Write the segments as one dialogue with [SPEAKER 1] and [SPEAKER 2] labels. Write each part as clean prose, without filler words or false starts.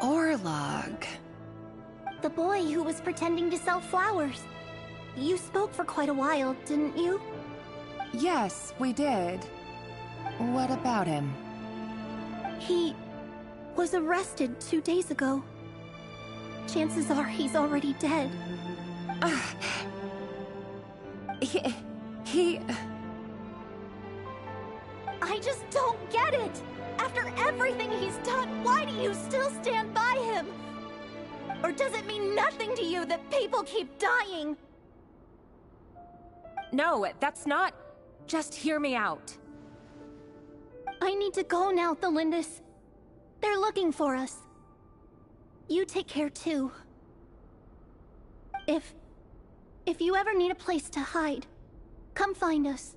[SPEAKER 1] Orlog.
[SPEAKER 2] The boy who was pretending to sell flowers. You spoke for quite a while, didn't you?
[SPEAKER 1] Yes, we did. What about him?
[SPEAKER 2] He was arrested 2 days ago. Chances are he's already dead.
[SPEAKER 1] He...
[SPEAKER 2] I just don't get it! After everything he's done, why do you still stand by him? Or does it mean nothing to you that people keep dying?
[SPEAKER 3] No, that's not... Just hear me out.
[SPEAKER 2] I need to go now, Thelindis. They're looking for us. You take care too. If you ever need a place to hide, come find us.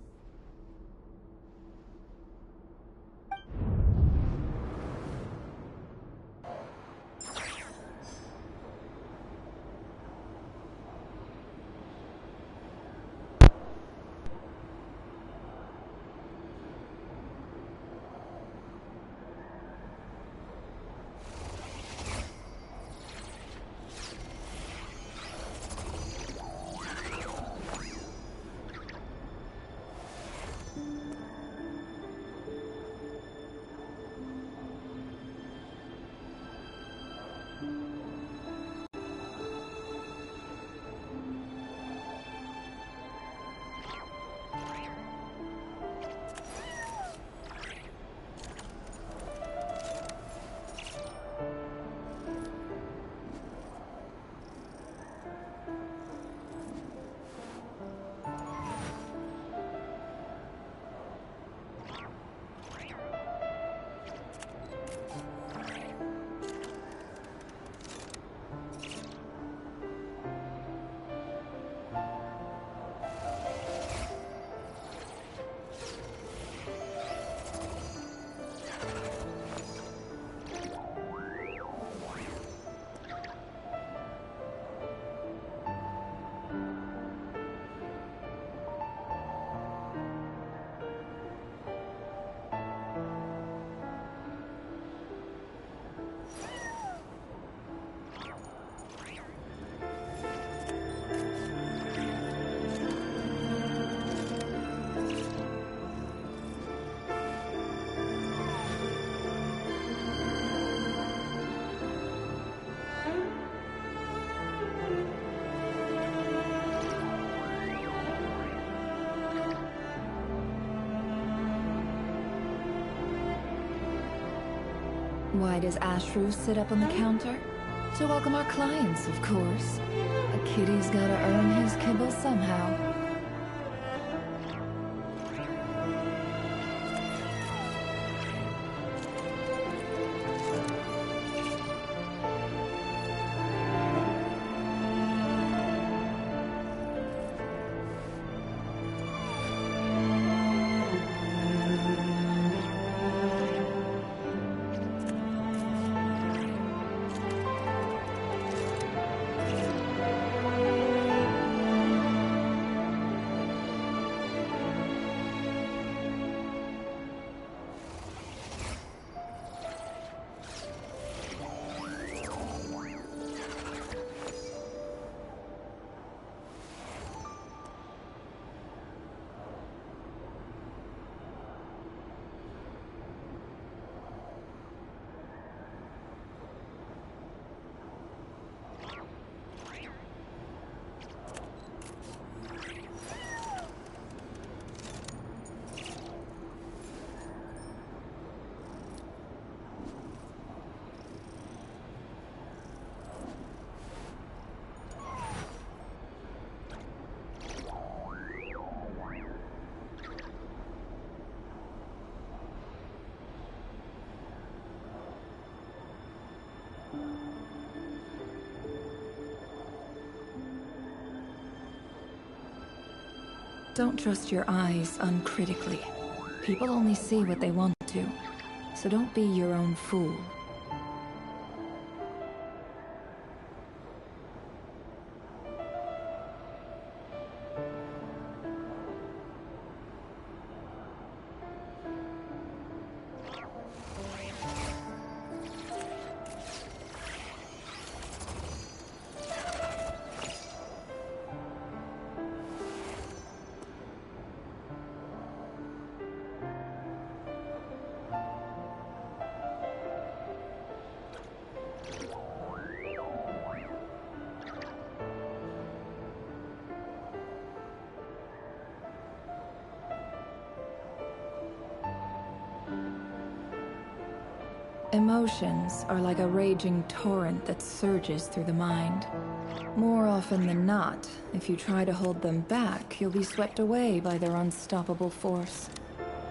[SPEAKER 1] Why does Ashru sit up on the counter? To welcome our clients, of course. A kitty's gotta earn his kibble somehow. Don't trust your eyes uncritically. People only see what they want to, so don't be your own fool. Emotions are like a raging torrent that surges through the mind. More often than not, if you try to hold them back, you'll be swept away by their unstoppable force.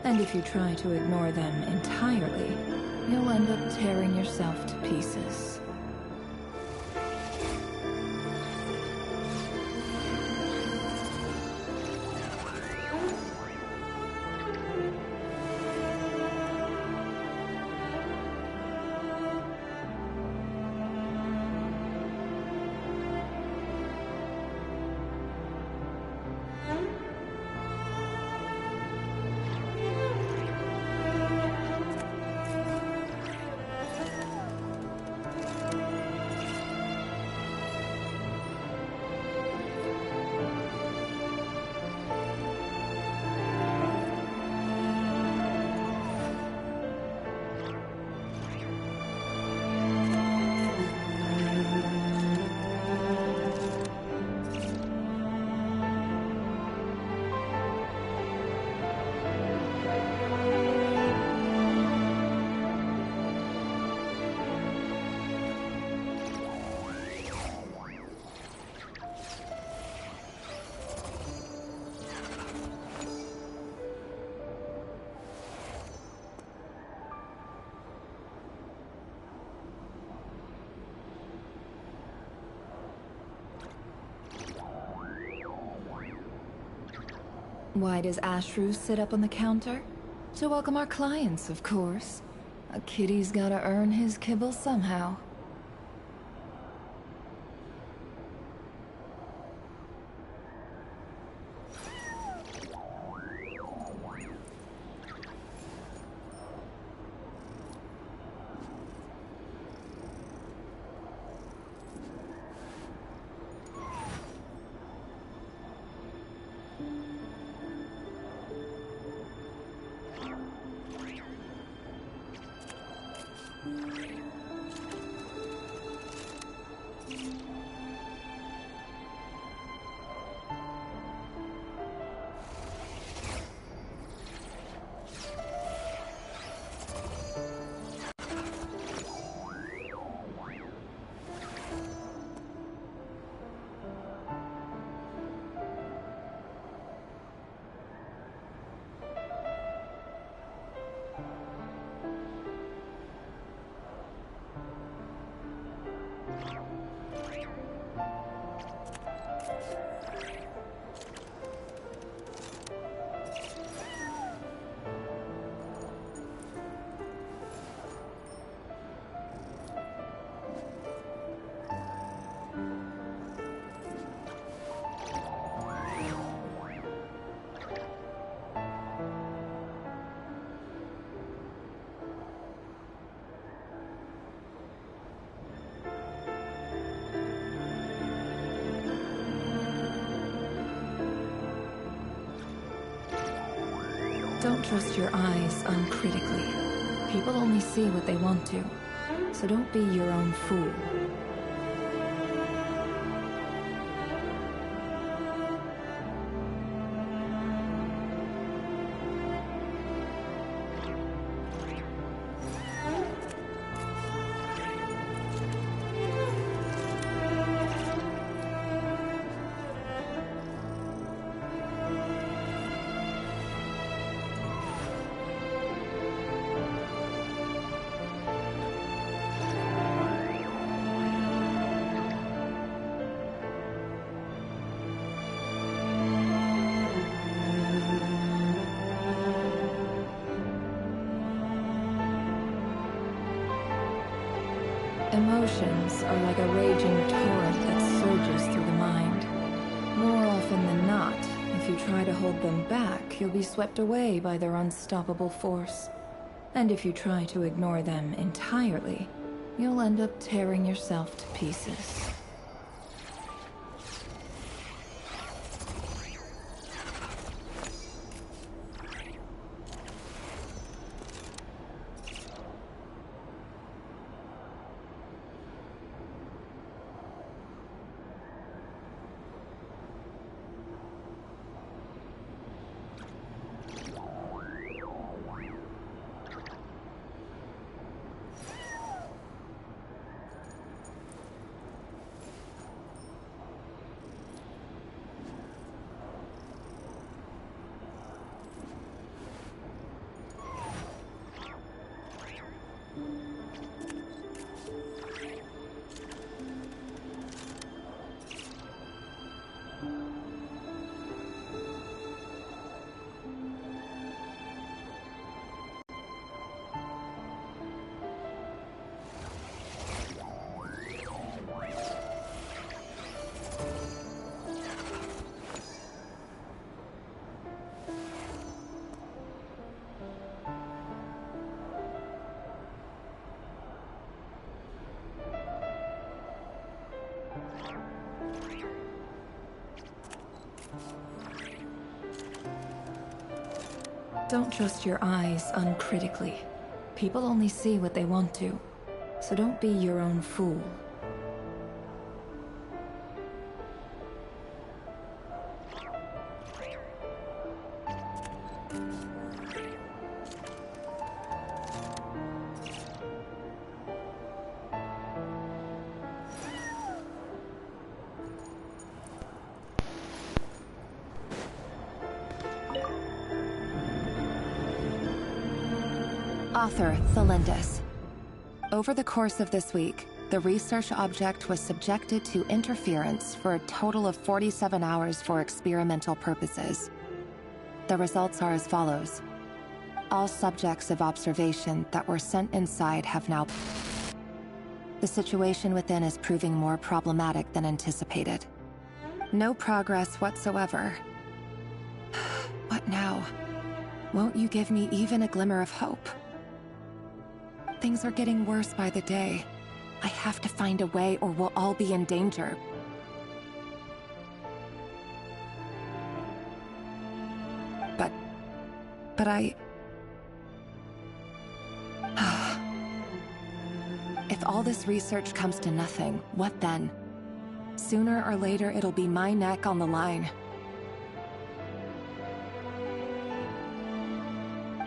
[SPEAKER 1] And if you try to ignore them entirely, you'll end up tearing yourself to pieces. Why does Ashru sit up on the counter? To welcome our clients, of course. A kitty's gotta earn his kibble somehow. Don't trust your eyes uncritically. People only see what they want to, so don't be your own fool. Emotions are like a raging torrent that surges through the mind. More often than not, if you try to hold them back, you'll be swept away by their unstoppable force. And if you try to ignore them entirely, you'll end up tearing yourself to pieces. Don't trust your eyes uncritically. People only see what they want to, so don't be your own fool.
[SPEAKER 4] Author, Thelindis. Over the course of this week, the research object was subjected to interference for a total of 47 hours for experimental purposes. The results are as follows. All subjects of observation that were sent inside have now... The situation within is proving more problematic than anticipated. No progress whatsoever. What now? Won't you give me even a glimmer of hope? Things are getting worse by the day. I have to find a way or we'll all be in danger. But I... If all this research comes to nothing, what then? Sooner or later, it'll be my neck on the line.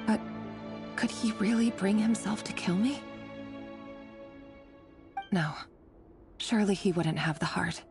[SPEAKER 4] But could he really bring himself to kill me? No. Surely he wouldn't have the heart.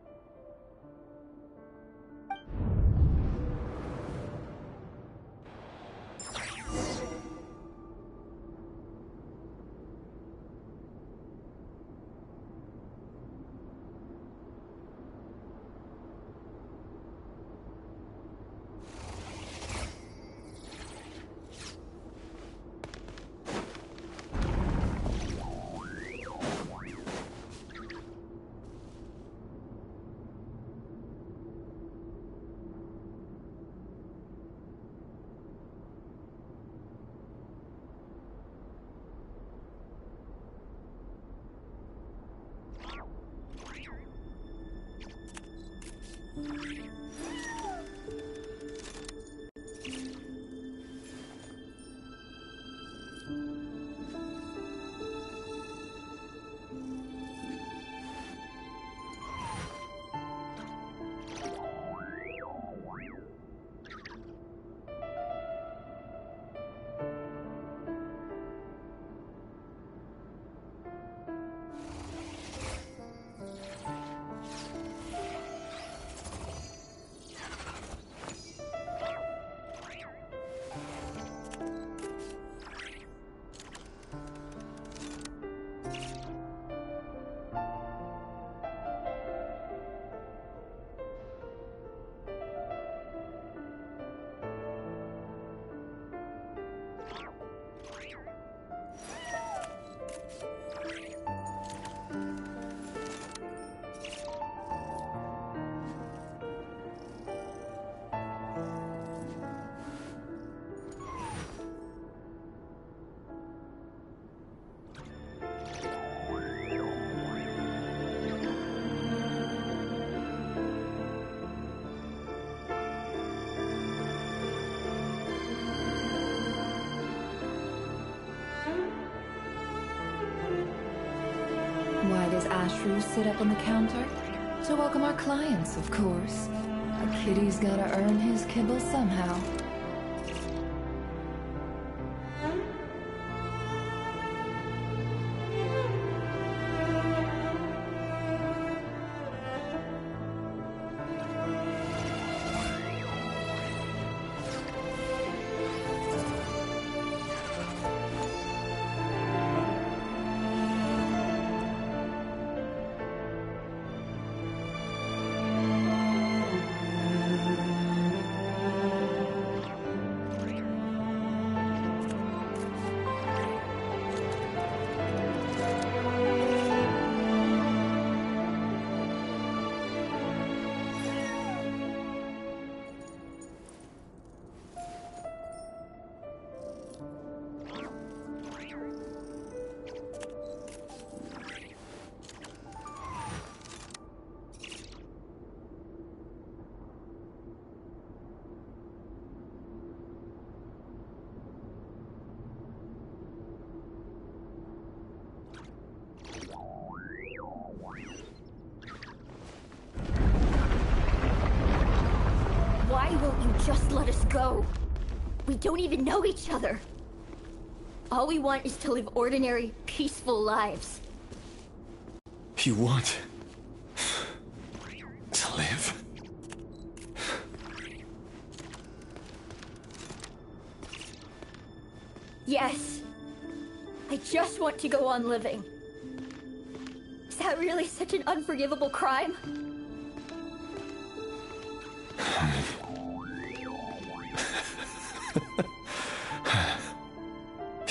[SPEAKER 1] Why does Ashru sit up on the counter? To welcome our clients, of course. A kitty's gotta earn his kibble somehow.
[SPEAKER 2] Just let us go. We don't even know each other. All we want is to live ordinary, peaceful lives.
[SPEAKER 5] You want to live?
[SPEAKER 2] Yes. I just want to go on living. Is that really such an unforgivable crime?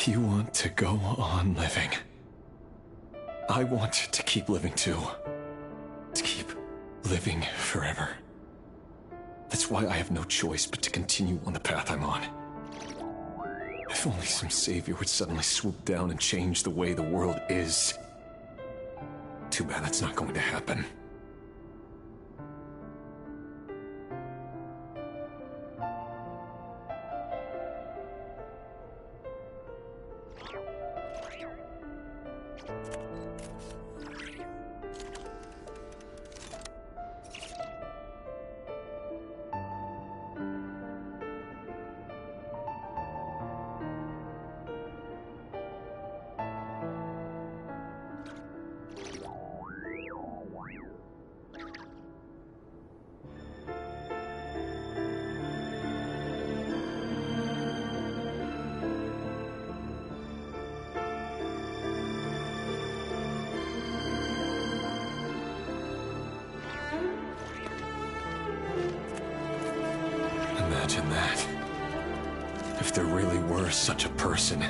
[SPEAKER 5] You want to go on living. I want to keep living too. To keep living forever. That's why I have no choice but to continue on the path I'm on. If only some savior would suddenly swoop down and change the way the world is. Too bad that's not going to happen. Imagine that. If there really were such a person,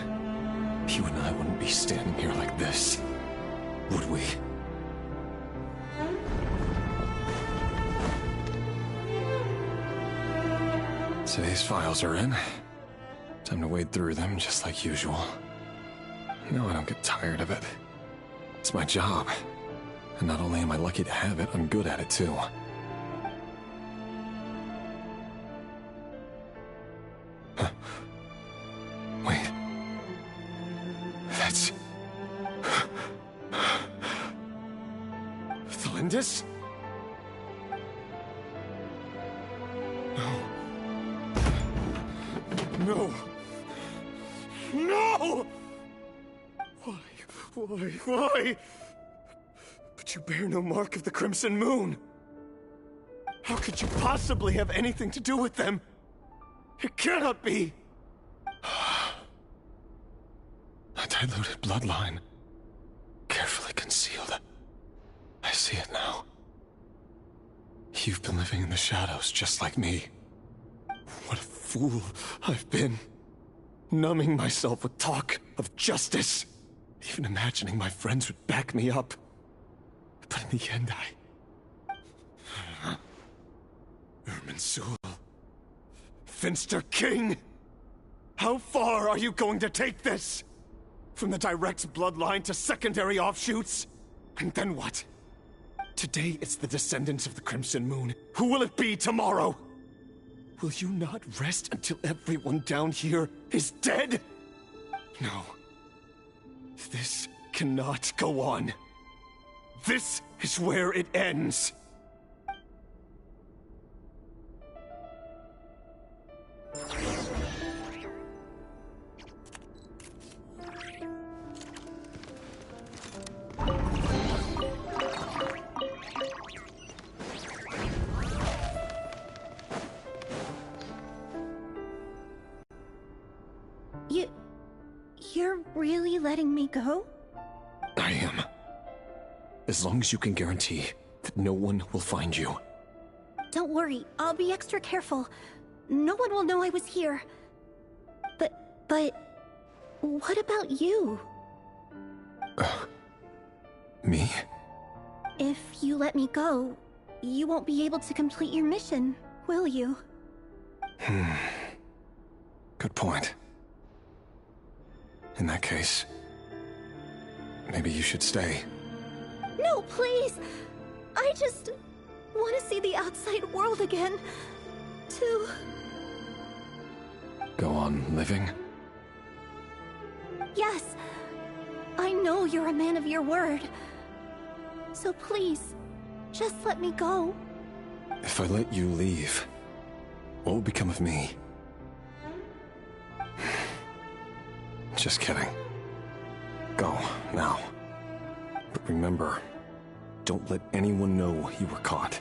[SPEAKER 5] you and I wouldn't be standing here like this, would we? Today's files are in. Time to wade through them just like usual. No, I don't get tired of it. It's my job. And not only am I lucky to have it, I'm good at it too. Wait. That's... Thalindis? No. No! Why? But you bear no mark of the Crimson Moon. How could you possibly have anything to do with them? It cannot be! A diluted bloodline. Carefully concealed. I see it now. You've been living in the shadows just like me. What a fool I've been. Numbing myself with talk of justice. Even imagining my friends would back me up. But in the end, Irminsul. Finster King! How far are you going to take this? From the direct bloodline to secondary offshoots? And then what? Today it's the descendants of the Crimson Moon. Who will it be tomorrow? Will you not rest until everyone down here is dead? No. This cannot go on. This is where it ends.
[SPEAKER 2] You're really letting me go?
[SPEAKER 5] I am. As long as you can guarantee that no one will find you.
[SPEAKER 2] Don't worry, I'll be extra careful. No one will know I was here. But... what about you?
[SPEAKER 5] Me?
[SPEAKER 2] If you let me go, you won't be able to complete your mission, will you?
[SPEAKER 5] Good point. In that case, maybe you should stay.
[SPEAKER 2] No, please! I just want to see the outside world again. To...
[SPEAKER 5] Go on living?
[SPEAKER 2] Yes. I know you're a man of your word. So please, just let me go.
[SPEAKER 5] If I let you leave, What will become of me? Just kidding. Go, now. But remember, don't let anyone know you were caught.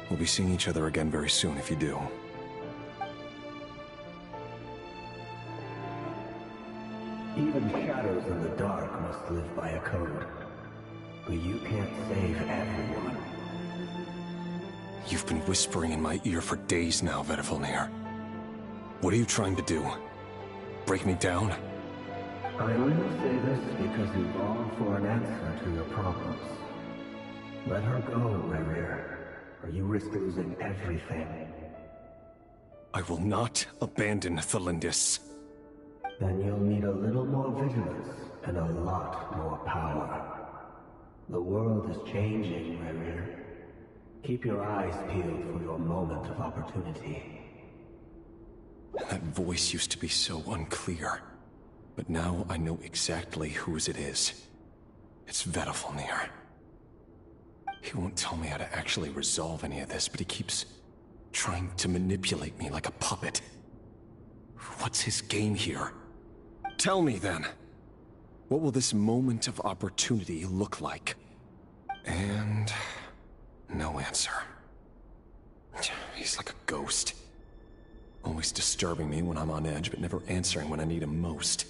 [SPEAKER 5] We'll be seeing each other again very soon if you do.
[SPEAKER 6] Even shadows in the dark must live by a code. But you can't save everyone.
[SPEAKER 5] You've been whispering in my ear for days now, Vedifilnir. What are you trying to do? Break me down?
[SPEAKER 6] I only say this because you long for an answer to your problems. Let her go, Rerir, or you risk losing everything.
[SPEAKER 5] I will not abandon Thelindis.
[SPEAKER 6] Then you'll need a little more vigilance and a lot more power. The world is changing, Rerir. Keep your eyes peeled for your moment of opportunity.
[SPEAKER 5] That voice used to be so unclear. But now I know exactly whose it is. It's Vedifilnir. He won't tell me how to actually resolve any of this, but he keeps trying to manipulate me like a puppet. What's his game here? Tell me then. What will this moment of opportunity look like? And no answer. He's like a ghost. Always disturbing me when I'm on edge, but never answering when I need him most.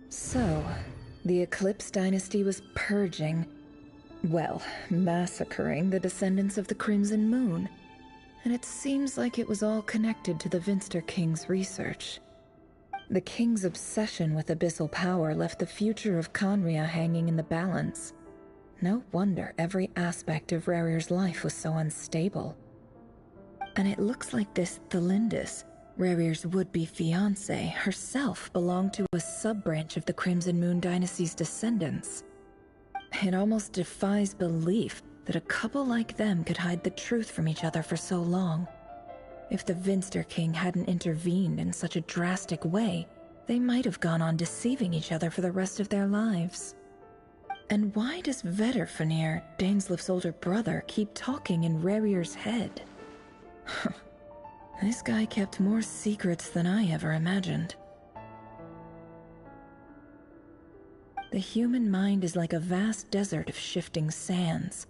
[SPEAKER 1] So, the Eclipse Dynasty was purging, well, massacring the descendants of the Crimson Moon. And it seems like it was all connected to the Vinster King's research. The King's obsession with abyssal power left the future of Khaenri'ah hanging in the balance. No wonder every aspect of Rerir's life was so unstable. And it looks like this Thelindis, Rerir's would-be fiancée, herself belonged to a sub-branch of the Crimson Moon Dynasty's descendants. It almost defies belief that a couple like them could hide the truth from each other for so long. If the Vinster King hadn't intervened in such a drastic way, they might have gone on deceiving each other for the rest of their lives. And why does Vedifilnir, Daneslif's older brother, keep talking in Rerir's head? This guy kept more secrets than I ever imagined. The human mind is like a vast desert of shifting sands.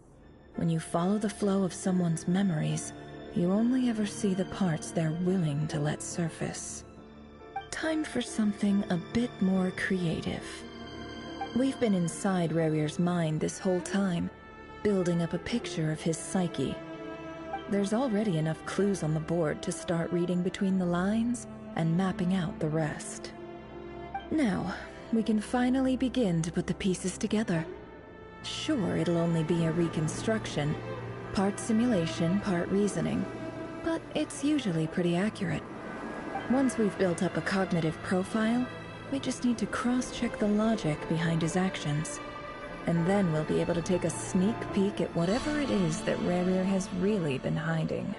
[SPEAKER 1] When you follow the flow of someone's memories, you only ever see the parts they're willing to let surface. Time for something a bit more creative. We've been inside Rerir's mind this whole time, building up a picture of his psyche. There's already enough clues on the board to start reading between the lines and mapping out the rest. Now, we can finally begin to put the pieces together. Sure, it'll only be a reconstruction, part simulation, part reasoning, but it's usually pretty accurate. Once we've built up a cognitive profile, we just need to cross-check the logic behind his actions. And then we'll be able to take a sneak peek at whatever it is that Rerir has really been hiding.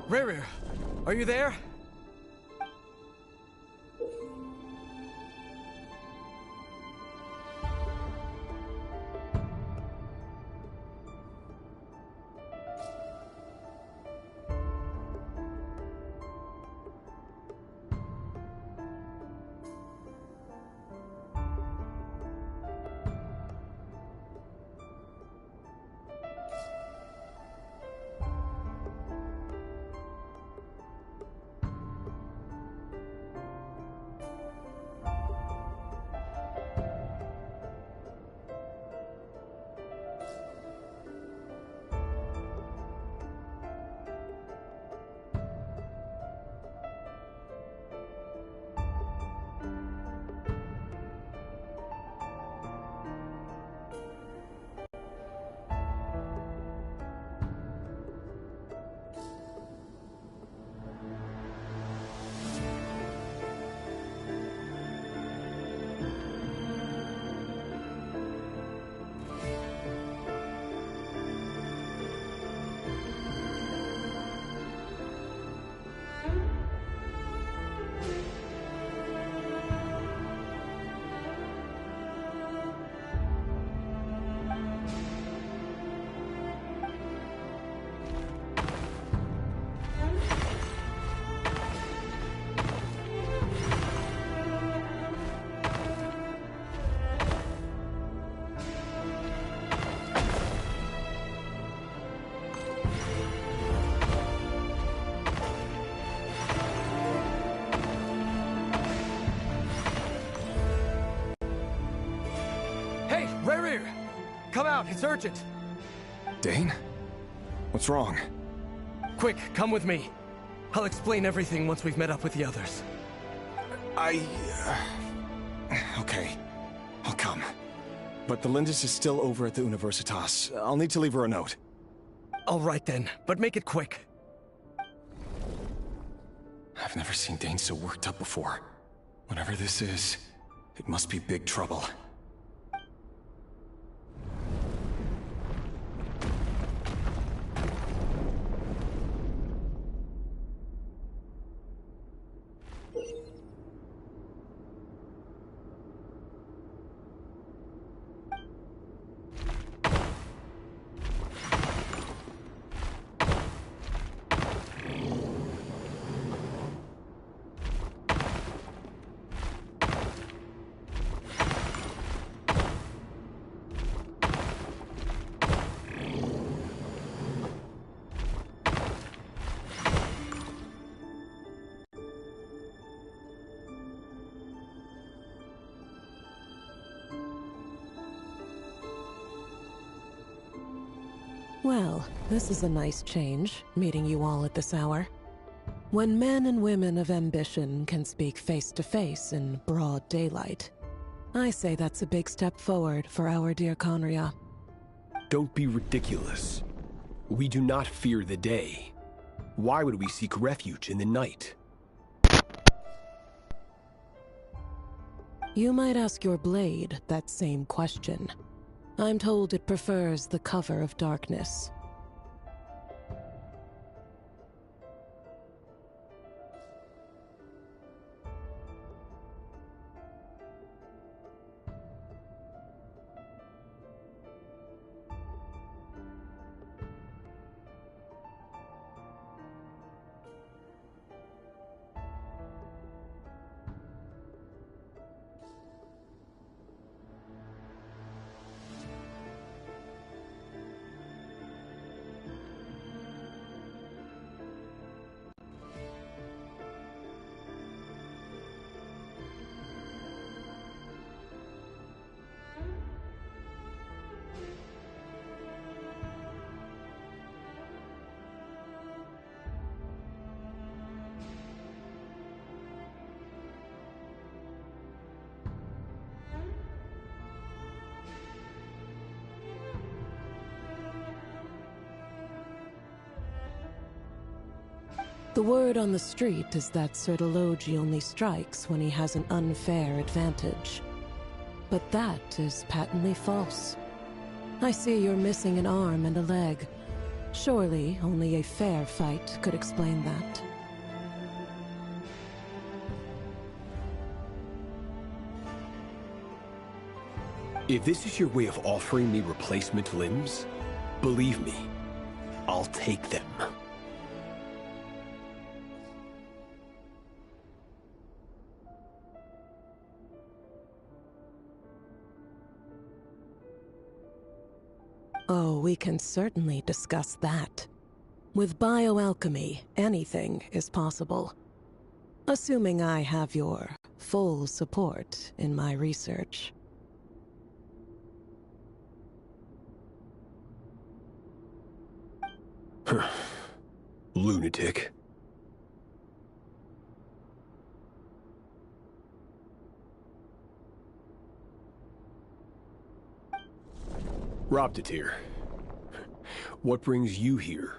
[SPEAKER 7] Rerir, are you there? come out, it's urgent!
[SPEAKER 5] Dane? What's wrong?
[SPEAKER 7] Quick, come with me. I'll explain everything once we've met up with the others.
[SPEAKER 5] Okay. I'll come. But the Lindis is still over at the Universitas. I'll need to leave her a note.
[SPEAKER 7] All right then, but make it quick.
[SPEAKER 5] I've never seen Dane so worked up before. Whatever this is, it must be big trouble.
[SPEAKER 8] Well, this is a nice change, meeting you all at this hour. When men and women of ambition can speak face to face in broad daylight, I say that's a big step forward for our dear Conria.
[SPEAKER 9] Don't be ridiculous. We do not fear the day. Why would we seek refuge in the night?
[SPEAKER 8] You might ask your blade that same question. I'm told it prefers the cover of darkness. The word on the street is that Certologi only strikes when he has an unfair advantage. But that is patently false. I see you're missing an arm and a leg. Surely only a fair fight could explain that.
[SPEAKER 9] If this is your way of offering me replacement limbs, believe me, I'll take them.
[SPEAKER 8] Oh, we can certainly discuss that. With bioalchemy, anything is possible. Assuming I have your full support in my research.
[SPEAKER 9] Lunatic. Robdatir, what brings you here?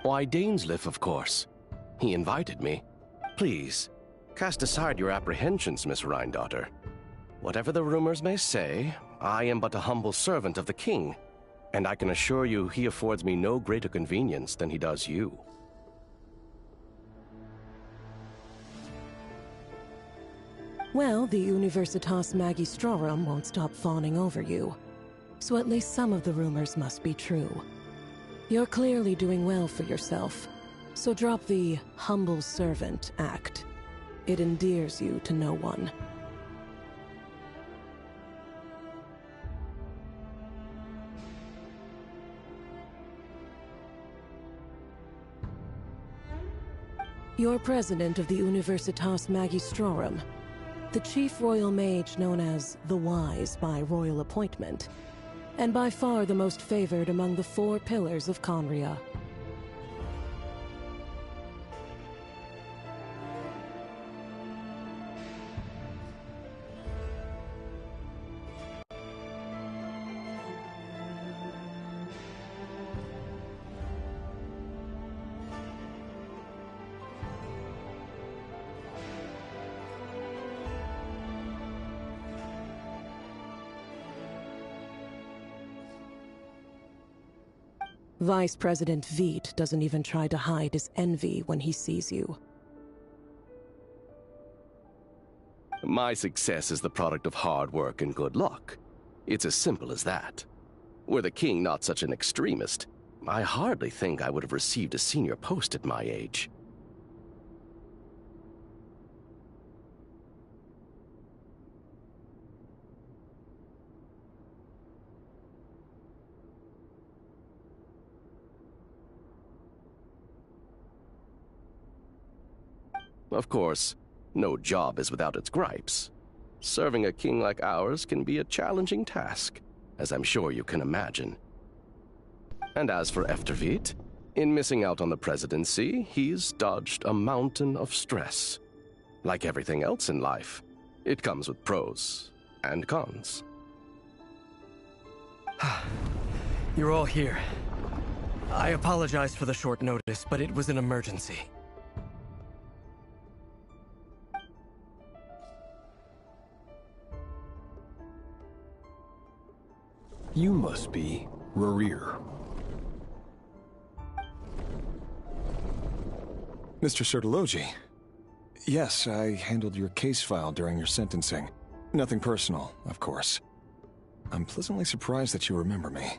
[SPEAKER 10] Why, Dainsleif, of course. He invited me. Please, cast aside your apprehensions, Miss Rhindaughter. Whatever the rumors may say, I am but a humble servant of the king, and I can assure you he affords me no greater convenience than he does you.
[SPEAKER 8] Well, the Universitas Magistrorum won't stop fawning over you. So at least some of the rumors must be true. You're clearly doing well for yourself, so drop the humble servant act. It endears you to no one. You're president of the Universitas Magistrorum, the chief royal mage known as the Wise by royal appointment, and by far the most favored among the 4 pillars of Conria. Vice President Veidt doesn't even try to hide his envy when he sees you.
[SPEAKER 10] My success is the product of hard work and good luck. It's as simple as that. Were the king not such an extremist, I hardly think I would have received a senior post at my age. Of course, no job is without its gripes. Serving a king like ours can be a challenging task, as I'm sure you can imagine. And as for Efterveit, in missing out on the presidency, he's dodged a mountain of stress. Like everything else in life, it comes with pros and cons.
[SPEAKER 7] You're all here. I apologize for the short notice, but it was an emergency.
[SPEAKER 9] You must be Rerir.
[SPEAKER 5] Mr. Certologi. Yes, I handled your case file during your sentencing. Nothing personal, of course. I'm pleasantly surprised that you remember me.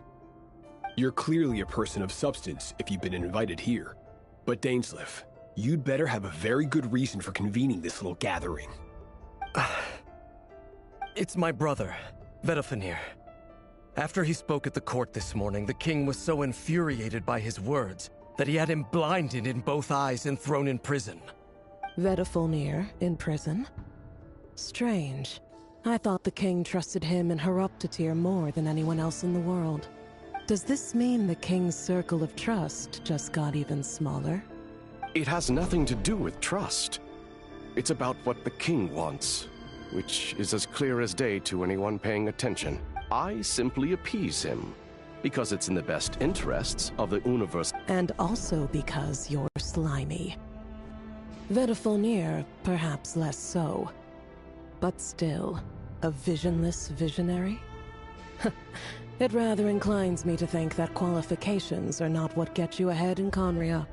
[SPEAKER 9] You're clearly a person of substance if you've been invited here. But Dainsleif, you'd better have a very good reason for convening this little gathering.
[SPEAKER 7] It's my brother, Vedafenir. After he spoke at the court this morning, the king was so infuriated by his words that he had him blinded in both eyes and thrown in prison.
[SPEAKER 8] Vedafenir in prison? Strange. I thought the king trusted him and Heroptatir more than anyone else in the world. Does this mean the king's circle of trust just got even smaller?
[SPEAKER 10] It has nothing to do with trust. It's about what the king wants, which is as clear as day to anyone paying attention. I simply appease him, because it's in the best interests of the universe.
[SPEAKER 8] And also because you're slimy. Vedafenir, perhaps less so. But still, a visionless visionary? It rather inclines me to think that qualifications are not what get you ahead in Conria.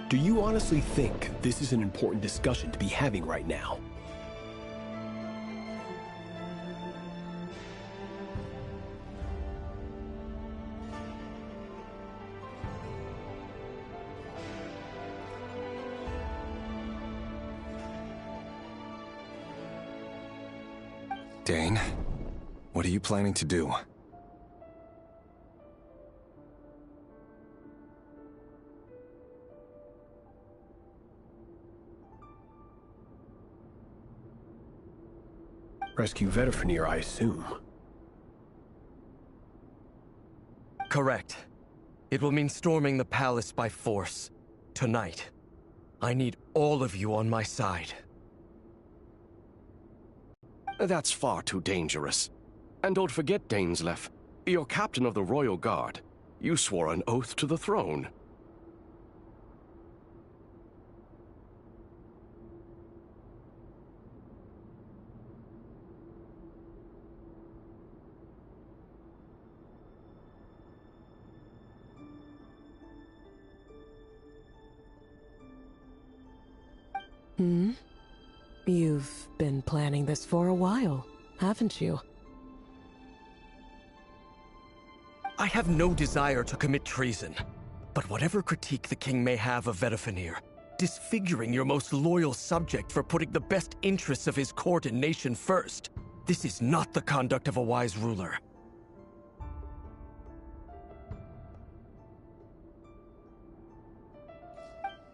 [SPEAKER 9] Do you honestly think this is an important discussion to be having right now?
[SPEAKER 5] Dane, what are you planning to do?
[SPEAKER 9] Rescue Vedafenir, I assume.
[SPEAKER 7] Correct. It will mean storming the palace by force. Tonight. I need all of you on my side.
[SPEAKER 10] That's far too dangerous. And don't forget, Dainsleif, you're captain of the Royal Guard. You swore an oath to the throne.
[SPEAKER 8] You've been planning this for a while, haven't you?
[SPEAKER 7] I have no desire to commit treason. But whatever critique the king may have of Vedifenir, disfiguring your most loyal subject for putting the best interests of his court and nation first, this is not the conduct of a wise ruler.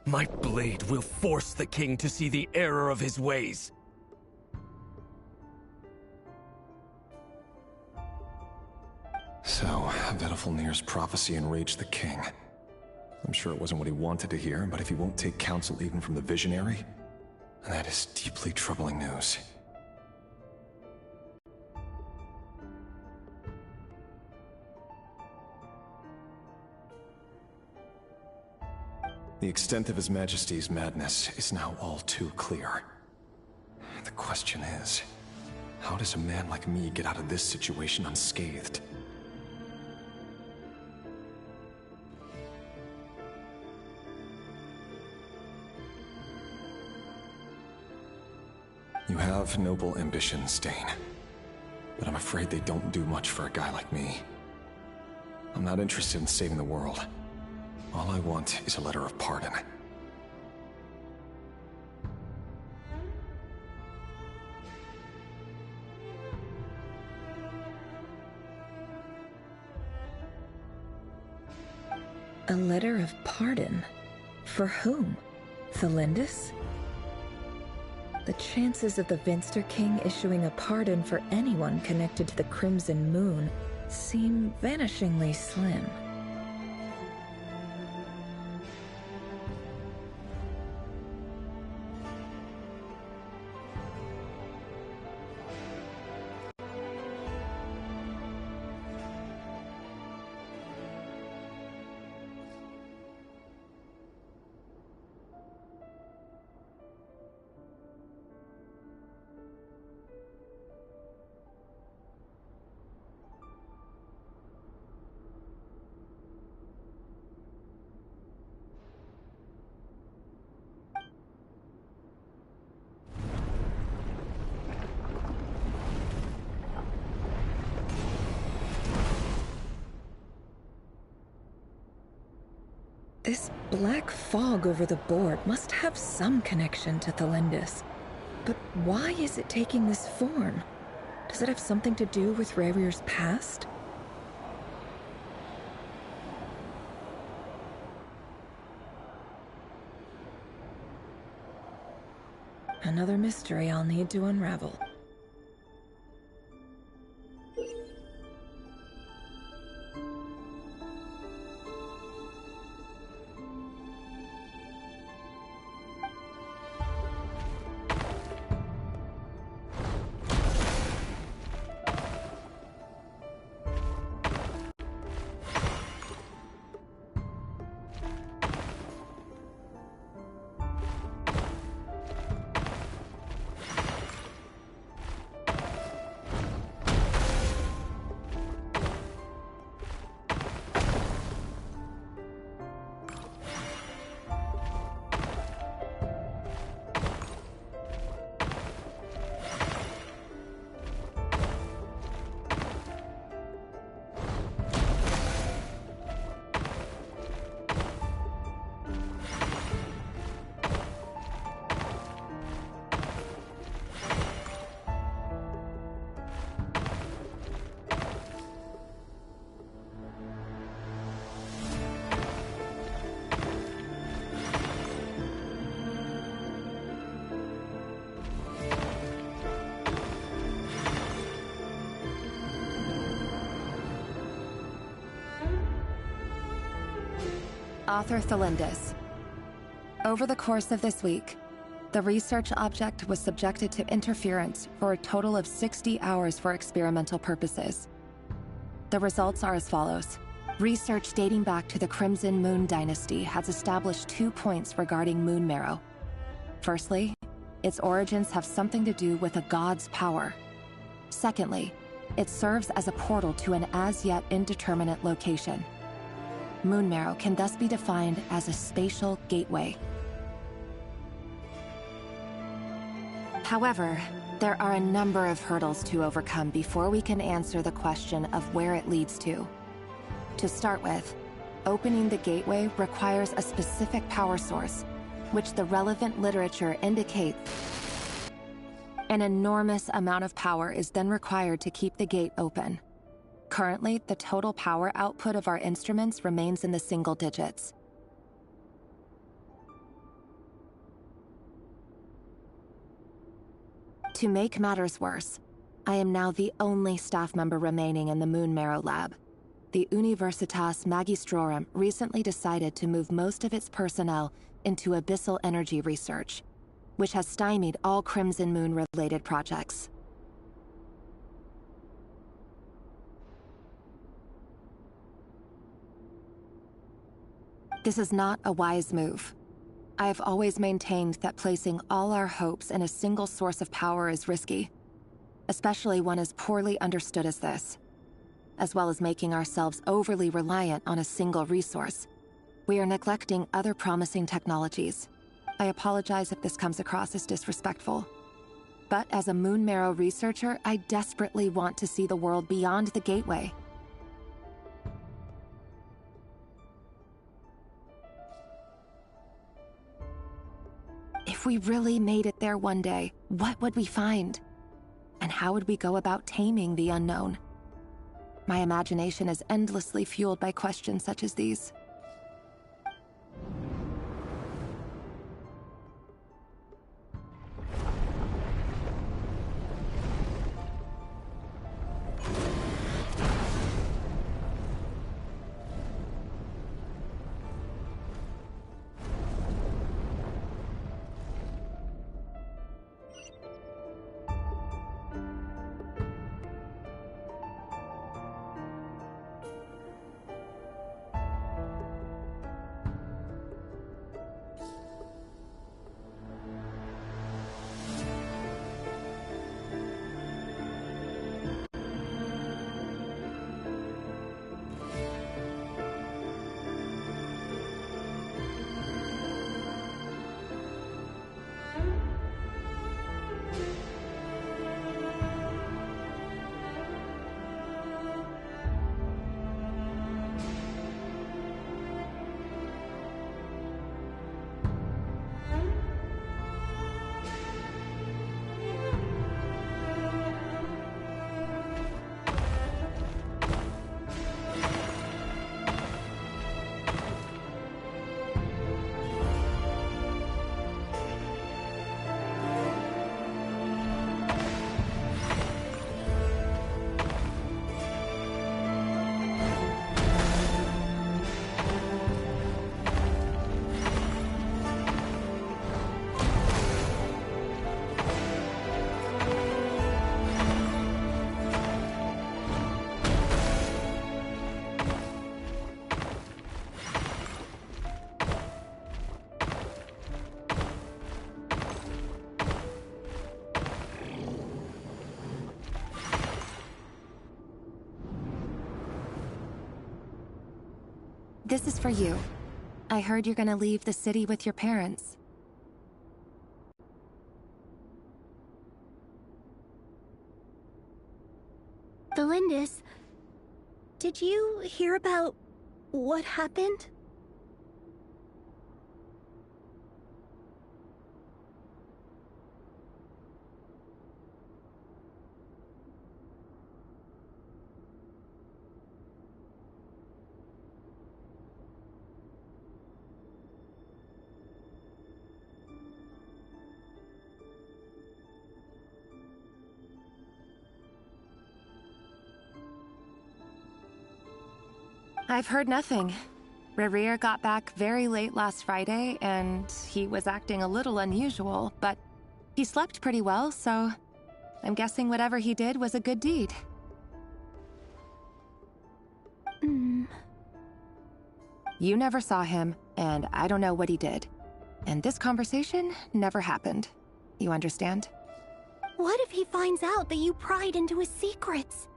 [SPEAKER 7] My blade will force the king to see the error of his ways.
[SPEAKER 11] So, Vedifenir's prophecy enraged the king. I'm sure it wasn't what he wanted to hear, but if he won't take counsel even from the visionary, that is deeply troubling news. The extent of His Majesty's madness is now all too clear. The question is, how does a man like me get out of this situation unscathed? You have noble ambitions, Dane. But I'm afraid they don't do much for a guy like me. I'm not interested in saving the world. All I want is a letter of pardon.
[SPEAKER 1] A letter of pardon? For whom? Thelindis? The chances of the Vinster King issuing a pardon for anyone connected to the Crimson Moon seem vanishingly slim. This black fog over the board must have some connection to Thelindis. But why is it taking this form? Does it have something to do with Rerir's past? Another mystery I'll need to unravel.
[SPEAKER 4] Author Thelindis. Over the course of this week, The research object was subjected to interference for a total of 60 hours for experimental purposes. The results are as follows. Research dating back to the Crimson Moon Dynasty has established 2 points regarding moon marrow. Firstly, its origins have something to do with a god's power. Secondly, it serves as a portal to an as-yet indeterminate location. Moon marrow can thus be defined as a spatial gateway. However, there are a number of hurdles to overcome before we can answer the question of where it leads to. To start with, opening the gateway requires a specific power source, which the relevant literature indicates. An enormous amount of power is then required to keep the gate open. Currently, the total power output of our instruments remains in the single digits. To make matters worse, I am now the only staff member remaining in the Moon Marrow Lab. The Universitas Magistrorum recently decided to move most of its personnel into abyssal energy research, which has stymied all Crimson Moon-related projects. This is not a wise move. I have always maintained that placing all our hopes in a single source of power is risky, especially one as poorly understood as this. As well as making ourselves overly reliant on a single resource, we are neglecting other promising technologies. I apologize if this comes across as disrespectful. But as a Moon Marrow researcher, I desperately want to see the world beyond the gateway. If we really made it there one day, what would we find? And how would we go about taming the unknown? My imagination is endlessly fueled by questions such as these. This is for you. I heard you're gonna leave the city with your parents.
[SPEAKER 2] Felindis, did you hear about what happened?
[SPEAKER 4] I've heard nothing. Rerir got back very late last Friday, and he was acting a little unusual, but he slept pretty well, so I'm guessing whatever he did was a good deed. You never saw him, and I don't know what he did. And this conversation never happened. You understand?
[SPEAKER 2] What if he finds out that you pried into his secrets?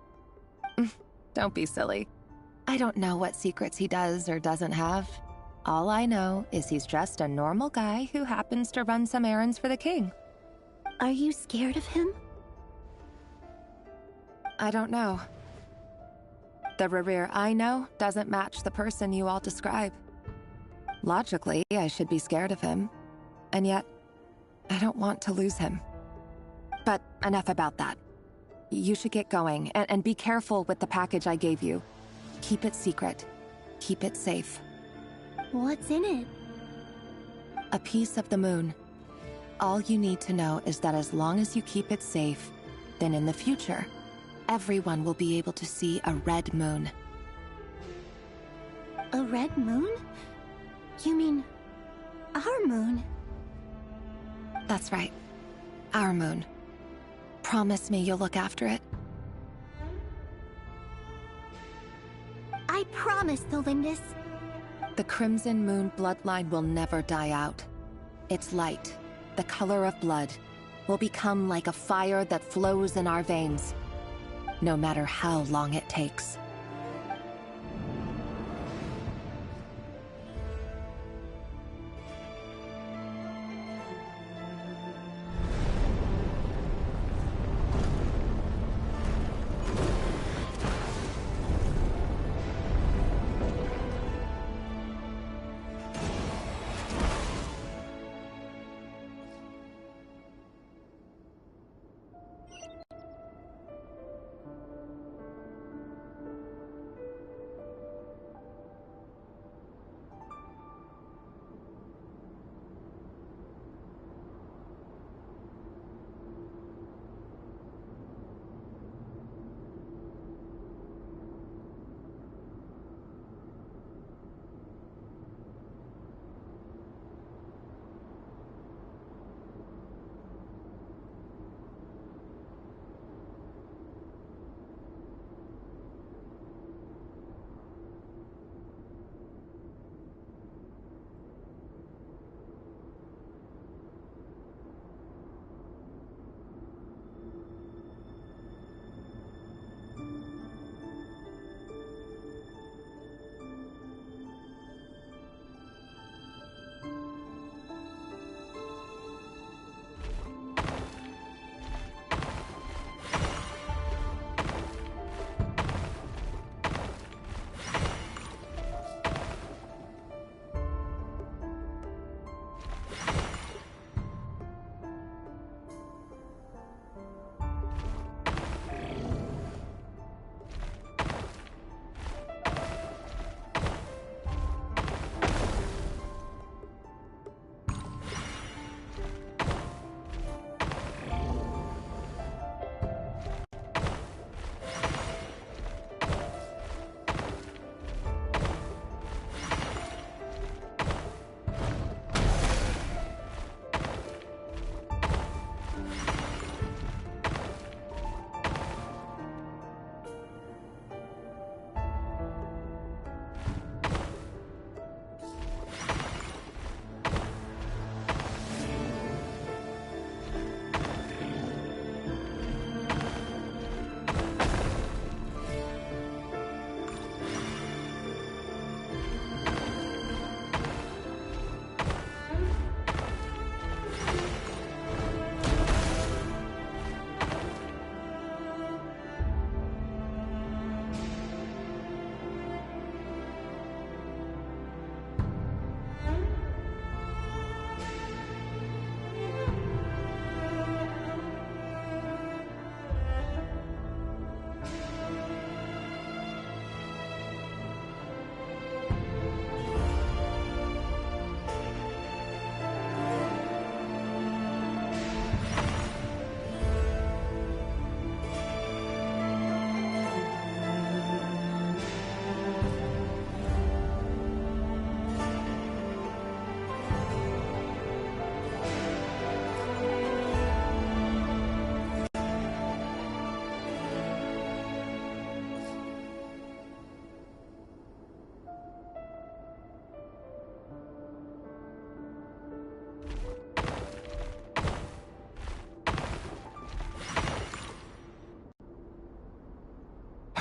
[SPEAKER 4] Don't be silly. I don't know what secrets he does or doesn't have. All I know is he's just a normal guy who happens to run some errands for the king.
[SPEAKER 2] Are you scared of him?
[SPEAKER 4] I don't know. The Rerir I know doesn't match the person you all describe. Logically, I should be scared of him. And yet, I don't want to lose him. But enough about that. You should get going, and be careful with the package I gave you. Keep it secret. Keep it safe.
[SPEAKER 2] What's in it?
[SPEAKER 4] A piece of the moon. All you need to know is that as long as you keep it safe, then in the future, everyone will be able to see a red moon.
[SPEAKER 2] A red moon? You mean our moon?
[SPEAKER 4] That's right. Our moon. Promise me you'll look after it.
[SPEAKER 2] I promise, Thelindis.
[SPEAKER 4] The Crimson Moon bloodline will never die out. Its light, the color of blood, will become like a fire that flows in our veins, no matter how long it takes.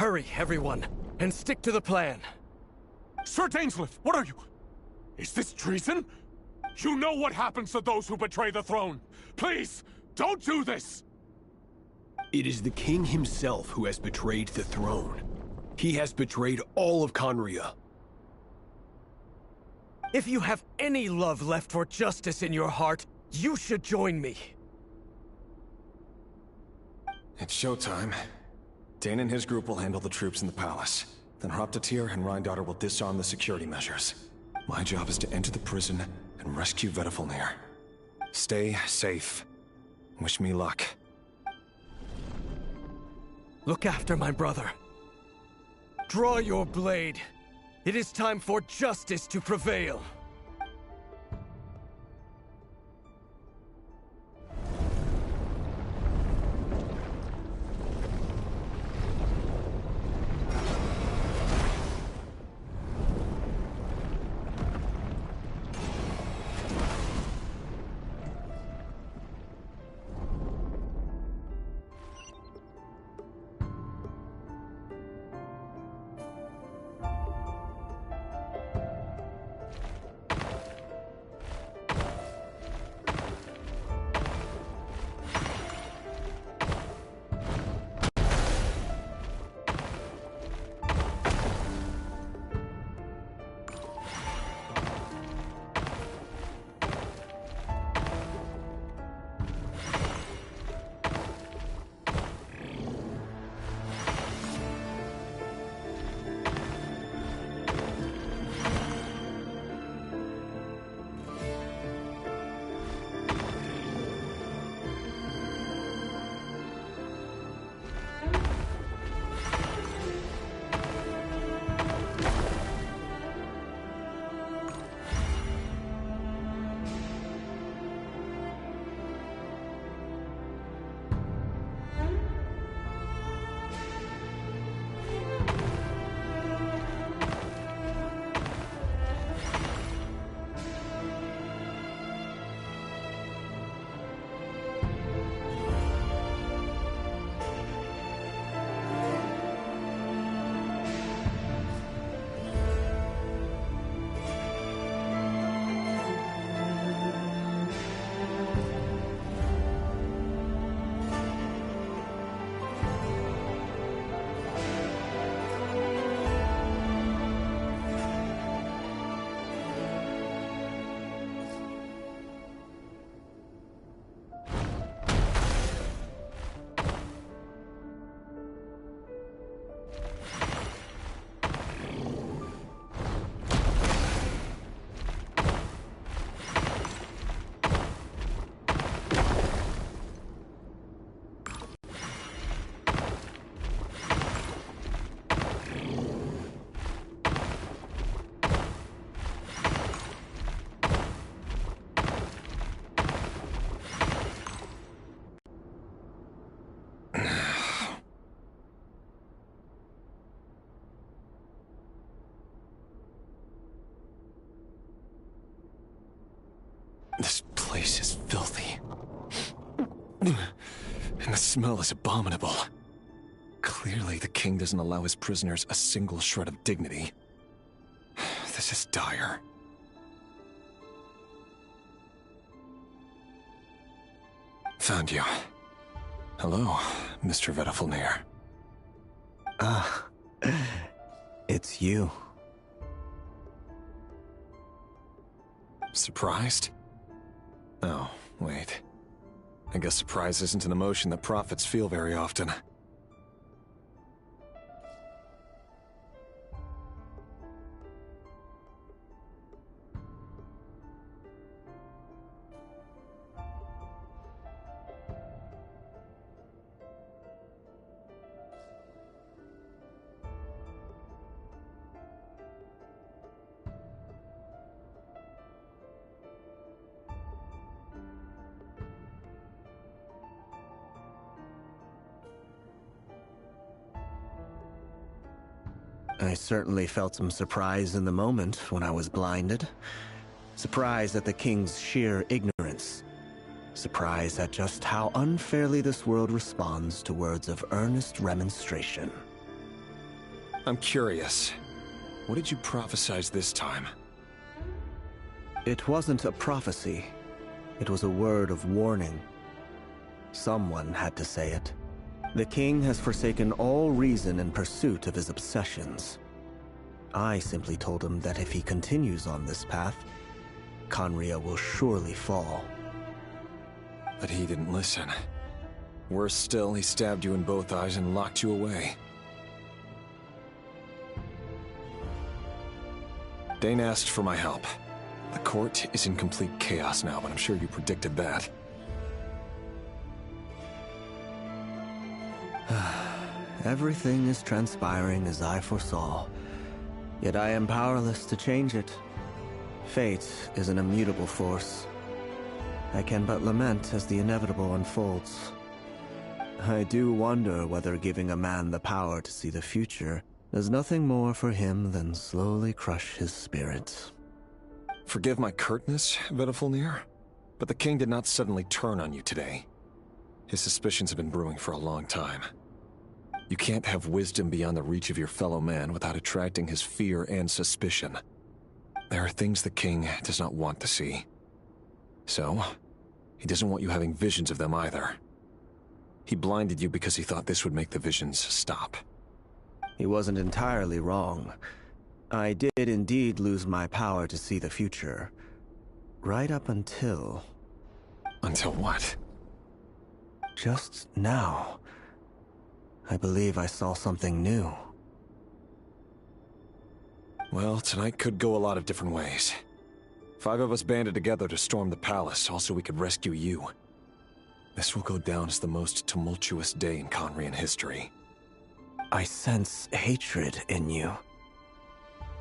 [SPEAKER 7] Hurry, everyone, and stick to the plan.
[SPEAKER 12] Sir Dainsleif, what are you? Is this treason? You know what happens to those who betray the throne. Please, don't do this!
[SPEAKER 9] It is the king himself who has betrayed the throne. He has betrayed all of Conria.
[SPEAKER 7] If you have any love left for justice in your heart, you should join me.
[SPEAKER 11] It's showtime. Dane and his group will handle the troops in the palace. Then Hraptatir and Rheindater will disarm the security measures. My job is to enter the prison and rescue Vedifalnir. Stay safe. Wish me luck.
[SPEAKER 7] Look after my brother. Draw your blade. It is time for justice to prevail.
[SPEAKER 11] This place is filthy. And the smell is abominable. Clearly, the king doesn't allow his prisoners a single shred of dignity. This is dire. Found you. Hello, Mr. Vedifalnir.
[SPEAKER 6] Ah, it's you.
[SPEAKER 11] Surprised? Oh, wait. I guess surprise isn't an emotion that prophets feel very often.
[SPEAKER 6] I certainly felt some surprise in the moment when I was blinded. Surprise at the king's sheer ignorance. Surprise at just how unfairly this world responds to words of earnest remonstration.
[SPEAKER 11] I'm curious. What did you prophesize this time?
[SPEAKER 6] It wasn't a prophecy. It was a word of warning. Someone had to say it. The king has forsaken all reason in pursuit of his obsessions. I simply told him that if he continues on this path, Khaenri'ah will surely fall.
[SPEAKER 11] But he didn't listen. Worse still, he stabbed you in both eyes and locked you away. Dane asked for my help. The court is in complete chaos now, but I'm sure you predicted that.
[SPEAKER 6] Everything is transpiring as I foresaw, yet I am powerless to change it. Fate is an immutable force. I can but lament as the inevitable unfolds. I do wonder whether giving a man the power to see the future does nothing more for him than slowly crush his spirit.
[SPEAKER 11] Forgive my curtness, Vedifulnir, but the king did not suddenly turn on you today. His suspicions have been brewing for a long time. You can't have wisdom beyond the reach of your fellow man without attracting his fear and suspicion. There are things the king does not want to see. So, he doesn't want you having visions of them either. He blinded you because he thought this would make the visions stop.
[SPEAKER 6] He wasn't entirely wrong. I did indeed lose my power to see the future. Right up until...
[SPEAKER 11] Until what?
[SPEAKER 6] Just now. I believe I saw something new.
[SPEAKER 11] Well, tonight could go a lot of different ways. 5 of us banded together to storm the palace, also we could rescue you. This will go down as the most tumultuous day in Khaenri'ah history.
[SPEAKER 6] I sense hatred in you,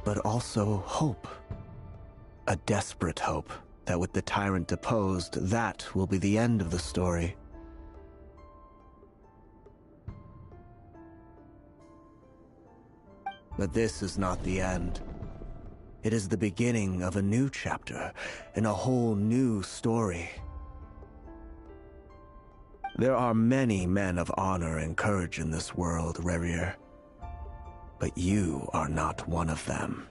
[SPEAKER 6] but also hope. A desperate hope that with the tyrant deposed, that will be the end of the story. But this is not the end. It is the beginning of a new chapter, in a whole new story. There are many men of honor and courage in this world, Rerir. But you are not one of them.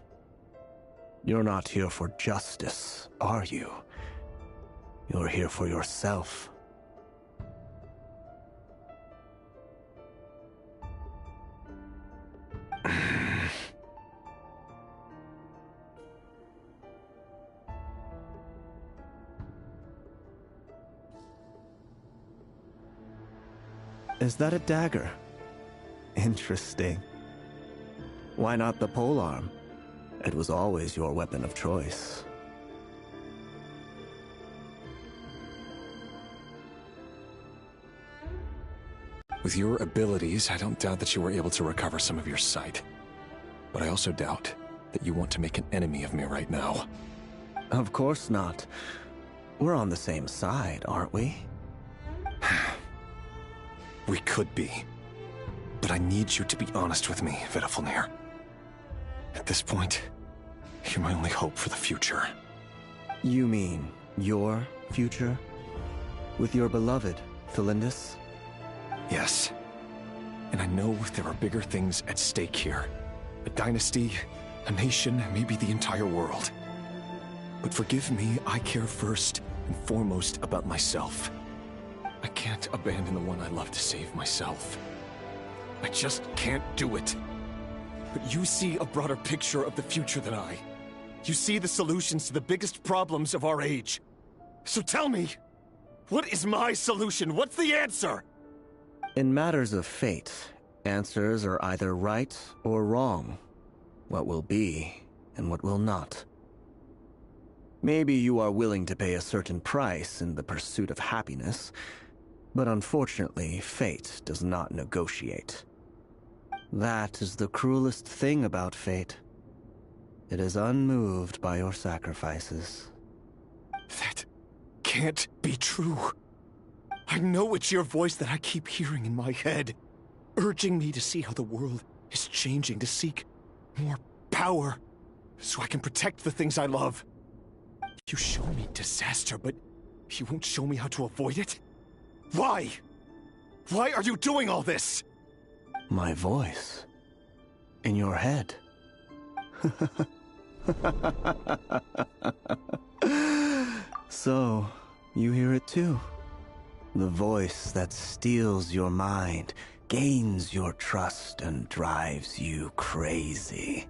[SPEAKER 6] You're not here for justice, are you? You're here for yourself. Is that a dagger? Interesting. Why not the polearm? It was always your weapon of choice.
[SPEAKER 11] With your abilities, I don't doubt that you were able to recover some of your sight. But I also doubt that you want to make an enemy of me right now.
[SPEAKER 6] Of course not. We're on the same side, aren't we?
[SPEAKER 11] We could be. But I need you to be honest with me, Vedifulnir. At this point, you're my only hope for the future.
[SPEAKER 6] You mean your future? With your beloved, Felindis?
[SPEAKER 11] Yes. And I know there are bigger things at stake here. A dynasty, a nation, maybe the entire world. But forgive me, I care first and foremost about myself. I can't abandon the one I love to save myself. I just can't do it.
[SPEAKER 5] But you see a broader picture of the future than I. You see the solutions to the biggest problems of our age. So tell me, what is my solution? What's the answer?
[SPEAKER 6] In matters of fate, answers are either right or wrong. What will be, and what will not. Maybe you are willing to pay a certain price in the pursuit of happiness, but unfortunately, fate does not negotiate. That is the cruelest thing about fate. It is unmoved by your sacrifices.
[SPEAKER 5] That can't be true. I know it's your voice that I keep hearing in my head, urging me to see how the world is changing, to seek more power, so I can protect the things I love. You show me disaster, but you won't show me how to avoid it? Why? Why are you doing all this?
[SPEAKER 6] My voice.
[SPEAKER 13] in your head. So, you hear it too. The voice that steals your mind, gains your trust, and drives you crazy.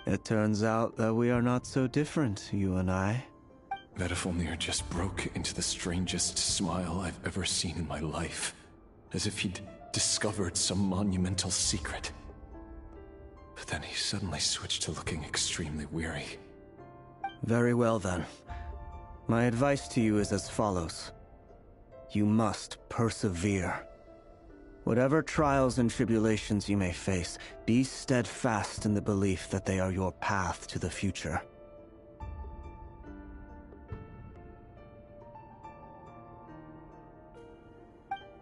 [SPEAKER 13] It turns out that we are not so different, you and I.
[SPEAKER 11] Vedifalnir just broke into the strangest smile I've ever seen in my life. As if he'd discovered some monumental secret. But then he suddenly switched to looking extremely weary.
[SPEAKER 13] Very well then. My advice to you is as follows. You must persevere. Whatever trials and tribulations you may face, be steadfast in the belief that they are your path to the future.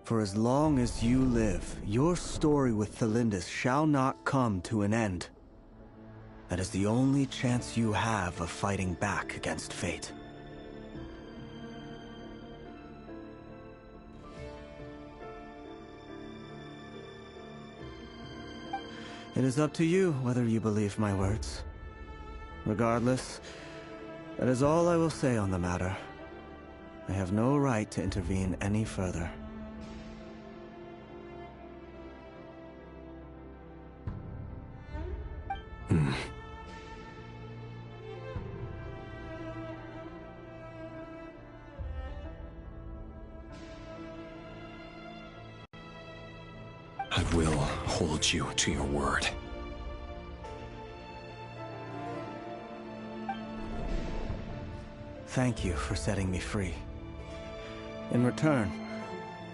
[SPEAKER 13] For as long as you live, your story with Thelindis shall not come to an end. That is the only chance you have of fighting back against fate. It is up to you whether you believe my words. Regardless, that is all I will say on the matter. I have no right to intervene any further.
[SPEAKER 11] I will hold you to your word.
[SPEAKER 13] Thank you for setting me free. In return,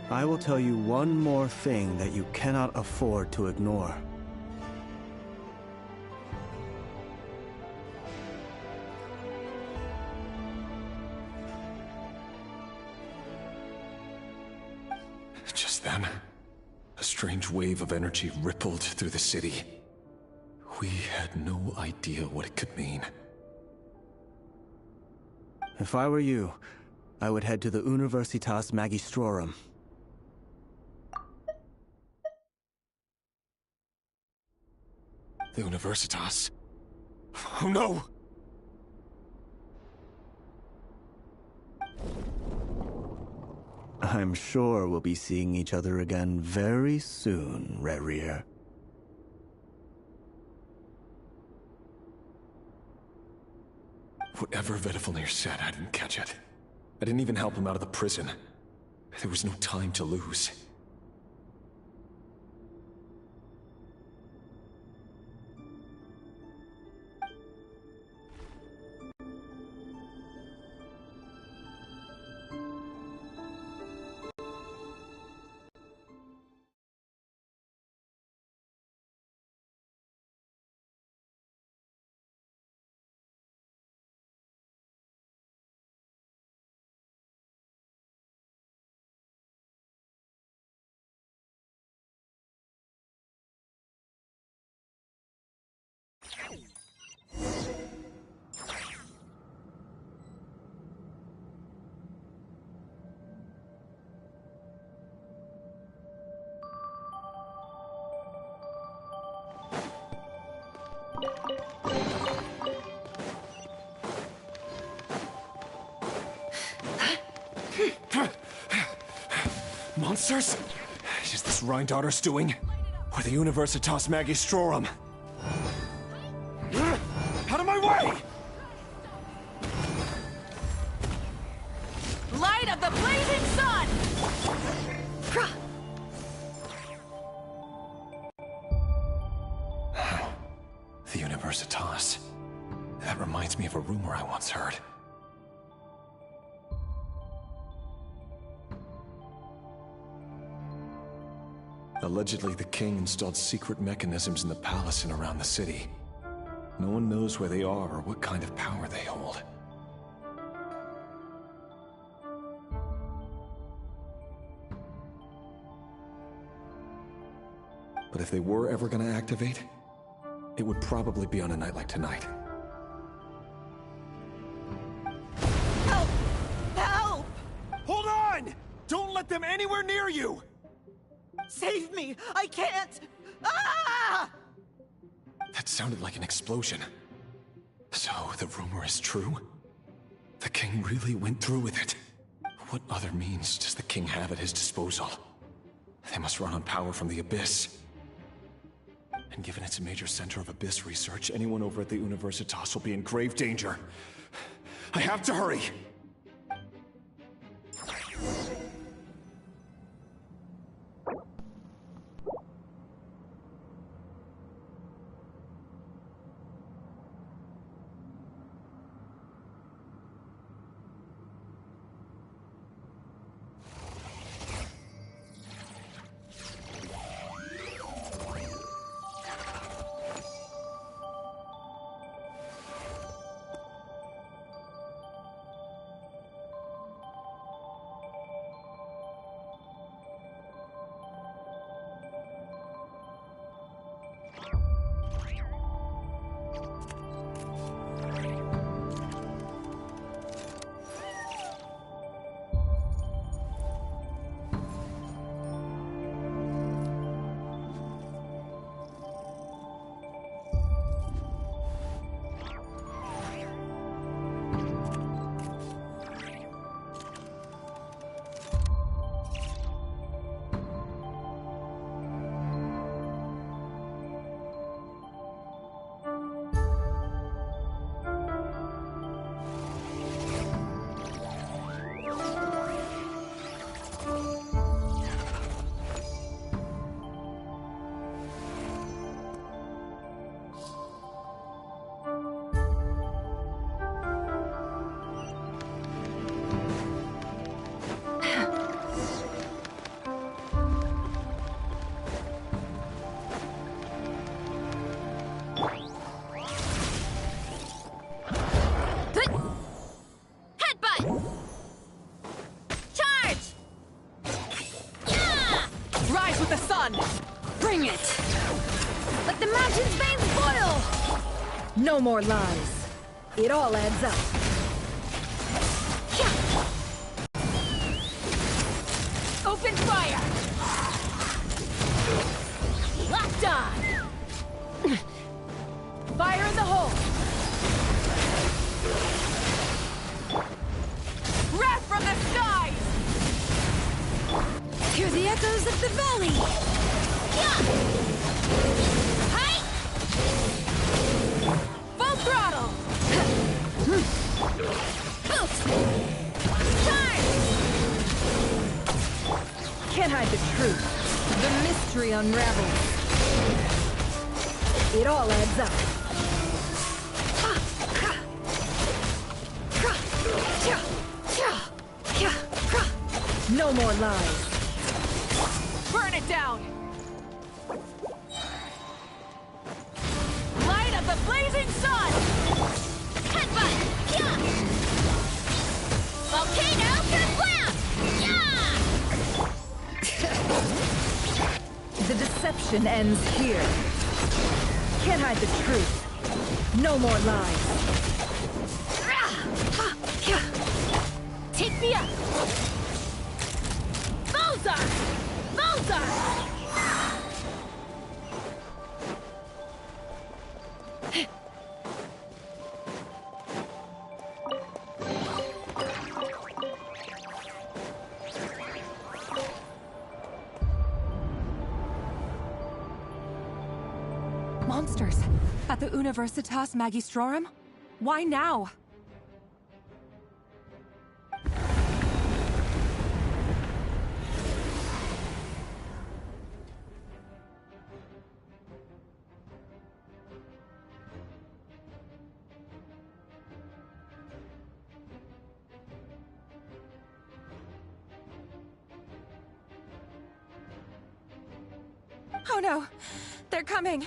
[SPEAKER 13] I will tell you one more thing that you cannot afford to ignore.
[SPEAKER 11] Just then, a strange wave of energy rippled through the city. We had no idea what it could mean.
[SPEAKER 13] If I were you, I would head to the Universitas Magistrorum.
[SPEAKER 5] The Universitas? Oh no!
[SPEAKER 13] I'm sure we'll be seeing each other again very soon, Rerir.
[SPEAKER 11] Whatever Vedifalnir said, I didn't catch it. I didn't even help him out of the prison. There was no time to lose.
[SPEAKER 5] Monsters? Is this Rheindarter's doing? Or the Universitas Magistrorum? Out of my way!
[SPEAKER 2] Light of the blazing sun!
[SPEAKER 11] The Universitas. That reminds me of a rumor I once heard. Allegedly, the king installed secret mechanisms in the palace and around the city. No one knows where they are or what kind of power they hold. But if they were ever going to activate, it would probably be on a night like tonight.
[SPEAKER 2] Help! Help!
[SPEAKER 5] Hold on! Don't let them anywhere near you!
[SPEAKER 2] Save me! I can't! Ah!
[SPEAKER 11] That sounded like an explosion. So, the rumor is true? The king really went through with it? What other means does the king have at his disposal? They must run on power from the Abyss. And given it's a major center of Abyss research, anyone over at the Universitas will be in grave danger. I have to hurry!
[SPEAKER 1] Bring it! Let the mountain's veins boil! No more lies. It all adds up. Open fire! Locked on! Fire in the hole! Wrath from the skies! Hear the echoes of the valley! Hi! Full throttle! Charge! Can't hide the truth. The mystery unravels. It all adds up. No more lies. Burn it down! Light of the blazing sun! Headbutt! Yeah! Volcano kerblast! Yeah! The deception ends here. Can't hide the truth. No more lies. Take me up! Bullseye! Bullseye!
[SPEAKER 3] Monsters! At the Universitas Magistrorum? Why now? Oh no! They're coming!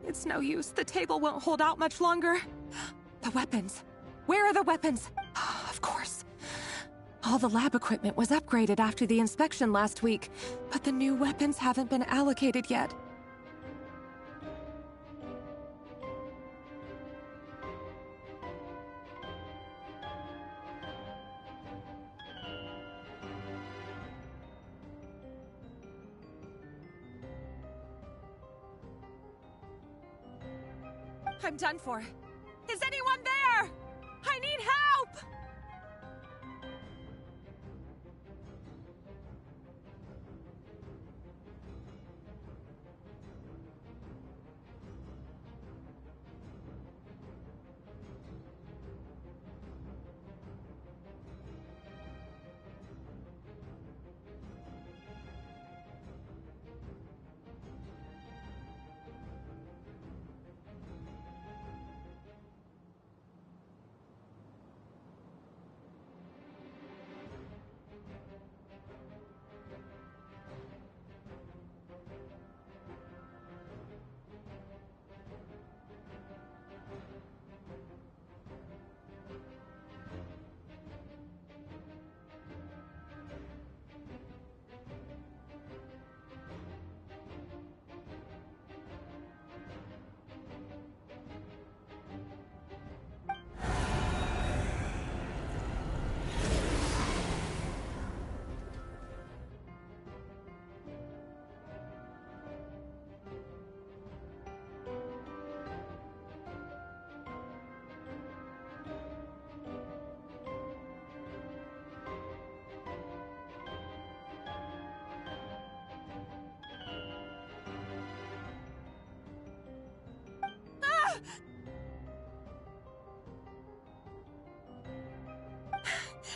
[SPEAKER 3] It's no use. The table won't hold out much longer. The weapons. Where are the weapons? Of course. All the lab equipment was upgraded after the inspection last week, but the new weapons haven't been allocated yet. I'm done for. Is anyone there? I need help!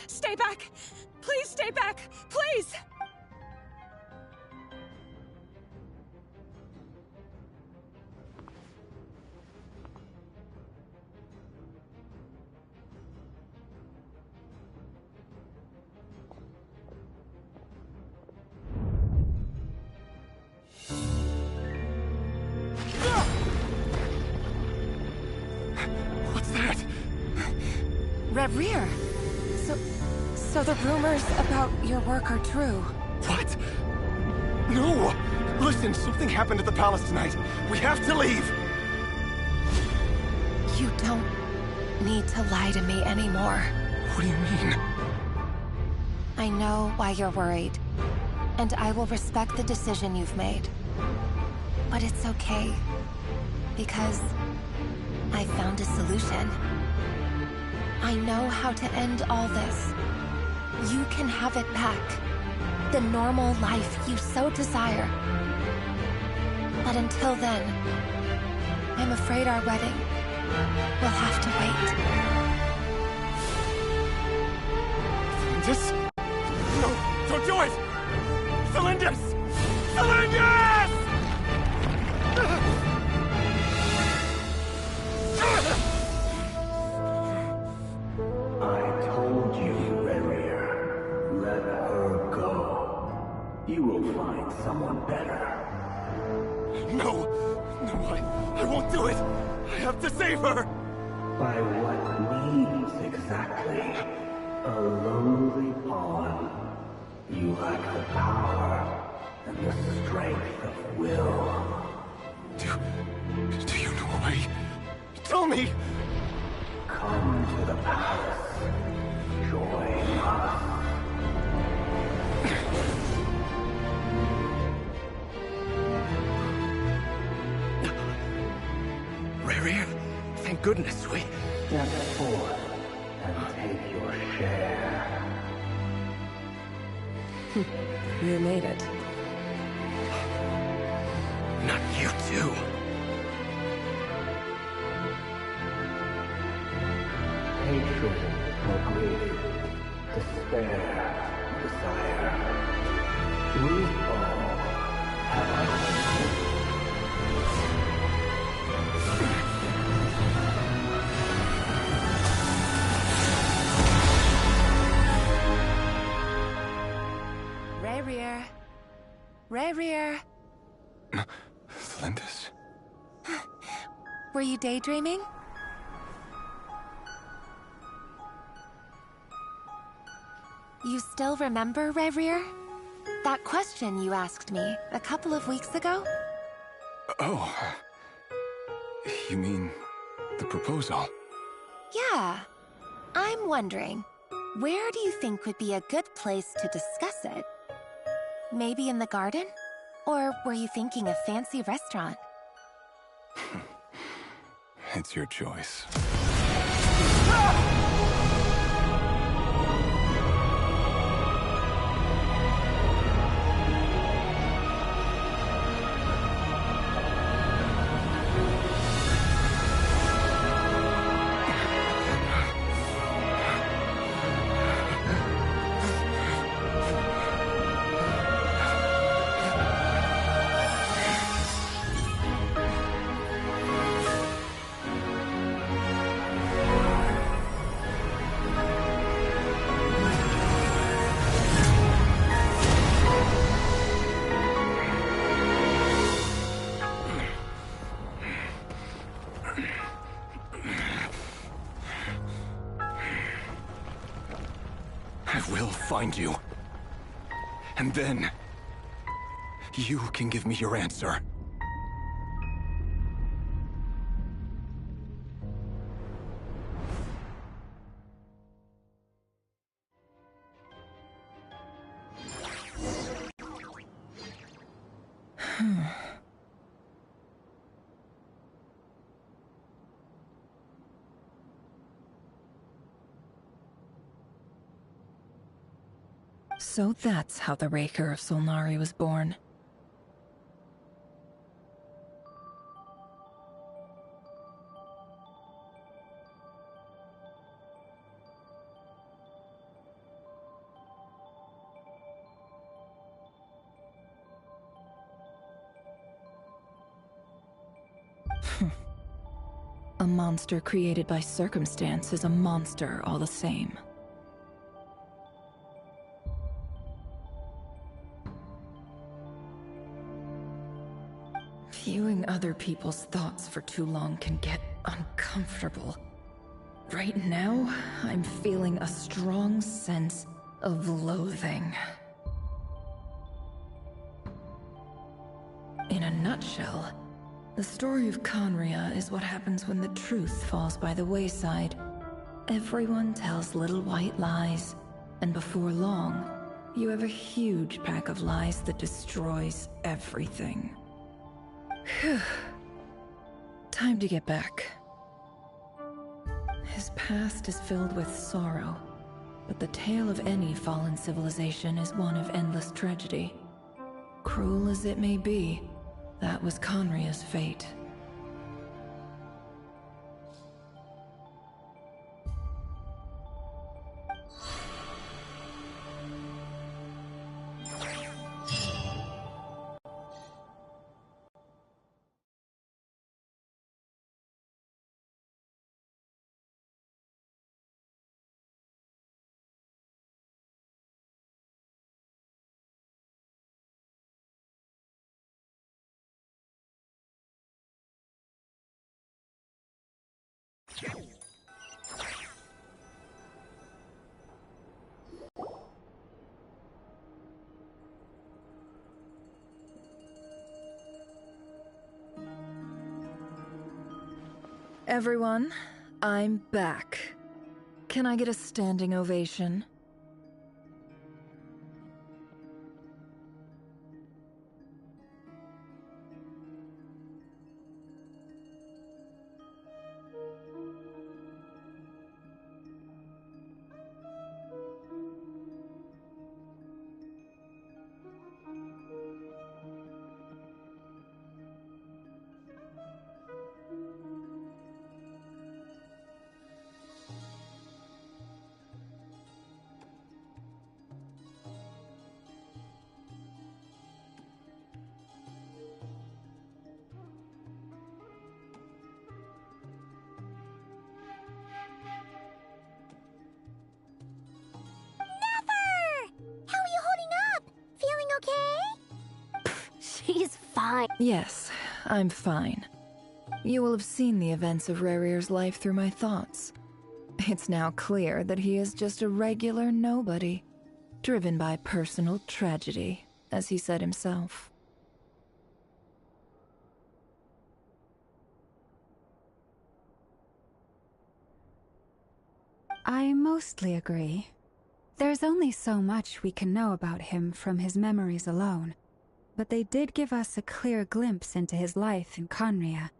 [SPEAKER 3] Stay back! Please stay back! Please!
[SPEAKER 5] What's that?
[SPEAKER 3] Rear. So the rumors about your work are true.
[SPEAKER 5] What? No! Listen, something happened at the palace tonight. We have to leave!
[SPEAKER 4] You don't need to lie to me anymore.
[SPEAKER 5] What do you mean?
[SPEAKER 4] I know why you're worried, and I will respect the decision you've made. But it's okay, because I found a solution. I know how to end all this. You can have it back. The normal life you so desire. But until then, I'm afraid our wedding will have to wait.
[SPEAKER 5] Celindus? No, don't do it! Celindus! Celindus!
[SPEAKER 6] I told you, Rerir. Let her go. You will find someone better.
[SPEAKER 5] No! No, I won't do it! I have to save her!
[SPEAKER 6] By what means exactly? A lonely pawn. You lack the power and the strength of will.
[SPEAKER 5] Do you know a way? Tell me!
[SPEAKER 6] Come to the palace. Join us.
[SPEAKER 7] Rerir, thank goodness we...
[SPEAKER 6] Step forth and take your share.
[SPEAKER 8] You made it.
[SPEAKER 7] Not you too.
[SPEAKER 6] Hatred or grief, despair, desire. We all have our own.
[SPEAKER 4] Rerir.
[SPEAKER 11] Celindus?
[SPEAKER 4] Were you daydreaming? You still remember, Rerir? That question you asked me a couple of weeks ago?
[SPEAKER 11] Oh. You mean the proposal?
[SPEAKER 4] Yeah. I'm wondering, where do you think would be a good place to discuss it? Maybe in the garden? Or were you thinking a fancy restaurant?
[SPEAKER 11] It's your choice. I will find you. And then, you can give me your answer.
[SPEAKER 1] So that's how the Raker of Solnari was born. A monster created by circumstance is a monster all the same. Viewing other people's thoughts for too long can get uncomfortable. Right now, I'm feeling a strong sense of loathing. In a nutshell, the story of Conria is what happens when the truth falls by the wayside. Everyone tells little white lies, and before long, you have a huge pack of lies that destroys everything. Phew. Time to get back. His past is filled with sorrow, but the tale of any fallen civilization is one of endless tragedy. Cruel as it may be, that was Conria's fate. Everyone, I'm back. Can I get a standing ovation? Yes, I'm fine. You will have seen the events of Rerir's life through my thoughts. It's now clear that he is just a regular nobody, driven by personal tragedy, as he said himself.
[SPEAKER 14] I mostly agree. There's only so much we can know about him from his memories alone, but they did give us a clear glimpse into his life in Conria.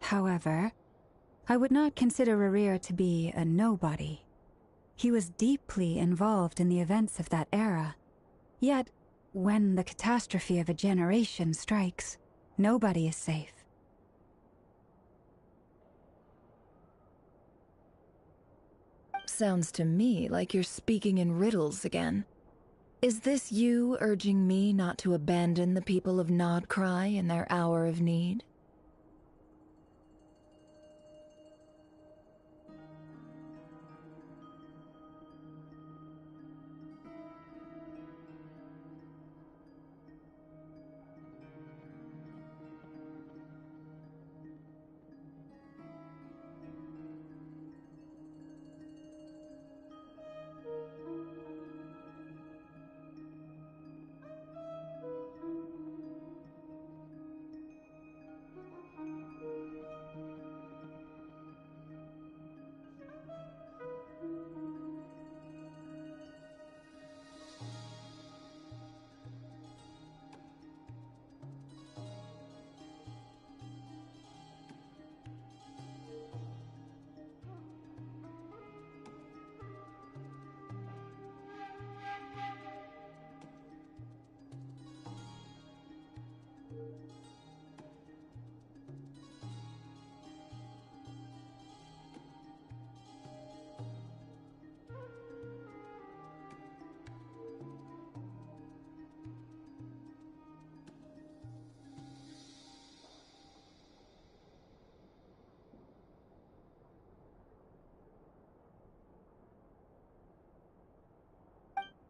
[SPEAKER 14] However, I would not consider Rerir to be a nobody. He was deeply involved in the events of that era. Yet, when the catastrophe of a generation strikes, nobody is safe.
[SPEAKER 1] Sounds to me like you're speaking in riddles again. Is this you urging me not to abandon the people of Nodcry in their hour of need?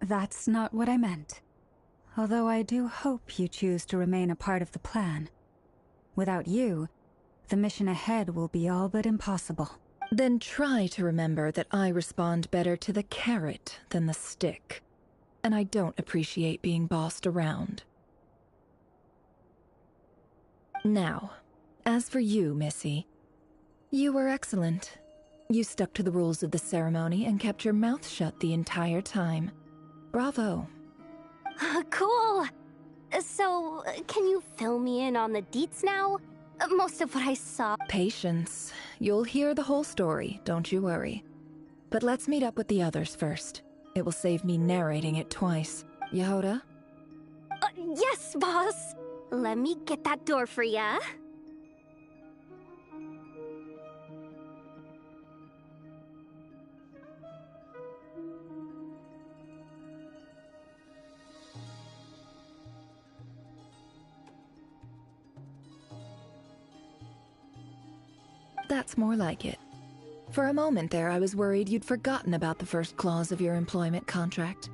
[SPEAKER 14] That's not what I meant. Although I do hope you choose to remain a part of the plan. Without you, the mission ahead will be all but impossible.
[SPEAKER 1] Then try to remember that I respond better to the carrot than the stick. And I don't appreciate being bossed around. Now, as for you, Missy, you were excellent. You stuck to the rules of the ceremony and kept your mouth shut the entire time. Bravo.
[SPEAKER 2] Cool! So, can you fill me in on the deets now? Most of what I saw...
[SPEAKER 1] Patience. You'll hear the whole story, don't you worry. But let's meet up with the others first. It will save me narrating it twice. Yehoda?
[SPEAKER 2] Yes, boss! Let me get that door for ya.
[SPEAKER 1] That's more like it. For a moment there, I was worried you'd forgotten about the first clause of your employment contract.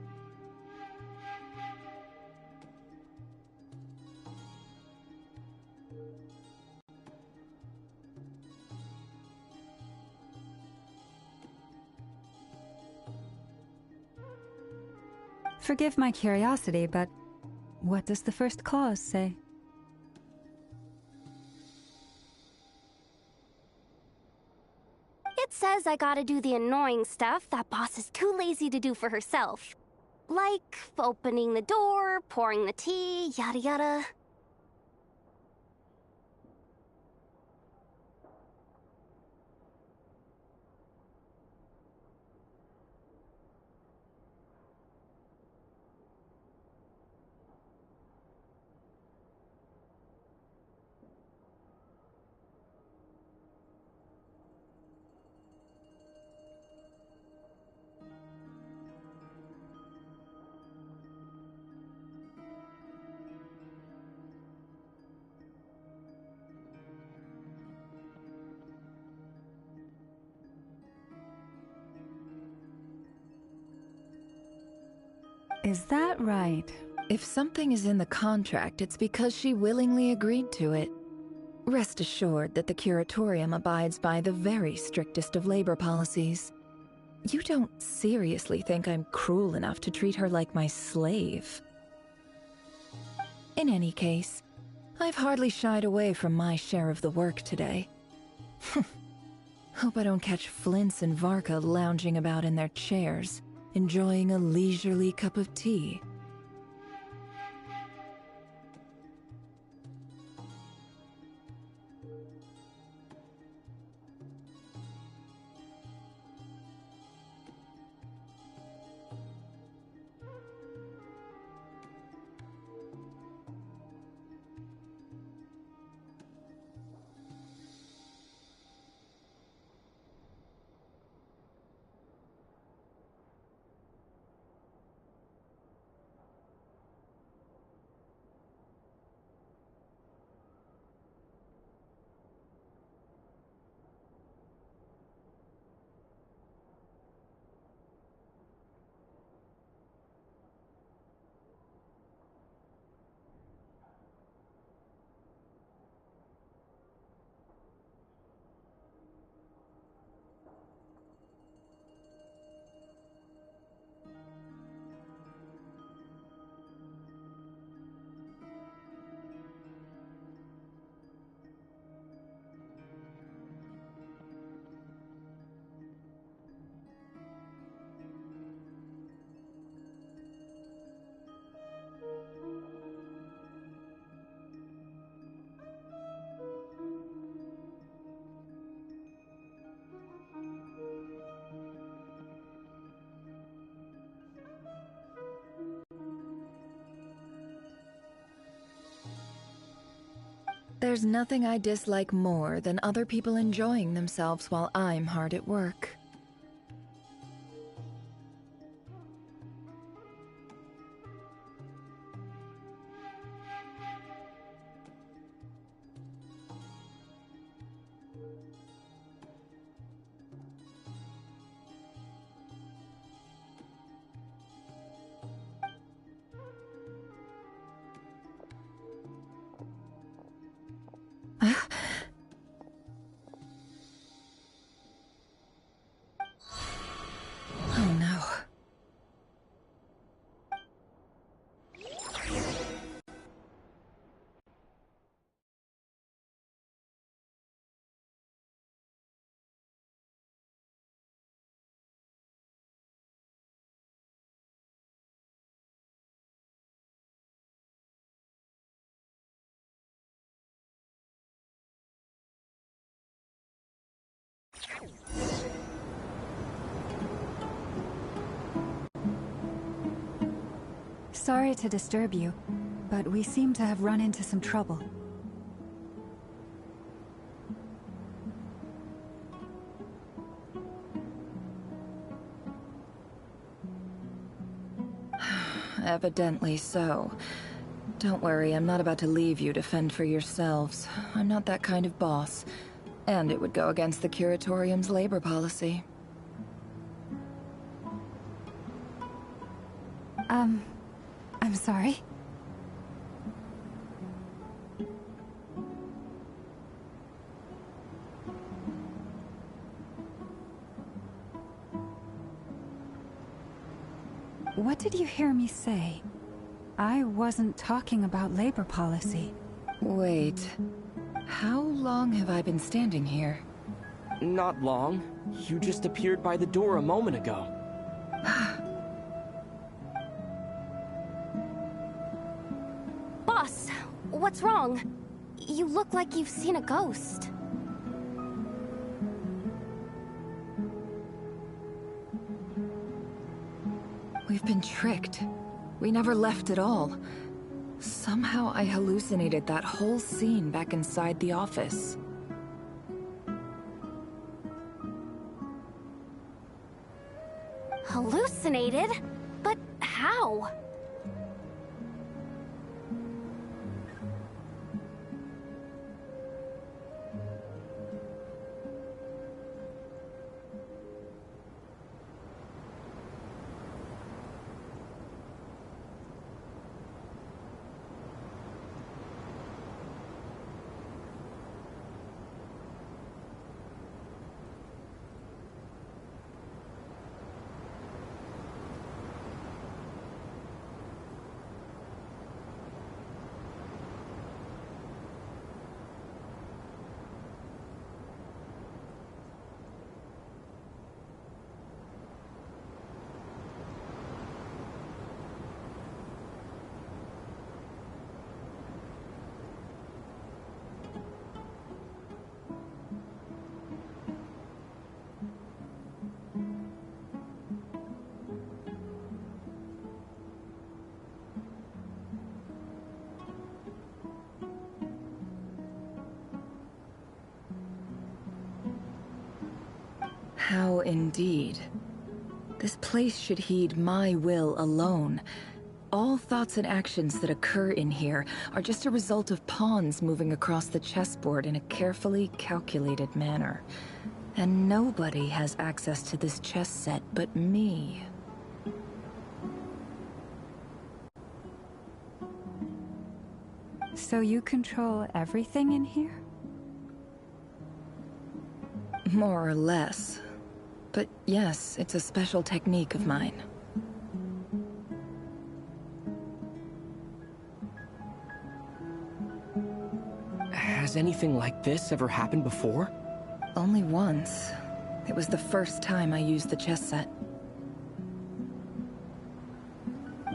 [SPEAKER 14] Forgive my curiosity, but what does the first clause say?
[SPEAKER 2] It says I gotta do the annoying stuff that boss is too lazy to do for herself. Like opening the door, pouring the tea, yada yada.
[SPEAKER 14] Is that right?
[SPEAKER 1] If something is in the contract, it's because she willingly agreed to it. Rest assured that the Curatorium abides by the very strictest of labor policies. You don't seriously think I'm cruel enough to treat her like my slave? In any case, I've hardly shied away from my share of the work today. Hope I don't catch Flintz and Varka lounging about in their chairs, enjoying a leisurely cup of tea. There's nothing I dislike more than other people enjoying themselves while I'm hard at work. Oh no.
[SPEAKER 14] Sorry to disturb you, but we seem to have run into some trouble.
[SPEAKER 1] Evidently so. Don't worry, I'm not about to leave you to fend for yourselves. I'm not that kind of boss. And it would go against the Curatorium's labor policy.
[SPEAKER 14] I'm sorry? What did you hear me say? I wasn't talking about labor policy.
[SPEAKER 1] Wait. How long have I been standing here?
[SPEAKER 15] Not long. You just appeared by the door a moment ago.
[SPEAKER 2] Boss, what's wrong? You look like you've seen a ghost.
[SPEAKER 1] We've been tricked. We never left at all. Somehow I hallucinated that whole scene back inside the office.
[SPEAKER 2] Hallucinated? But how?
[SPEAKER 1] How indeed. This place should heed my will alone. All thoughts and actions that occur in here are just a result of pawns moving across the chessboard in a carefully calculated manner. And nobody has access to this chess set but me.
[SPEAKER 14] So you control everything in here?
[SPEAKER 1] More or less. But yes, it's a special technique of mine.
[SPEAKER 15] Has anything like this ever happened before?
[SPEAKER 1] Only once. It was the first time I used the chess set.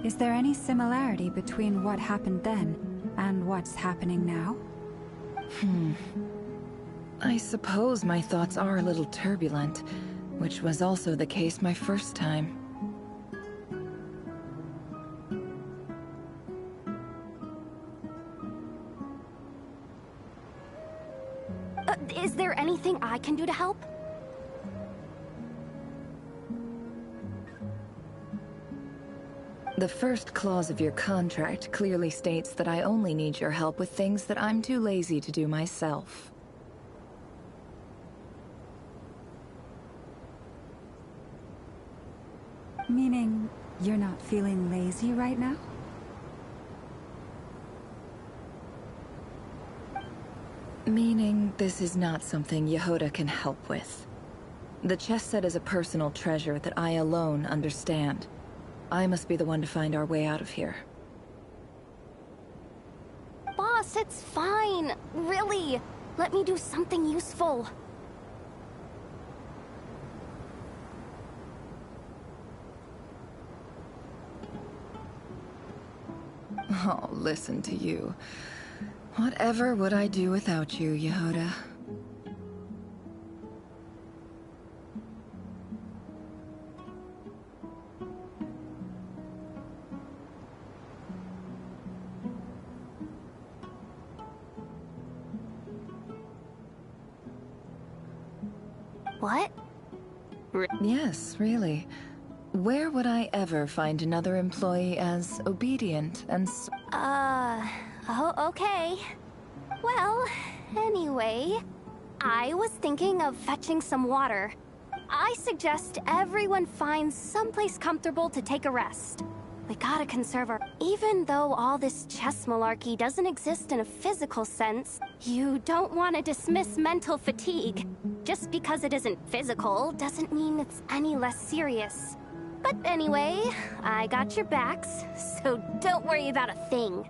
[SPEAKER 14] Is there any similarity between what happened then and what's happening now?
[SPEAKER 1] I suppose my thoughts are a little turbulent, which was also the case my first time.
[SPEAKER 2] Is there anything I can do to help?
[SPEAKER 1] The first clause of your contract clearly states that I only need your help with things that I'm too lazy to do myself.
[SPEAKER 14] Meaning, you're not feeling lazy right now?
[SPEAKER 1] Meaning, this is not something Yehoda can help with. The chess set is a personal treasure that I alone understand. I must be the one to find our way out of here.
[SPEAKER 2] Boss, it's fine. Really. Let me do something useful.
[SPEAKER 1] Oh, listen to you. Whatever would I do without you, Yehoda?
[SPEAKER 2] What?
[SPEAKER 1] Yes, really. Where would I ever find another employee as obedient and
[SPEAKER 2] Oh, okay. Well, anyway, I was thinking of fetching some water. I suggest everyone finds someplace comfortable to take a rest. We gotta conserve our... Even though all this chess malarkey doesn't exist in a physical sense, you don't want to dismiss mental fatigue. Just because it isn't physical doesn't mean it's any less serious. But anyway, I got your backs, so don't worry about a thing.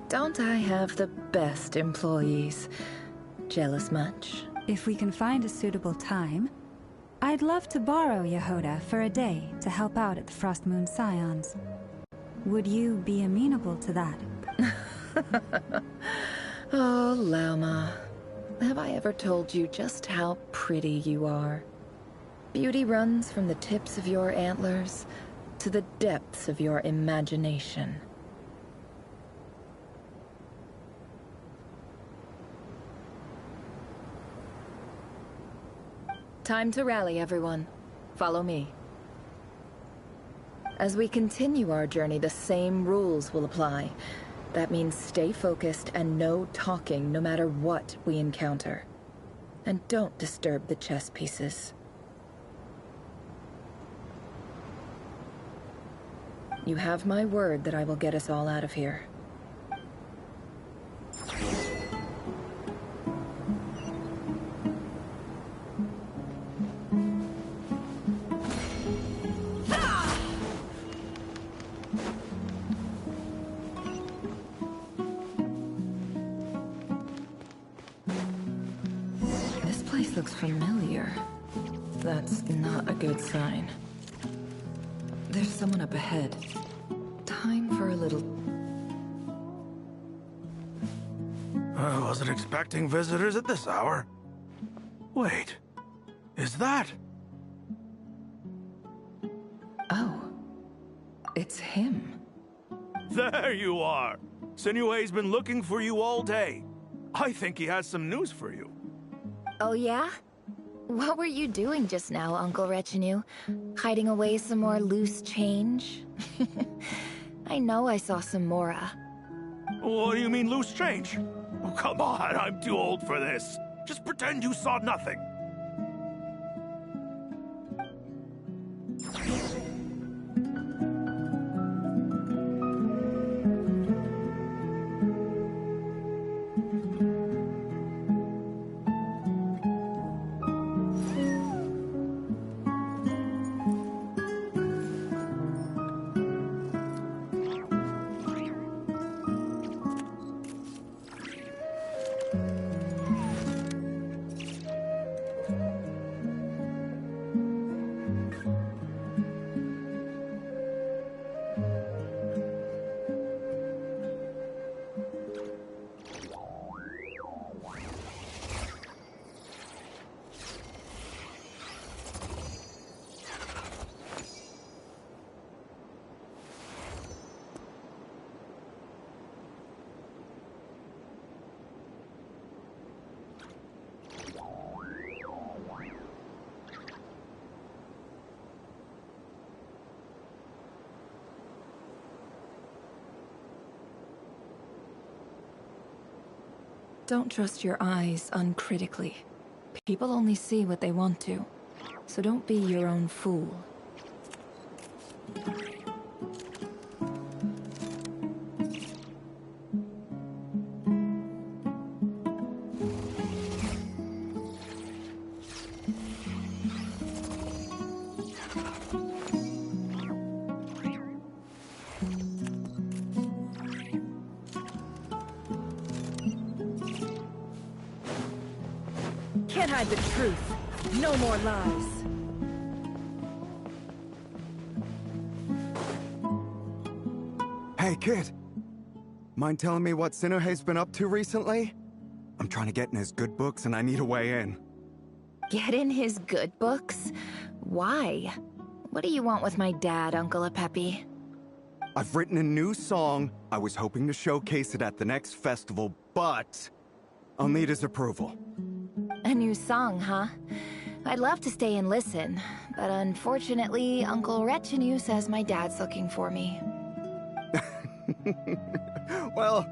[SPEAKER 1] Don't I have the best employees? Jealous much?
[SPEAKER 14] If we can find a suitable time, I'd love to borrow Yehoda for a day to help out at the Frost Moon Scions. Would you be amenable to that?
[SPEAKER 1] Oh, Lauma. Have I ever told you just how pretty you are? Beauty runs from the tips of your antlers to the depths of your imagination. Time to rally, everyone. Follow me. As we continue our journey, the same rules will apply. That means stay focused and no talking no matter what we encounter. And don't disturb the chess pieces. You have my word that I will get us all out of here. Looks familiar. That's not a good sign. There's someone up ahead. Time for a little...
[SPEAKER 16] I wasn't expecting visitors at this hour. Wait, is that?
[SPEAKER 1] Oh, it's him.
[SPEAKER 16] There you are. Sinue's been looking for you all day. I think he has some news for you.
[SPEAKER 4] Oh yeah? What were you doing just now, Uncle Retinue? Hiding away some more loose change? I know I saw some Mora.
[SPEAKER 16] What do you mean, loose change? Oh, come on, I'm too old for this. Just pretend you saw nothing.
[SPEAKER 1] Don't trust your eyes uncritically. People only see what they want to, so don't be your own fool. Can't hide the truth. No more lies.
[SPEAKER 17] Hey, kid. Mind telling me what Sinuhe's been up to recently? I'm trying to get in his good books and I need a way in.
[SPEAKER 4] Get in his good books? Why? What do you want with my dad, Uncle Apepi?
[SPEAKER 17] I've written a new song. I was hoping to showcase it at the next festival, but I'll need his approval.
[SPEAKER 1] A new song, huh? I'd love to stay and listen, but unfortunately, Uncle Retinue says my dad's looking for me.
[SPEAKER 17] Well,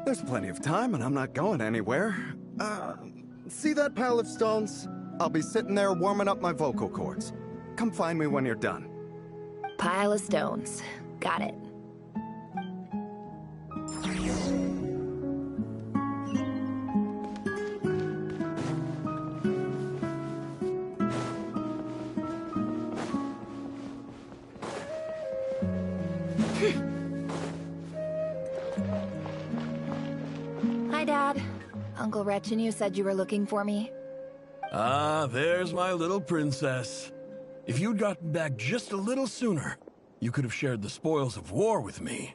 [SPEAKER 17] there's plenty of time and I'm not going anywhere. See that pile of stones? I'll be sitting there warming up my vocal cords. Come find me when you're done.
[SPEAKER 1] Pile of stones. Got it. Hi, Dad. Uncle Retinue said you were looking for me.
[SPEAKER 18] Ah, there's my little princess. If you'd gotten back just a little sooner, you could have shared the spoils of war with me.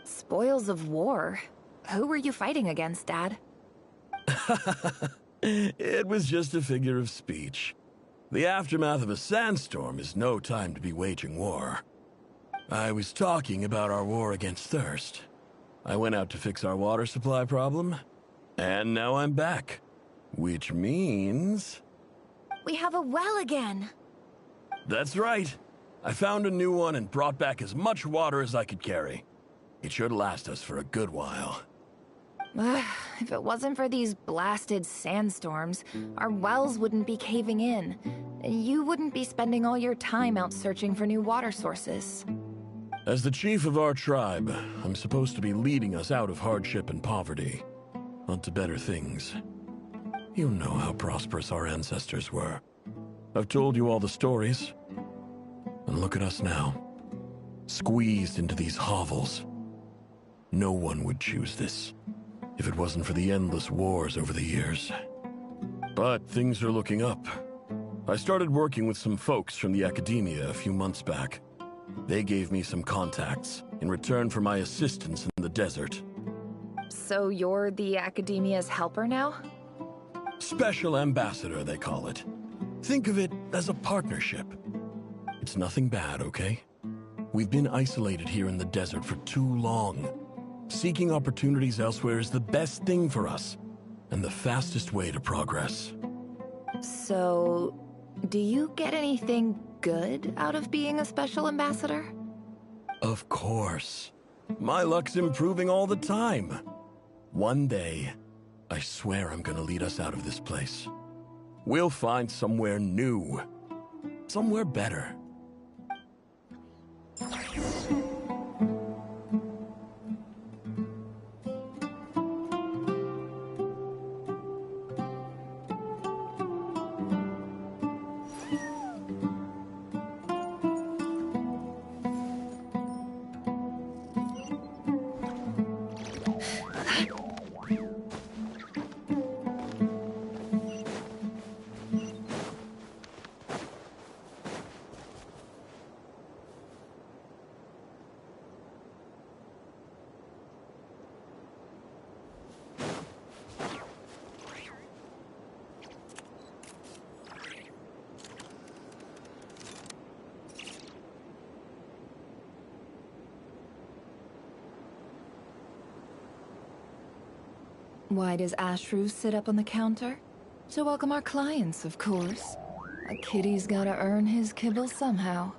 [SPEAKER 1] Spoils of war? Who were you fighting against, Dad?
[SPEAKER 18] It was just a figure of speech. The aftermath of a sandstorm is no time to be waging war. I was talking about our war against thirst. I went out to fix our water supply problem, and now I'm back. Which means...
[SPEAKER 1] We have a well again!
[SPEAKER 18] That's right. I found a new one and brought back as much water as I could carry. It should last us for a good while.
[SPEAKER 1] If it wasn't for these blasted sandstorms, our wells wouldn't be caving in. You wouldn't be spending all your time out searching for new water sources.
[SPEAKER 18] As the chief of our tribe, I'm supposed to be leading us out of hardship and poverty, onto better things. You know how prosperous our ancestors were. I've told you all the stories. And look at us now. Squeezed into these hovels. No one would choose this, if it wasn't for the endless wars over the years. But things are looking up. I started working with some folks from the academia a few months back. They gave me some contacts in return for my assistance in the desert.
[SPEAKER 1] So you're the academia's helper now?
[SPEAKER 18] Special ambassador, they call it. Think of it as a partnership. It's nothing bad, okay? We've been isolated here in the desert for too long. Seeking opportunities elsewhere is the best thing for us, and the fastest way to progress.
[SPEAKER 1] So, do you get anything good out of being a special ambassador?
[SPEAKER 18] Of course. My luck's improving all the time. One day, I swear I'm gonna lead us out of this place. We'll find somewhere new. Somewhere better.
[SPEAKER 1] Why does Ashru sit up on the counter? To welcome our clients, of course. A kitty's gotta earn his kibble somehow.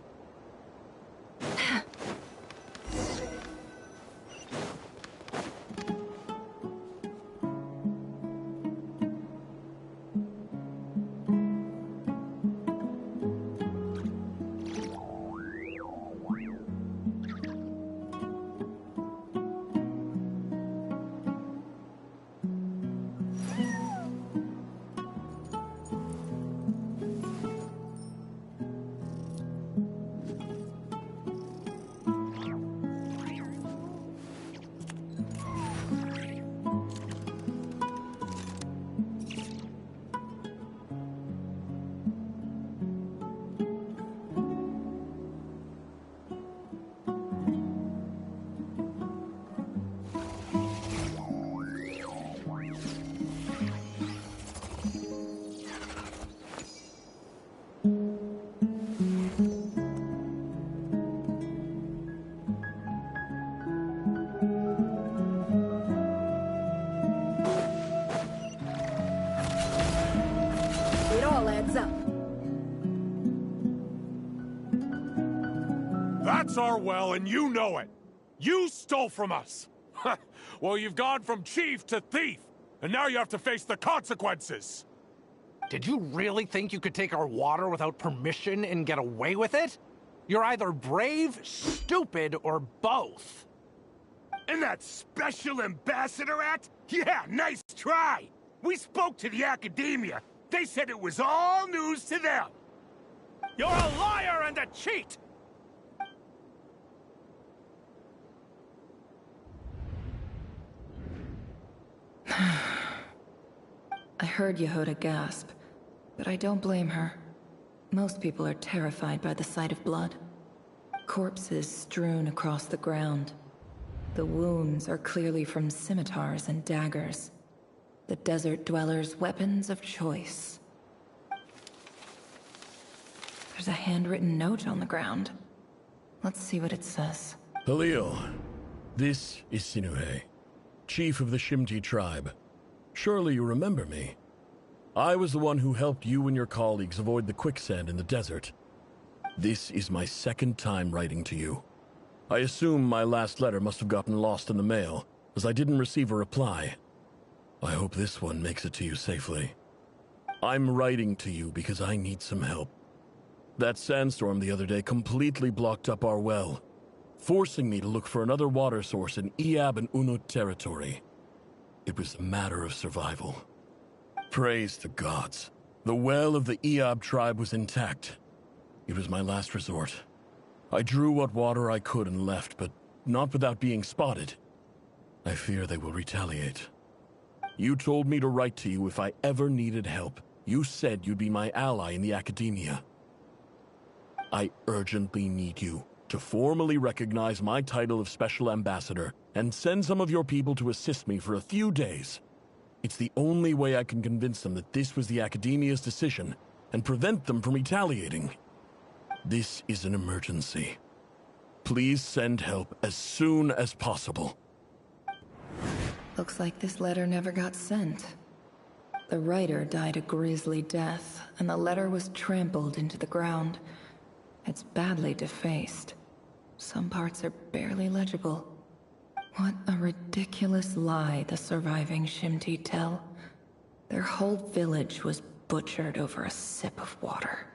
[SPEAKER 1] Heads up!
[SPEAKER 12] That's our well, and you know it! You stole from us! Well, you've gone from chief to thief, and now you have to face the consequences!
[SPEAKER 19] Did you really think you could take our water without permission and get away with it? You're either brave, stupid, or both.
[SPEAKER 20] And that special ambassador act? Yeah, nice try! We spoke to the academia. They said it was all news to them.
[SPEAKER 16] You're a liar and a cheat!
[SPEAKER 1] I heard Yehuda gasp, but I don't blame her. Most people are terrified by the sight of blood. Corpses strewn across the ground. The wounds are clearly from scimitars and daggers. The desert dwellers' weapons of choice. There's a handwritten note on the ground. Let's see what it says.
[SPEAKER 18] Halil, this is Sinuhe, chief of the Shimti tribe. Surely you remember me. I was the one who helped you and your colleagues avoid the quicksand in the desert. This is my second time writing to you. I assume my last letter must have gotten lost in the mail, as I didn't receive a reply. I hope this one makes it to you safely. I'm writing to you because I need some help. That sandstorm the other day completely blocked up our well, forcing me to look for another water source in Iab and Unut territory. It was a matter of survival. Praise the gods. The well of the Iab tribe was intact. It was my last resort. I drew what water I could and left, but not without being spotted. I fear they will retaliate. You told me to write to you if I ever needed help. You said you'd be my ally in the academia. I urgently need you to formally recognize my title of Special Ambassador and send some of your people to assist me for a few days. It's the only way I can convince them that this was the academia's decision and prevent them from retaliating. This is an emergency. Please send help as soon as possible.
[SPEAKER 1] Looks like this letter never got sent. The writer died a grisly death, and the letter was trampled into the ground. It's badly defaced. Some parts are barely legible. What a ridiculous lie the surviving Shimti tell. Their whole village was butchered over a sip of water.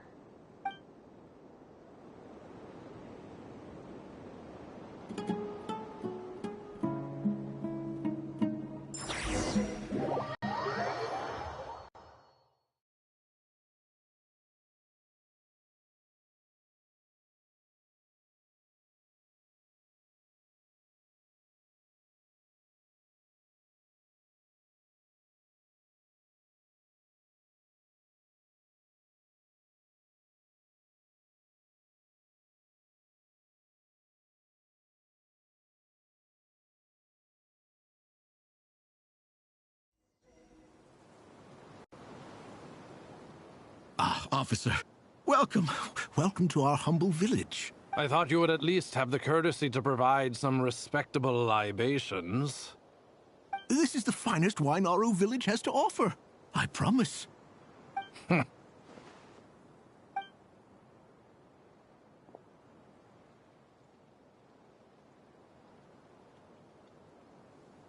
[SPEAKER 21] Ah, officer. Welcome. Welcome to our humble village.
[SPEAKER 19] I thought you would at least have the courtesy to provide some respectable libations.
[SPEAKER 21] This is the finest wine Aru village has to offer. I promise.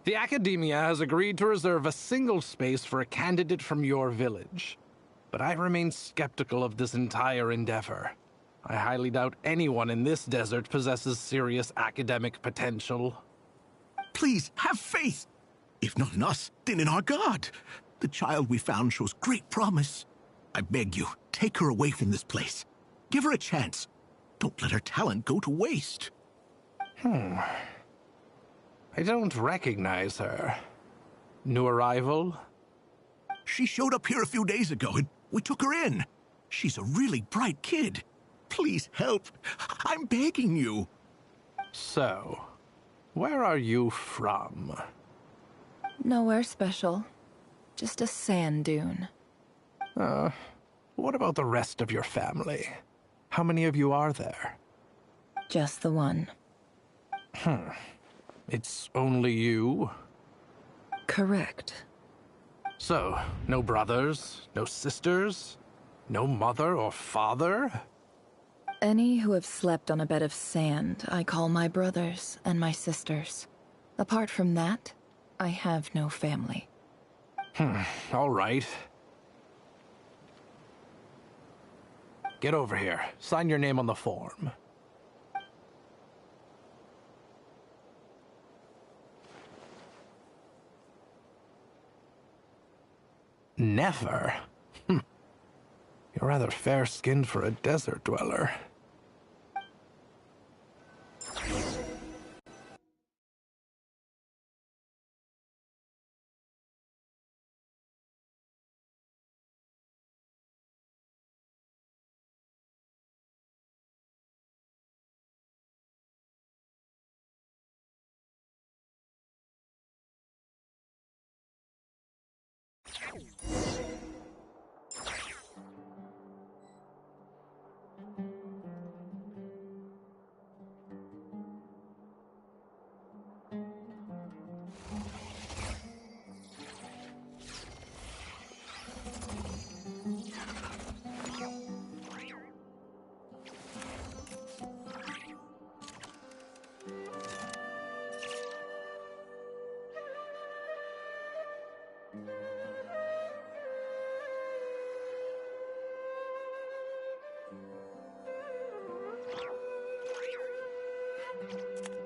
[SPEAKER 19] The Academia has agreed to reserve a single space for a candidate from your village. But I remain skeptical of this entire endeavor. I highly doubt anyone in this desert possesses serious academic potential.
[SPEAKER 21] Please, have faith. If not in us, then in our god. The child we found shows great promise. I beg you, take her away from this place. Give her a chance. Don't let her talent go to waste.
[SPEAKER 19] I don't recognize her. New arrival?
[SPEAKER 21] She showed up here a few days ago and we took her in. She's a really bright kid. Please help. I'm begging you.
[SPEAKER 19] So, where are you from?
[SPEAKER 1] Nowhere special. Just a sand dune.
[SPEAKER 19] What about the rest of your family? How many of you are there?
[SPEAKER 1] Just the one.
[SPEAKER 19] It's only you?
[SPEAKER 1] Correct.
[SPEAKER 19] So, no brothers, no sisters? No mother or father?
[SPEAKER 1] Any who have slept on a bed of sand, I call my brothers and my sisters. Apart from that, I have no family.
[SPEAKER 19] All right. Get over here. Sign your name on the form. Never? You're rather fair-skinned for a desert dweller.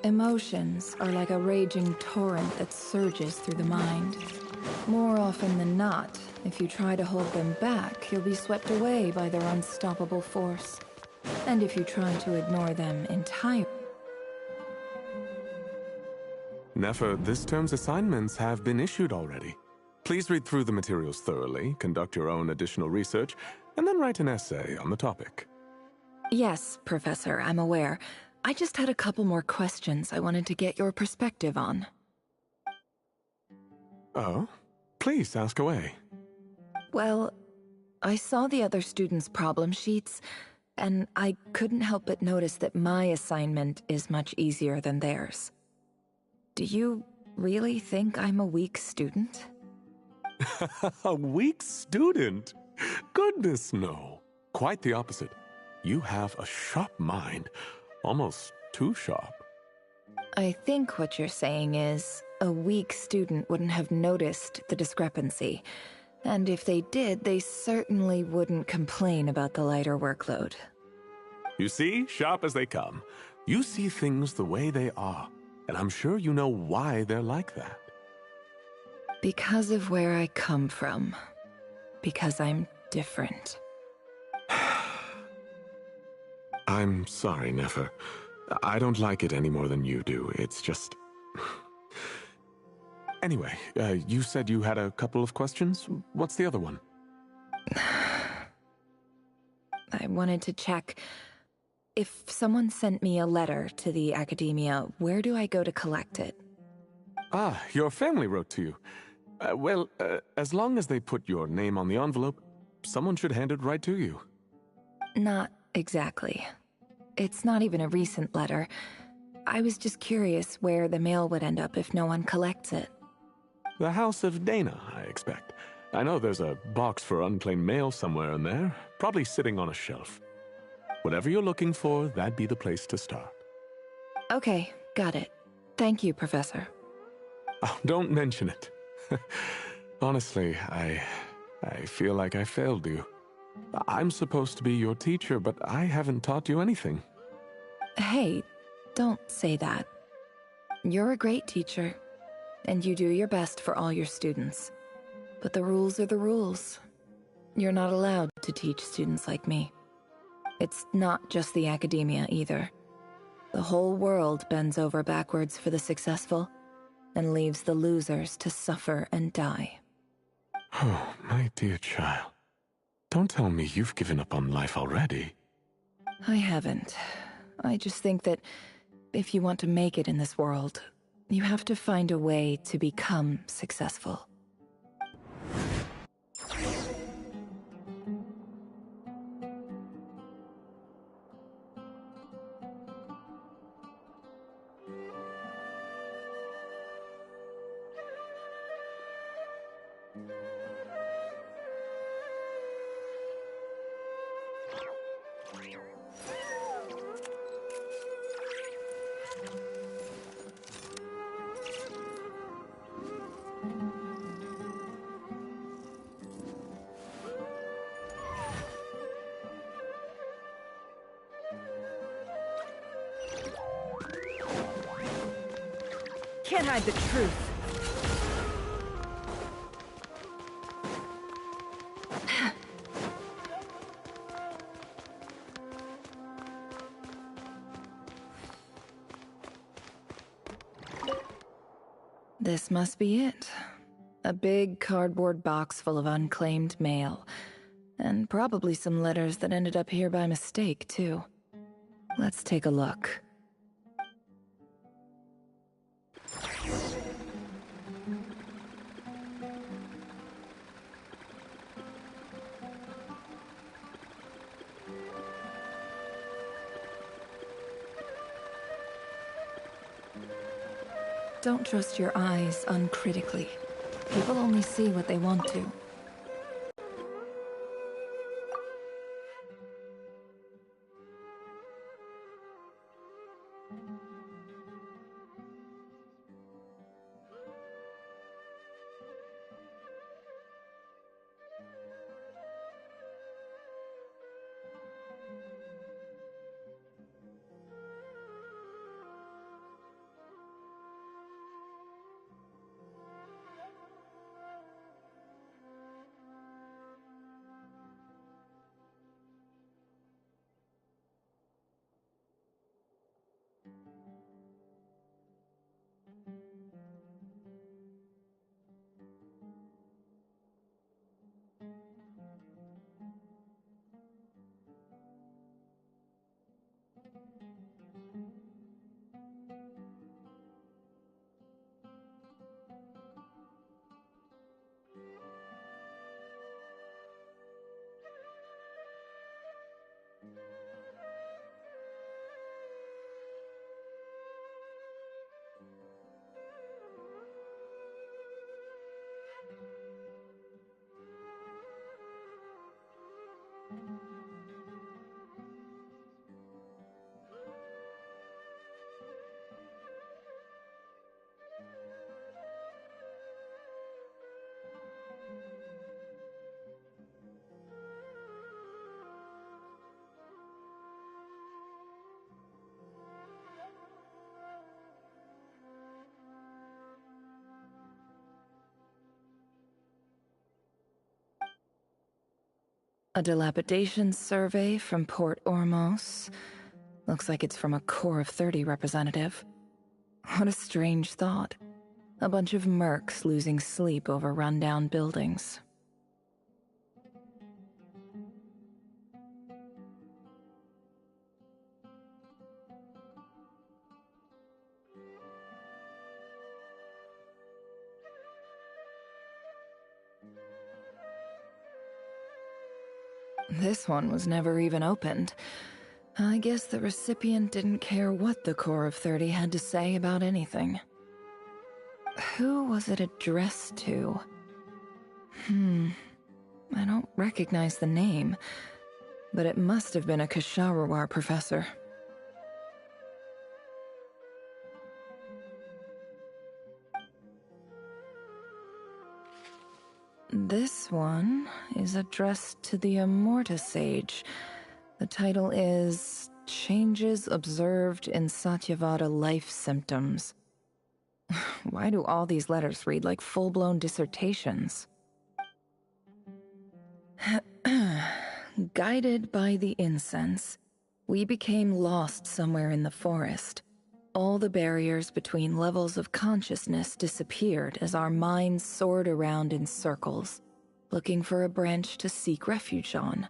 [SPEAKER 1] Emotions are like a raging torrent that surges through the mind. More often than not, if you try to hold them back, you'll be swept away by their unstoppable force. And if you try to ignore them entirely...
[SPEAKER 10] Nefer, this term's assignments have been issued already. Please read through the materials thoroughly, conduct your own additional research, and then write an essay on the topic.
[SPEAKER 1] Yes, Professor, I'm aware. I just had a couple more questions I wanted to get your perspective on.
[SPEAKER 10] Oh? Please, ask away.
[SPEAKER 1] Well, I saw the other students' problem sheets, and I couldn't help but notice that my assignment is much easier than theirs. Do you really think I'm a weak student?
[SPEAKER 10] A weak student? Goodness, no. Quite the opposite. You have a sharp mind. Almost too sharp.
[SPEAKER 1] I think what you're saying is, a weak student wouldn't have noticed the discrepancy. And if they did, they certainly wouldn't complain about the lighter workload.
[SPEAKER 10] You see, sharp as they come. You see things the way they are. And I'm sure you know why they're like that.
[SPEAKER 1] Because of where I come from. Because I'm different.
[SPEAKER 10] I'm sorry, Nefer. I don't like it any more than you do. It's just... Anyway, you said you had a couple of questions. What's the other one?
[SPEAKER 1] I wanted to check... If someone sent me a letter to the academia, where do I go to collect it?
[SPEAKER 10] Ah, your family wrote to you. Well, as long as they put your name on the envelope, someone should hand it right to you.
[SPEAKER 1] Not exactly. It's not even a recent letter. I was just curious where the mail would end up if no one collects it.
[SPEAKER 10] The House of Dana, I expect. I know there's a box for unclaimed mail somewhere in there, probably sitting on a shelf. Whatever you're looking for, that'd be the place to start.
[SPEAKER 1] Okay, got it. Thank you, Professor.
[SPEAKER 10] Oh, don't mention it. Honestly, I feel like I failed you. I'm supposed to be your teacher, but I haven't taught you anything.
[SPEAKER 1] Hey, don't say that. You're a great teacher, and you do your best for all your students. But the rules are the rules. You're not allowed to teach students like me. It's not just the academia either. The whole world bends over backwards for the successful, and leaves the losers to suffer and die.
[SPEAKER 10] Oh, my dear child. Don't tell me you've given up on life already.
[SPEAKER 1] I haven't. I just think that if you want to make it in this world, you have to find a way to become successful. Can't hide the truth. This must be it. A big cardboard box full of unclaimed mail. And probably some letters that ended up here by mistake, too. Let's take a look. Don't trust your eyes uncritically. People only see what they want to. A dilapidation survey from Port Ormos. Looks like it's from a Corps of 30 representative. What a strange thought. A bunch of mercs losing sleep over rundown buildings. This one was never even opened. I guess the recipient didn't care what the Corps of 30 had to say about anything. Who was it addressed to? I don't recognize the name, but it must have been a Kasharawar professor. This one is addressed to the Immorta Sage. The title is Changes Observed in Satyavada Life Symptoms. Why do all these letters read like full-blown dissertations? Guided by the incense, we became lost somewhere in the forest. All the barriers between levels of consciousness disappeared as our minds soared around in circles, looking for a branch to seek refuge on.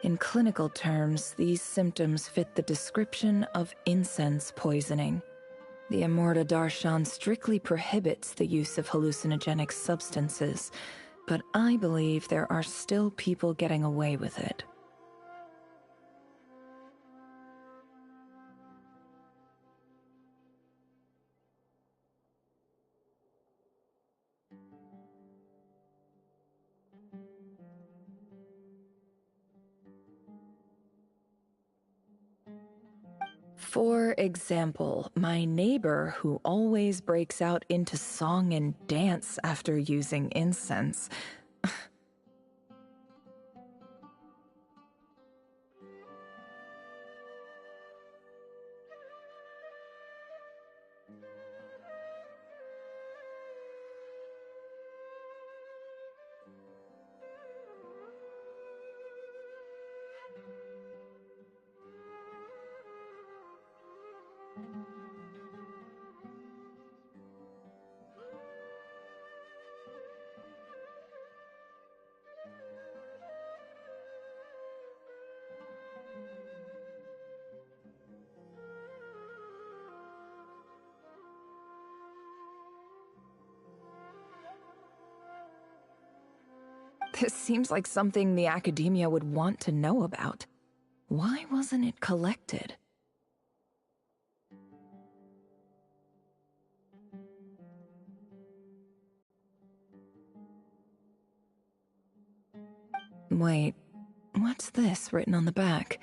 [SPEAKER 1] In clinical terms, these symptoms fit the description of incense poisoning. The Amurta Darshan strictly prohibits the use of hallucinogenic substances, but I believe there are still people getting away with it. For example, my neighbor who always breaks out into song and dance after using incense. This seems like something the academia would want to know about. Why wasn't it collected? Wait, what's this written on the back?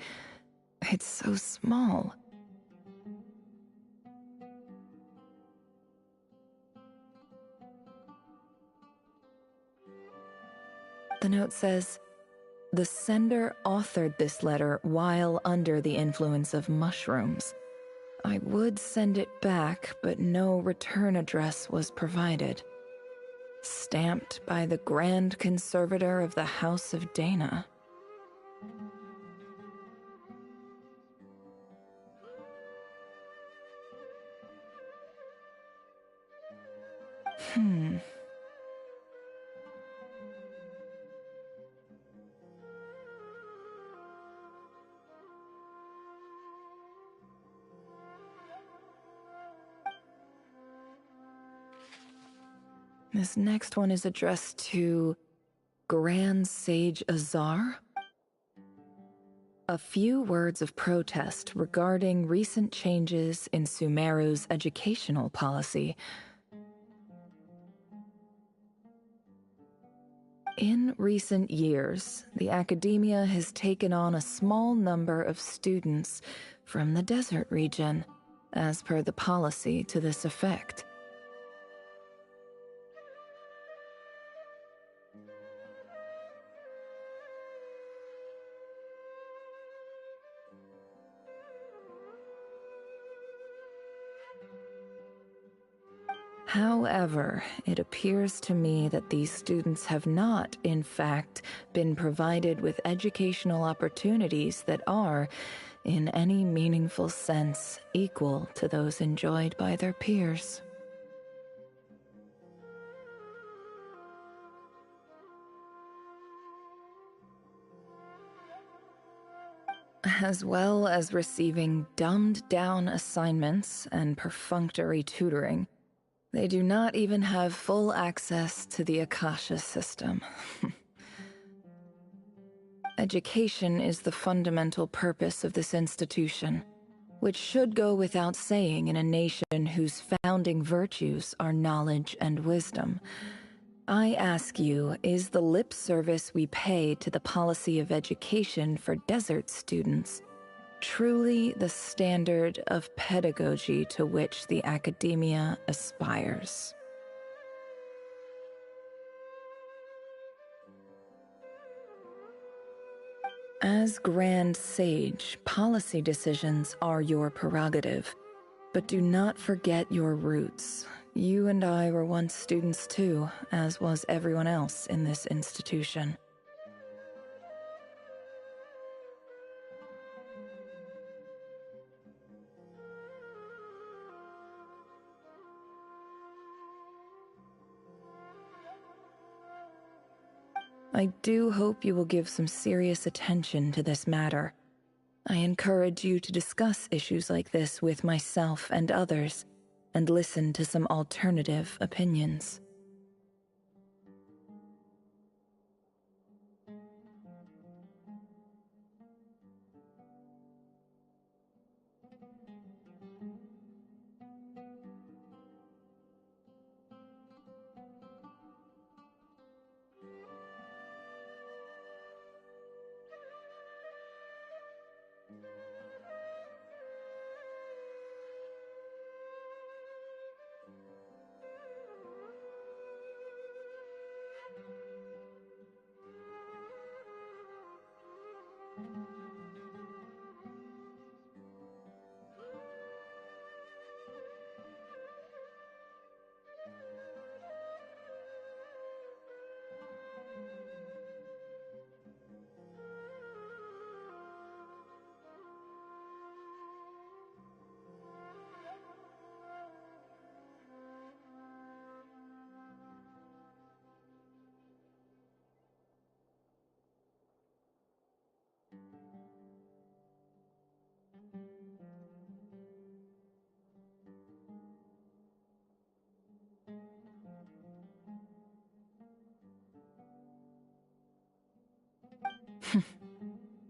[SPEAKER 1] It's so small. The note says, "The sender authored this letter while under the influence of mushrooms. I would send it back, but no return address was provided. Stamped by the Grand Conservator of the House of Dana." This next one is addressed to Grand Sage Azar. A few words of protest regarding recent changes in Sumeru's educational policy. In recent years, the academia has taken on a small number of students from the desert region, as per the policy to this effect. However, it appears to me that these students have not, in fact, been provided with educational opportunities that are, in any meaningful sense, equal to those enjoyed by their peers. As well as receiving dumbed-down assignments and perfunctory tutoring, they do not even have full access to the Akasha system. Education is the fundamental purpose of this institution, which should go without saying in a nation whose founding virtues are knowledge and wisdom. I ask you, is the lip service we pay to the policy of education for desert students truly the standard of pedagogy to which the academia aspires? As Grand Sage, policy decisions are your prerogative, but do not forget your roots. You and I were once students too, as was everyone else in this institution. I do hope you will give some serious attention to this matter. I encourage you to discuss issues like this with myself and others, and listen to some alternative opinions.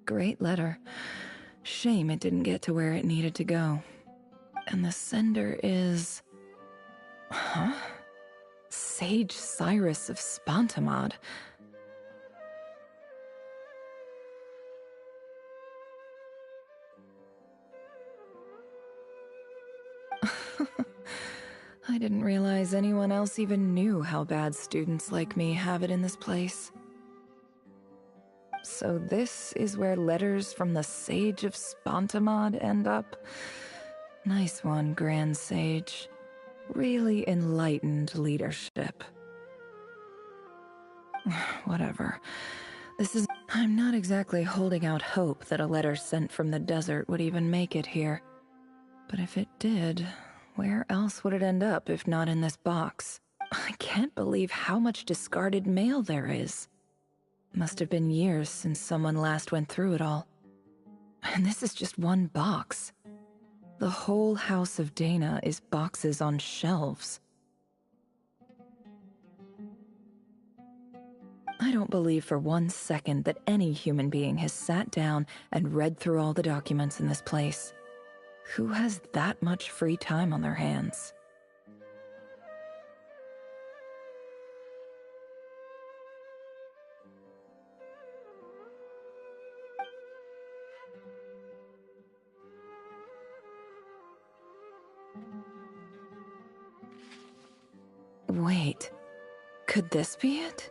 [SPEAKER 1] Great letter. Shame it didn't get to where it needed to go. And the sender is... Huh? Sage Cyrus of Spantamad. I didn't realize anyone else even knew how bad students like me have it in this place. So this is where letters from the Sage of Spantamad end up? Nice one, Grand Sage. Really enlightened leadership. Whatever. I'm not exactly holding out hope that a letter sent from the desert would even make it here. But if it did, where else would it end up if not in this box? I can't believe how much discarded mail there is. Must have been years since someone last went through it all. And this is just one box. The whole house of Dana is boxes on shelves. I don't believe for 1 second that any human being has sat down and read through all the documents in this place. Who has that much free time on their hands? Wait, could this be it?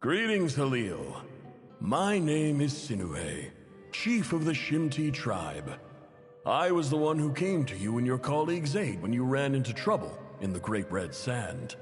[SPEAKER 18] Greetings, Halil. My name is Sinuhe, chief of the Shimti tribe. I was the one who came to you and your colleague's aid when you ran into trouble in the Great Red Sand.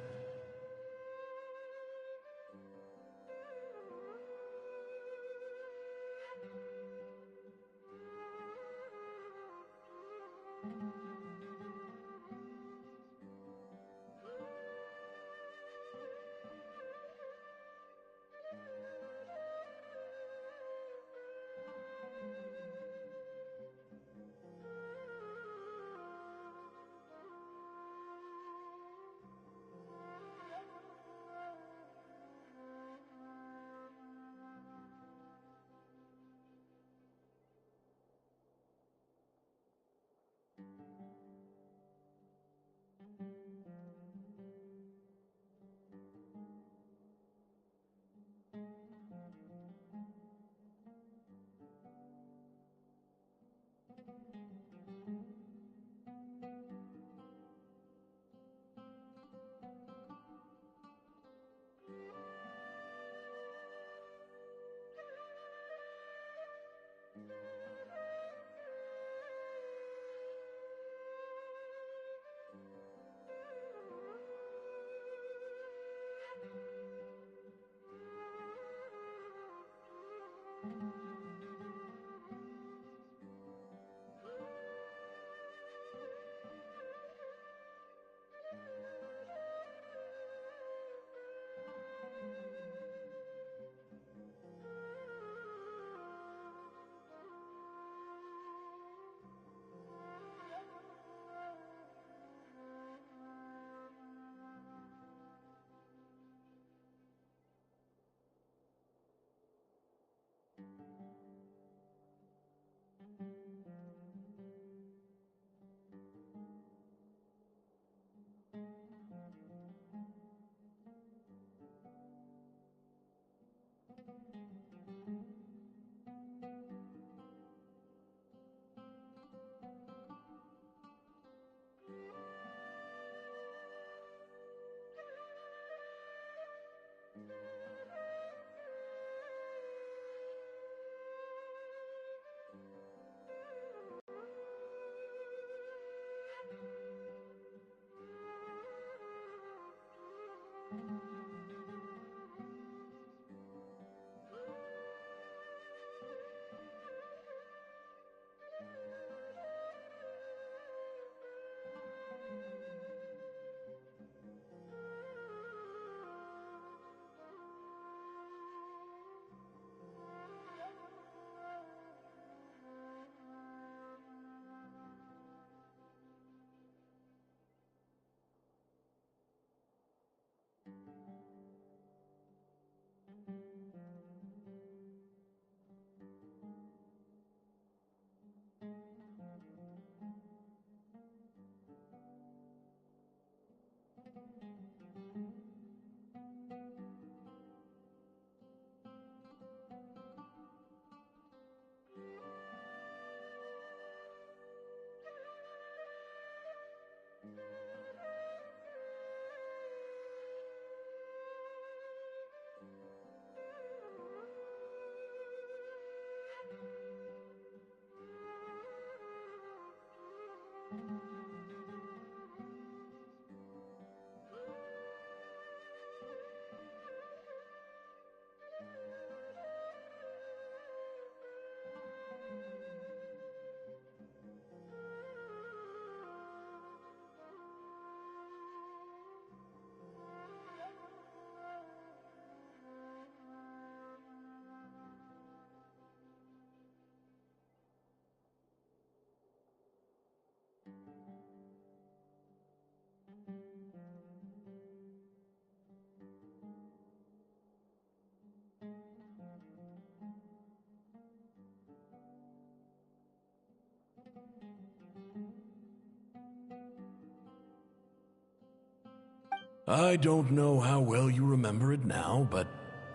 [SPEAKER 18] I don't know how well you remember it now, but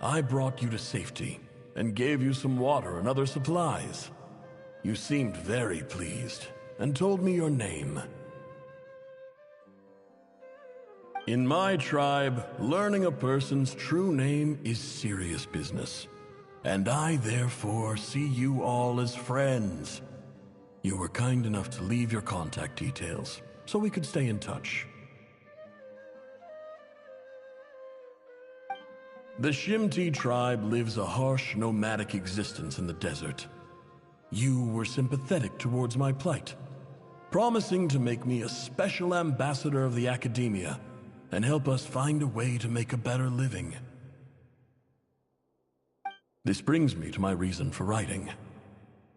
[SPEAKER 18] I brought you to safety and gave you some water and other supplies. You seemed very pleased and told me your name. In my tribe, learning a person's true name is serious business, and I therefore see you all as friends. You were kind enough to leave your contact details so we could stay in touch. The Shimti tribe lives a harsh, nomadic existence in the desert. You were sympathetic towards my plight, promising to make me a special ambassador of the Academia and help us find a way to make a better living. This brings me to my reason for writing.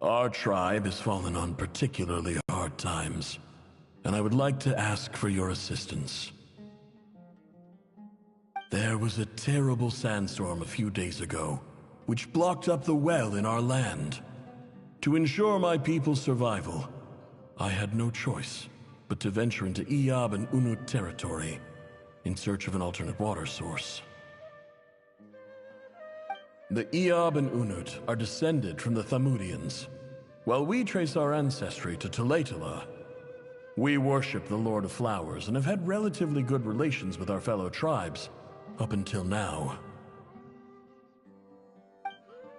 [SPEAKER 18] Our tribe has fallen on particularly hard times, and I would like to ask for your assistance. There was a terrible sandstorm a few days ago, which blocked up the well in our land. To ensure my people's survival, I had no choice but to venture into Iyab and Unut territory in search of an alternate water source. The Iyab and Unut are descended from the Thamudians, while we trace our ancestry to Tulatala. We worship the Lord of Flowers and have had relatively good relations with our fellow tribes up until now.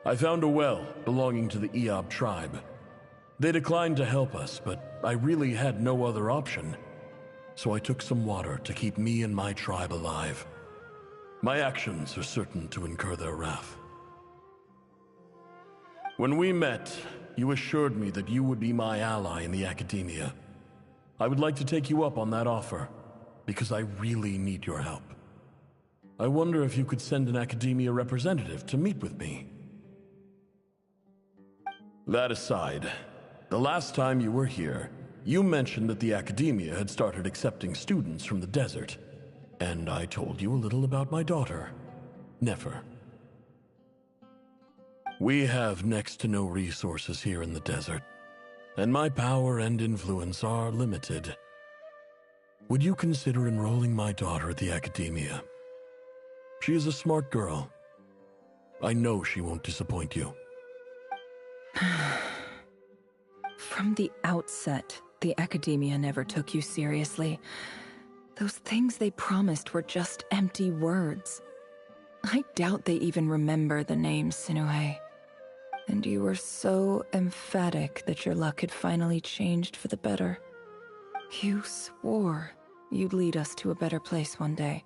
[SPEAKER 18] I found a well belonging to the Iyab tribe. They declined to help us, but I really had no other option, so I took some water to keep me and my tribe alive. My actions are certain to incur their wrath. When we met, you assured me that you would be my ally in the Academia. I would like to take you up on that offer, because I really need your help. I wonder if you could send an Academia representative to meet with me. That aside, the last time you were here, you mentioned that the Academia had started accepting students from the desert, and I told you a little about my daughter, Nefer. We have next to no resources here in the desert, and my power and influence are limited. Would you consider enrolling my daughter at the Academia? She is a smart girl. I know she won't disappoint you.
[SPEAKER 1] From the outset, the Academia never took you seriously. Those things they promised were just empty words. I doubt they even remember the name Sinuhe. And you were so emphatic that your luck had finally changed for the better. You swore you'd lead us to a better place one day.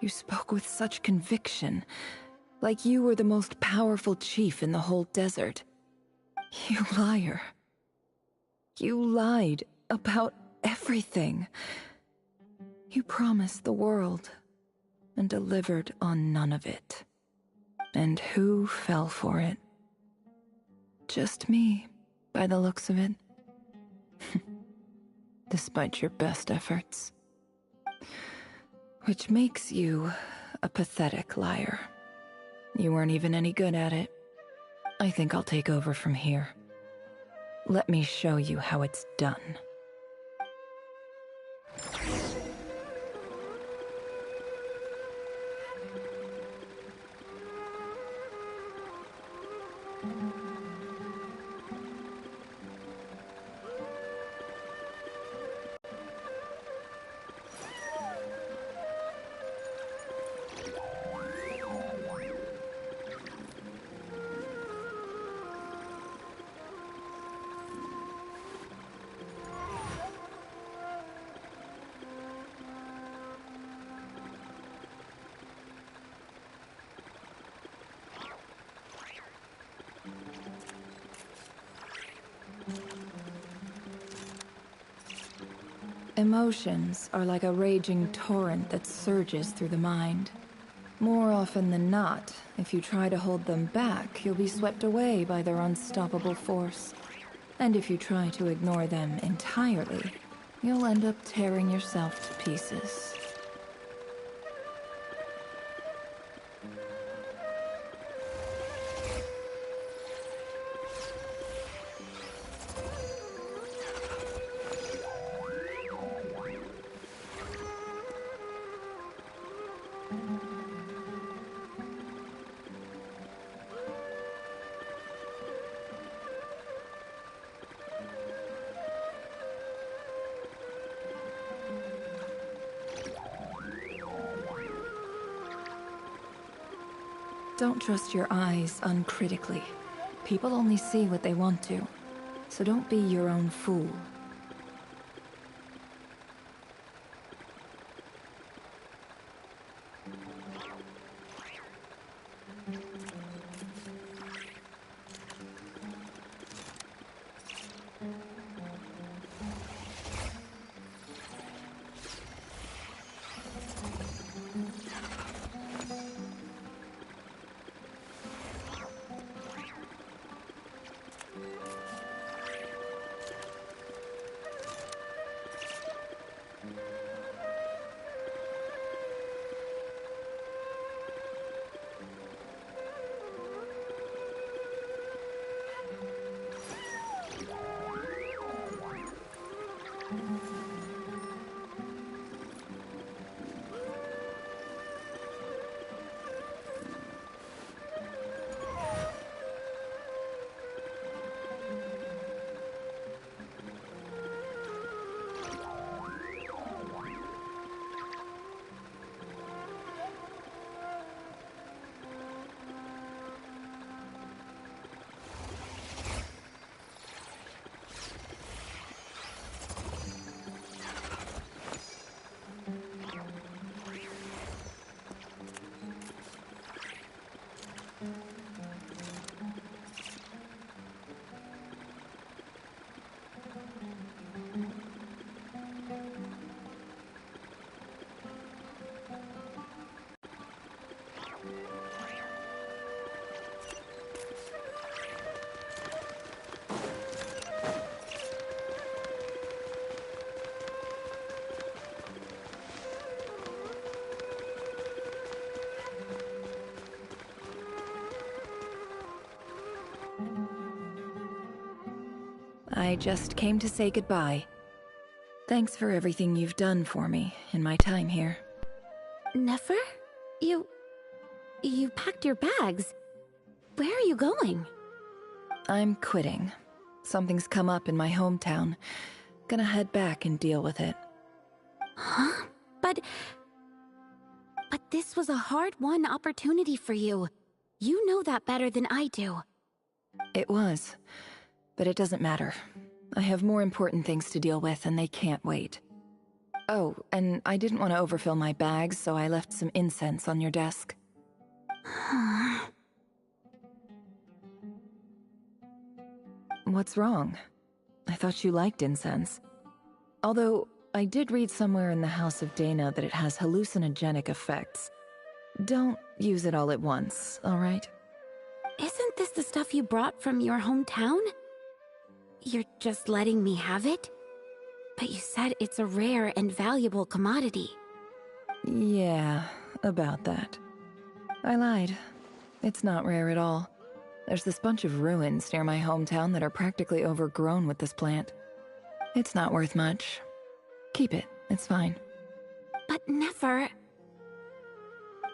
[SPEAKER 1] You spoke with such conviction, like you were the most powerful chief in the whole desert. You liar. You lied about everything. You promised the world and delivered on none of it. And who fell for it? Just me, by the looks of it. Despite your best efforts. Which makes you a pathetic liar. You weren't even any good at it. I think I'll take over from here. Let me show you how it's done. Emotions are like a raging torrent that surges through the mind. More often than not, if you try to hold them back, you'll be swept away by their unstoppable force. And if you try to ignore them entirely, you'll end up tearing yourself to pieces. Don't trust your eyes uncritically. People only see what they want to, so don't be your own fool. I just came to say goodbye. Thanks for everything you've done for me in my time here.
[SPEAKER 2] Nefer? You packed your bags. Where are you going?
[SPEAKER 1] I'm quitting. Something's come up in my hometown. Gonna head back and deal with it.
[SPEAKER 2] Huh? But this was a hard-won opportunity for you. You know that better than I do.
[SPEAKER 1] It was. But it doesn't matter. I have more important things to deal with, and they can't wait. Oh, and I didn't want to overfill my bags, so I left some incense on your desk. What's wrong? I thought you liked incense. Although, I did read somewhere in the House of Dana that it has hallucinogenic effects. Don't use it all at once, alright?
[SPEAKER 2] Isn't this the stuff you brought from your hometown? You're just letting me have it? But you said it's a rare and valuable commodity.
[SPEAKER 1] Yeah, about that. I lied. It's not rare at all. There's this bunch of ruins near my hometown that are practically overgrown with this plant. It's not worth much. Keep it, it's fine.
[SPEAKER 2] But Nefer...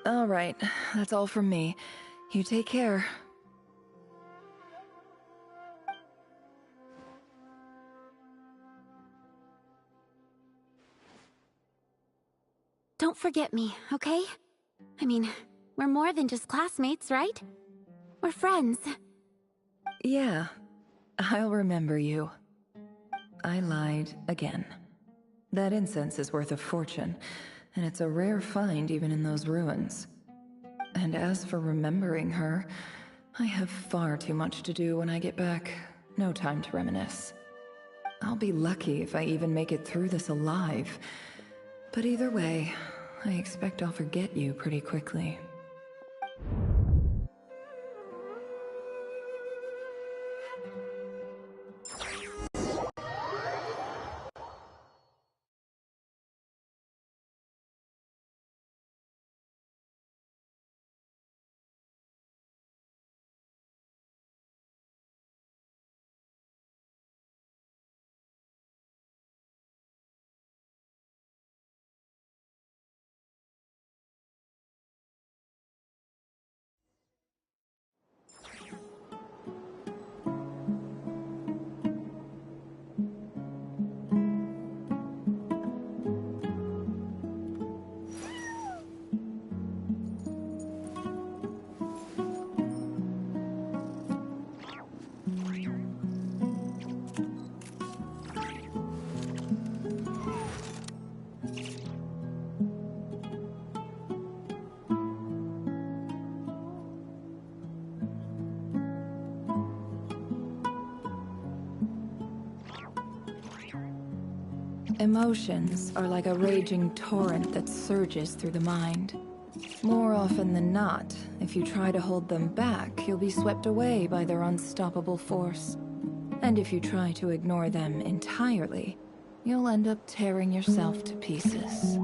[SPEAKER 1] Alright, that's all from me. You take care.
[SPEAKER 2] Don't forget me, okay? I mean, we're more than just classmates, right? We're friends.
[SPEAKER 1] Yeah, I'll remember you. I lied again. That incense is worth a fortune, and it's a rare find even in those ruins. And as for remembering her, I have far too much to do when I get back. No time to reminisce. I'll be lucky if I even make it through this alive. But either way, I expect I'll forget you pretty quickly. Emotions are like a raging torrent that surges through the mind. More often than not, if you try to hold them back, you'll be swept away by their unstoppable force. And if you try to ignore them entirely, you'll end up tearing yourself to pieces.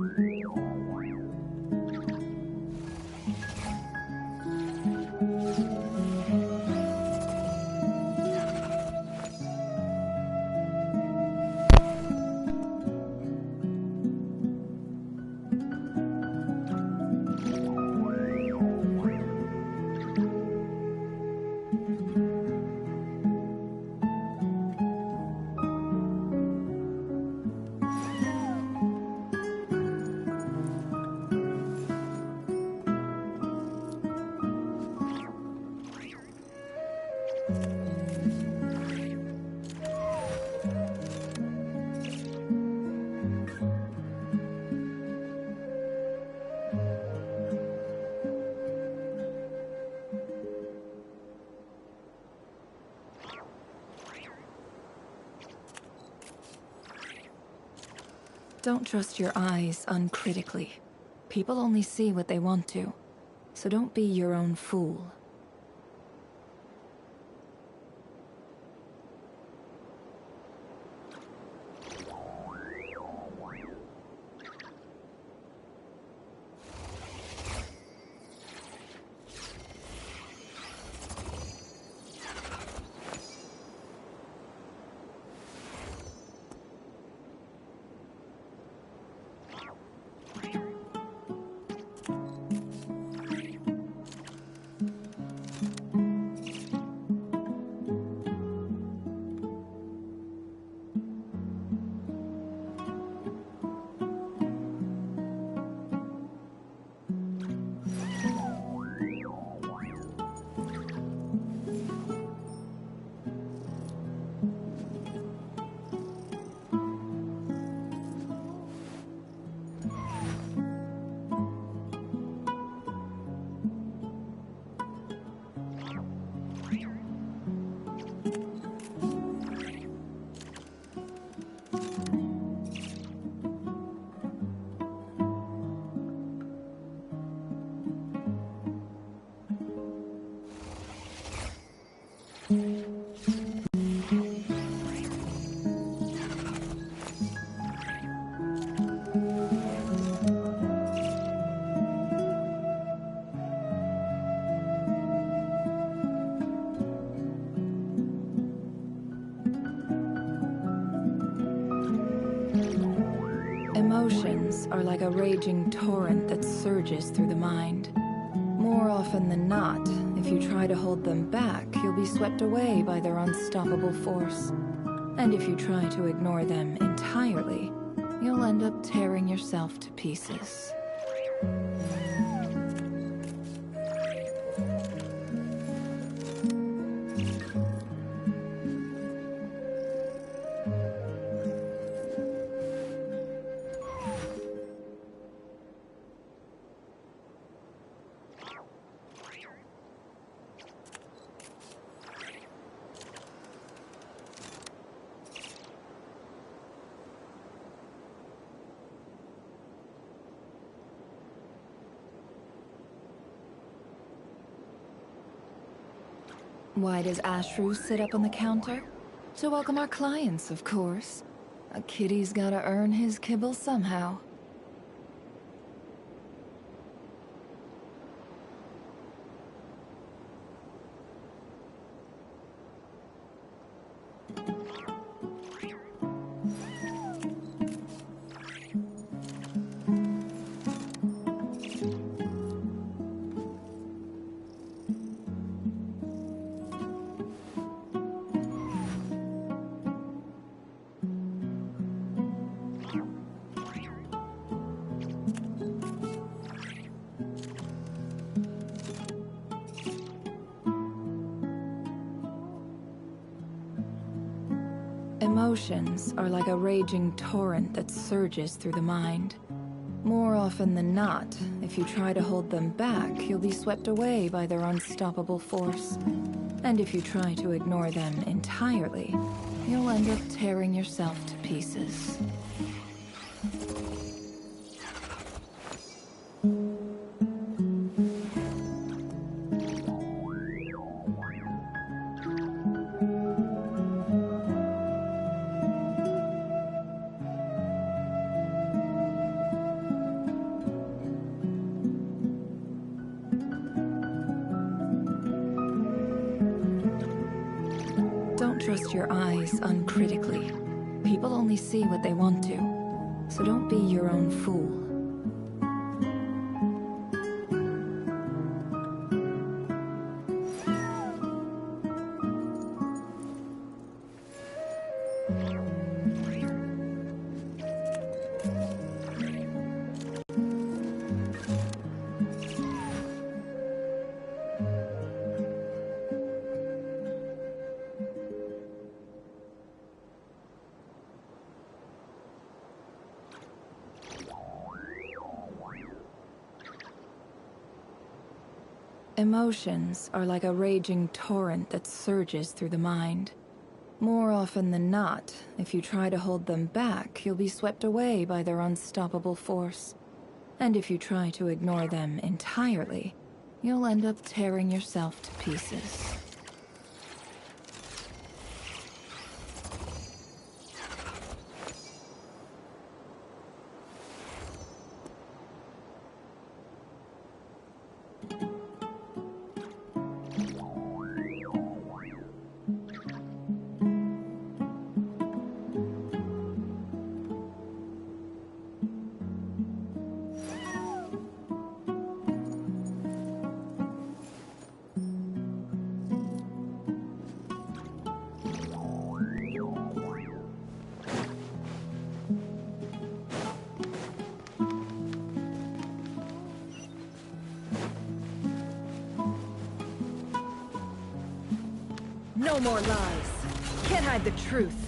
[SPEAKER 1] Don't trust your eyes uncritically. People only see what they want to, so don't be your own fool. Emotions are like a raging torrent that surges through the mind. More often than not, if you try to hold them back, you'll be swept away by their unstoppable force. And if you try to ignore them entirely, you'll end up tearing yourself to pieces. Why does Ashru sit up on the counter? To welcome our clients, of course. A kitty's gotta earn his kibble somehow. Emotions are like a raging torrent that surges through the mind. More often than not, if you try to hold them back, you'll be swept away by their unstoppable force. And if you try to ignore them entirely, you'll end up tearing yourself to pieces. Don't trust your eyes uncritically. People only see what they want to, so don't be your own fool. Emotions are like a raging torrent that surges through the mind. More often than not, if you try to hold them back, you'll be swept away by their unstoppable force. And if you try to ignore them entirely, you'll end up tearing yourself to pieces.
[SPEAKER 9] No more lies. Can't hide the truth.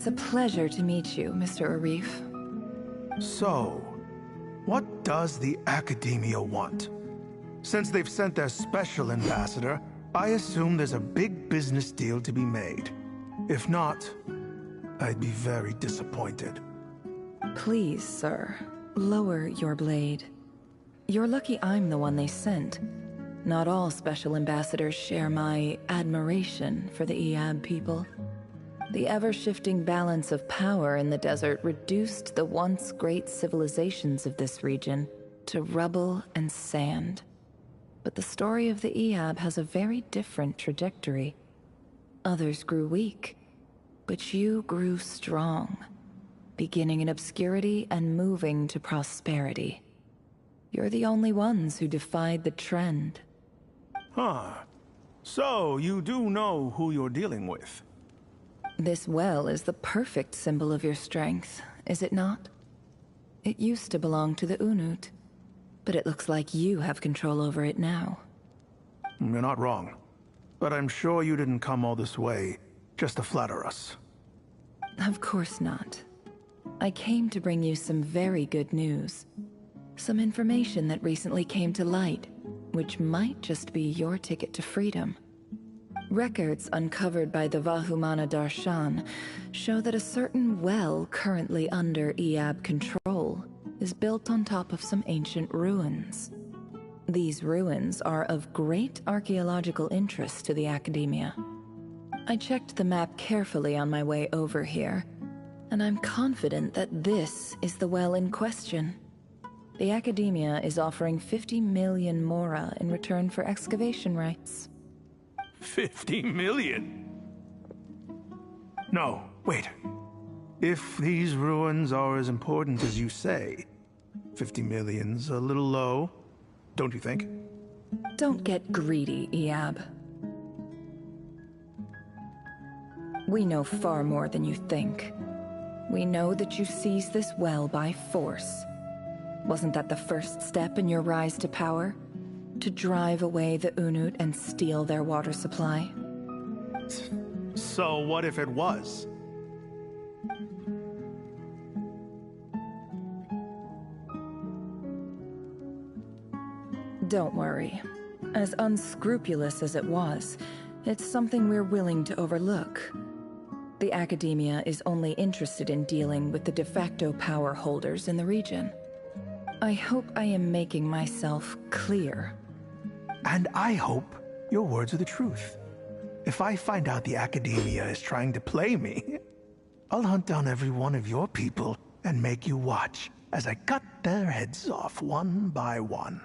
[SPEAKER 1] It's a pleasure to meet you, Mr. Arif.
[SPEAKER 16] So, what does the Academia want? Since they've sent their special ambassador, I assume there's a big business deal to be made. If not, I'd be very disappointed.
[SPEAKER 1] Please, sir, lower your blade. You're lucky I'm the one they sent. Not all special ambassadors share my admiration for the Iab people. The ever-shifting balance of power in the desert reduced the once great civilizations of this region to rubble and sand. But the story of the Iab has a very different trajectory. Others grew weak, but you grew strong, beginning in obscurity and moving to prosperity. You're the only ones who defied the trend.
[SPEAKER 16] Huh. So, you do know who you're dealing with?
[SPEAKER 1] This well is the perfect symbol of your strength, is it not? It used to belong to the Unut, but it looks like you have control over it now.
[SPEAKER 16] You're not wrong. But I'm sure you didn't come all this way just to flatter us.
[SPEAKER 1] Of course not. I came to bring you some very good news. Some information that recently came to light, which might just be your ticket to freedom. Records uncovered by the Vahumana Darshan show that a certain well currently under Iab control is built on top of some ancient ruins. These ruins are of great archaeological interest to the Academia. I checked the map carefully on my way over here, and I'm confident that this is the well in question. The Academia is offering 50 million mora in return for excavation rights.
[SPEAKER 16] 50 million? No, wait. If these ruins are as important as you say, 50 million's a little low, don't you think?
[SPEAKER 1] Don't get greedy, Iab. We know far more than you think. We know that you seized this well by force. Wasn't that the first step in your rise to power? To drive away the Unut and steal their water supply?
[SPEAKER 16] So what if it was?
[SPEAKER 1] Don't worry. As unscrupulous as it was, it's something we're willing to overlook. The Academia is only interested in dealing with the de facto power holders in the region. I hope I am making myself clear.
[SPEAKER 16] And I hope your words are the truth. If I find out the Academia is trying to play me, I'll hunt down every one of your people and make you watch as I cut their heads off one by one.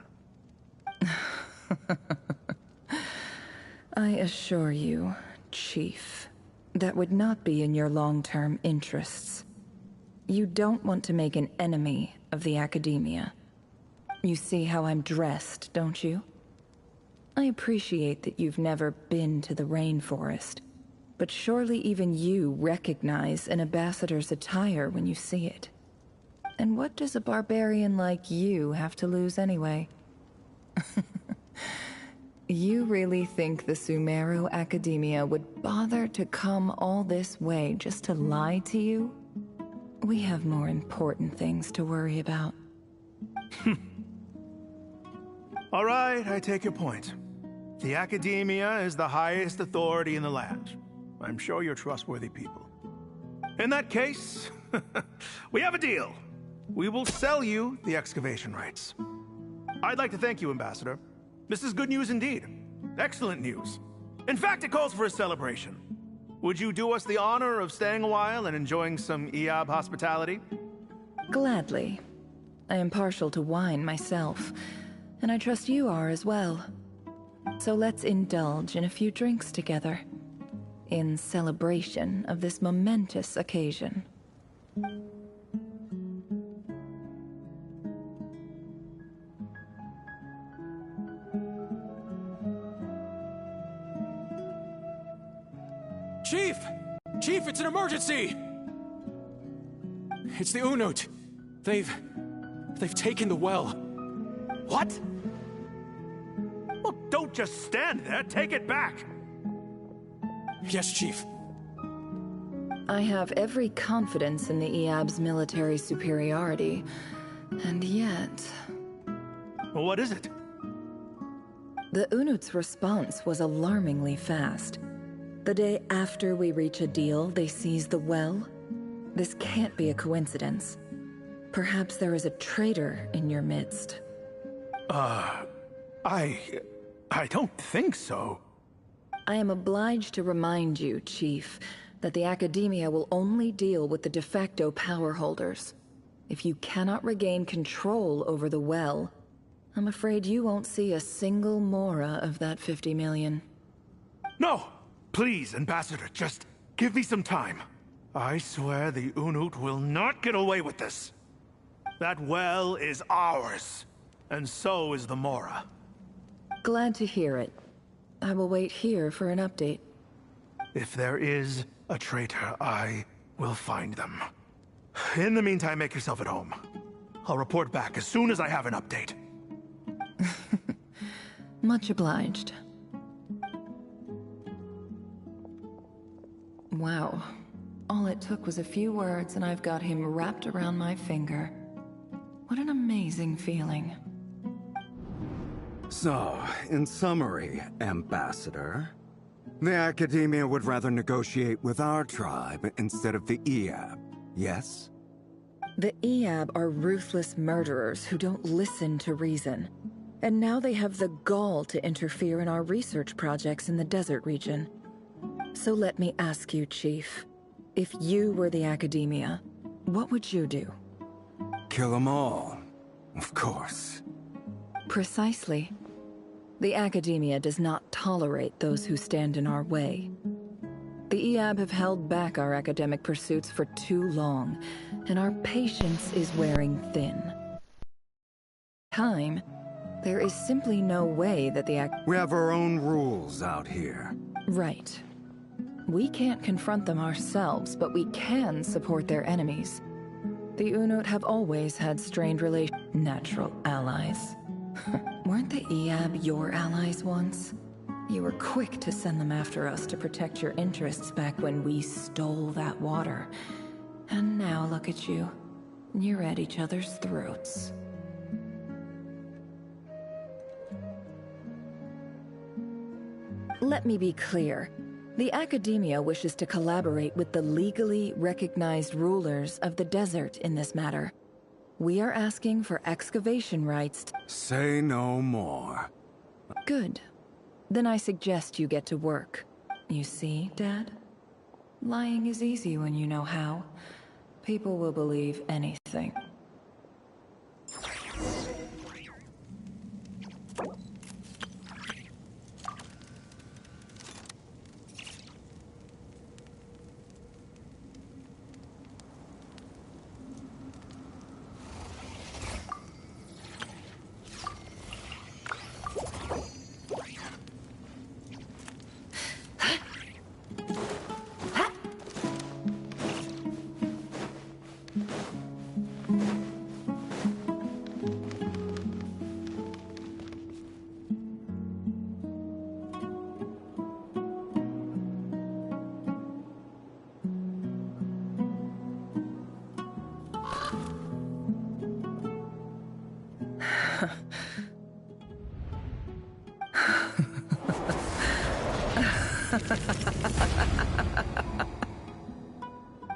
[SPEAKER 1] I assure you, Chief, that would not be in your long-term interests. You don't want to make an enemy of the Academia. You see how I'm dressed, don't you? I appreciate that you've never been to the rainforest, but surely even you recognize an ambassador's attire when you see it. And what does a barbarian like you have to lose anyway? You really think the Sumeru Academia would bother to come all this way just to lie to you? We have more important things to worry about.
[SPEAKER 16] All right, I take your point. The Academia is the highest authority in the land. I'm sure you're trustworthy people. In that case, we have a deal. We will sell you the excavation rights. I'd like to thank you, Ambassador. This is good news indeed. Excellent news. In fact, it calls for a celebration. Would you do us the honor of staying a while and enjoying some Iab hospitality?
[SPEAKER 1] Gladly. I am partial to wine myself, and I trust you are as well. So let's indulge in a few drinks together, in celebration of this momentous occasion.
[SPEAKER 13] Chief! Chief, it's an emergency! It's the Unut. They've taken the well.
[SPEAKER 16] What? Well, don't just stand there. Take it back.
[SPEAKER 13] Yes, Chief.
[SPEAKER 1] I have every confidence in the Iab's military superiority, and yet...
[SPEAKER 16] Well, what is it?
[SPEAKER 1] The Unut's response was alarmingly fast. The day after we reach a deal, they seize the well. This can't be a coincidence. Perhaps there is a traitor in your midst.
[SPEAKER 16] I don't think so.
[SPEAKER 1] I am obliged to remind you, Chief, that the Academia will only deal with the de facto power holders. If you cannot regain control over the well, I'm afraid you won't see a single mora of that 50 million.
[SPEAKER 16] No! Please, Ambassador, just give me some time. I swear the Unut will not get away with this. That well is ours, and so is the Mora.
[SPEAKER 1] Glad to hear it. I will wait here for an update.
[SPEAKER 16] If there is a traitor, I will find them. In the meantime, make yourself at home. I'll report back as soon as I have an update.
[SPEAKER 1] Much obliged. Wow. All it took was a few words and I've got him wrapped around my finger. What an amazing feeling.
[SPEAKER 17] So, in summary, Ambassador, the Academia would rather negotiate with our tribe instead of the Iab, yes?
[SPEAKER 1] The Iab are ruthless murderers who don't listen to reason. And now they have the gall to interfere in our research projects in the desert region. So let me ask you, Chief. If you were the Academia, what would you do?
[SPEAKER 17] Kill them all, of course.
[SPEAKER 1] Precisely. The Academia does not tolerate those who stand in our way. The EAB have held back our academic pursuits for too long, and our patience is wearing thin. Time, there is simply no way that the
[SPEAKER 17] We have our own rules out here.
[SPEAKER 1] Right. We can't confront them ourselves, but we can support their enemies. The Unut have always had strained natural allies. Weren't the EAB your allies once? You were quick to send them after us to protect your interests back when we stole that water. And now look at you. You're at each other's throats. Let me be clear. The Academia wishes to collaborate with the legally recognized rulers of the desert in this matter. We are asking for excavation rights.
[SPEAKER 17] Say no more.
[SPEAKER 1] Good. Then I suggest you get to work. You see, Dad? Lying is easy when you know how. People will believe anything.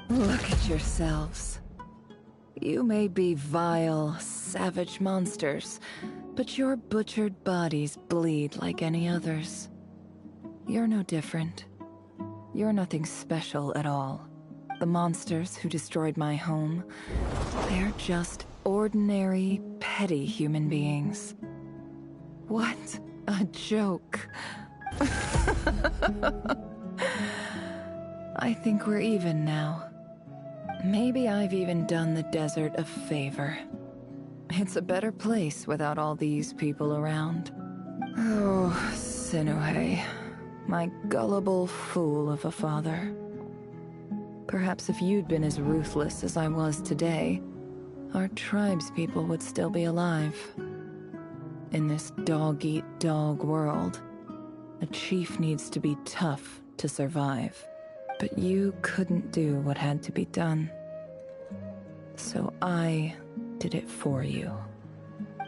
[SPEAKER 1] Look at yourselves. You may be vile, savage monsters, but your butchered bodies bleed like any others. You're no different. You're nothing special at all. The monsters who destroyed my home, they're just ordinary, petty human beings. What a joke. I think we're even now. Maybe I've even done the desert a favor. It's a better place without all these people around. Oh, Sinuhe, my gullible fool of a father. Perhaps if you'd been as ruthless as I was today, our tribespeople would still be alive. In this dog-eat-dog world, a chief needs to be tough to survive. But you couldn't do what had to be done. So I did it for you.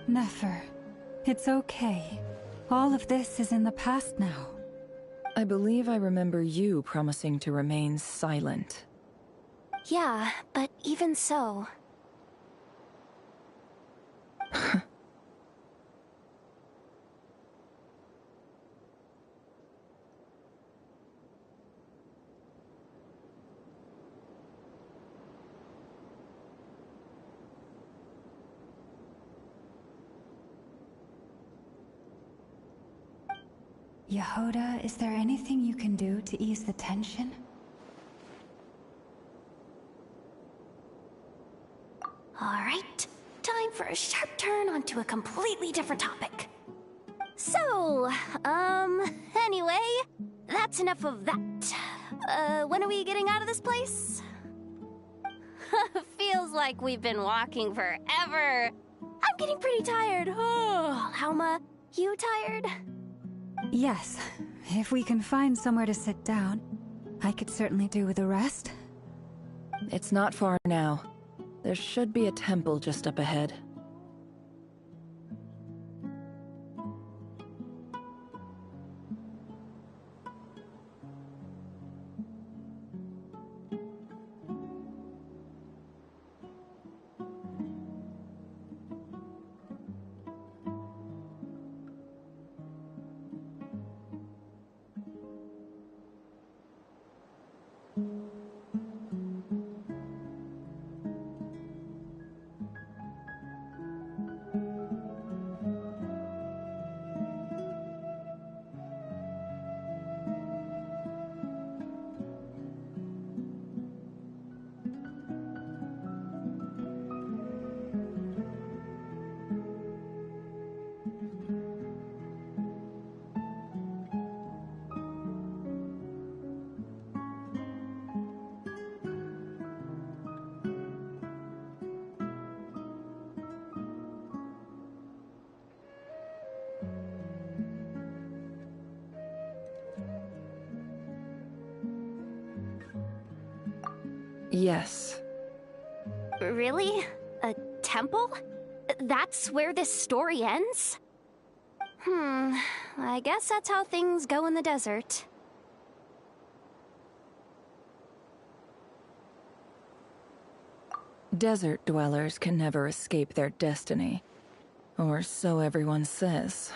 [SPEAKER 14] Nefer, it's okay. All of this is in the past now.
[SPEAKER 1] I believe I remember you promising to remain silent.
[SPEAKER 2] Yeah, but even so...
[SPEAKER 14] Yehoda, is there anything you can do to ease the tension?
[SPEAKER 2] Alright, time for a sharp turn onto a completely different topic. So, anyway, that's enough of that. When are we getting out of this place? Feels like we've been walking forever. I'm getting pretty tired. Oh, Lauma, you tired?
[SPEAKER 14] Yes. If we can find somewhere to sit down, I could certainly do with a rest.
[SPEAKER 1] It's not far now. There should be a temple just up ahead. Yes.
[SPEAKER 2] Really? A temple? That's where this story ends? I guess that's how things go in the desert.
[SPEAKER 1] Desert dwellers can never escape their destiny. Or so everyone says.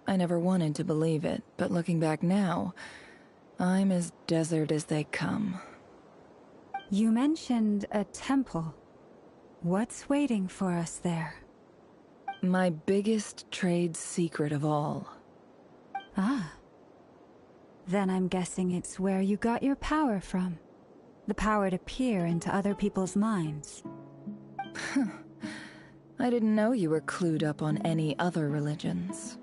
[SPEAKER 1] I never wanted to believe it, but looking back now, I'm as desert as they come.
[SPEAKER 14] You mentioned a temple. What's waiting for us there?
[SPEAKER 1] My biggest trade secret of all.
[SPEAKER 14] Ah. Then I'm guessing it's where you got your power from. The power to peer into other people's minds.
[SPEAKER 1] I didn't know you were clued up on any other religions.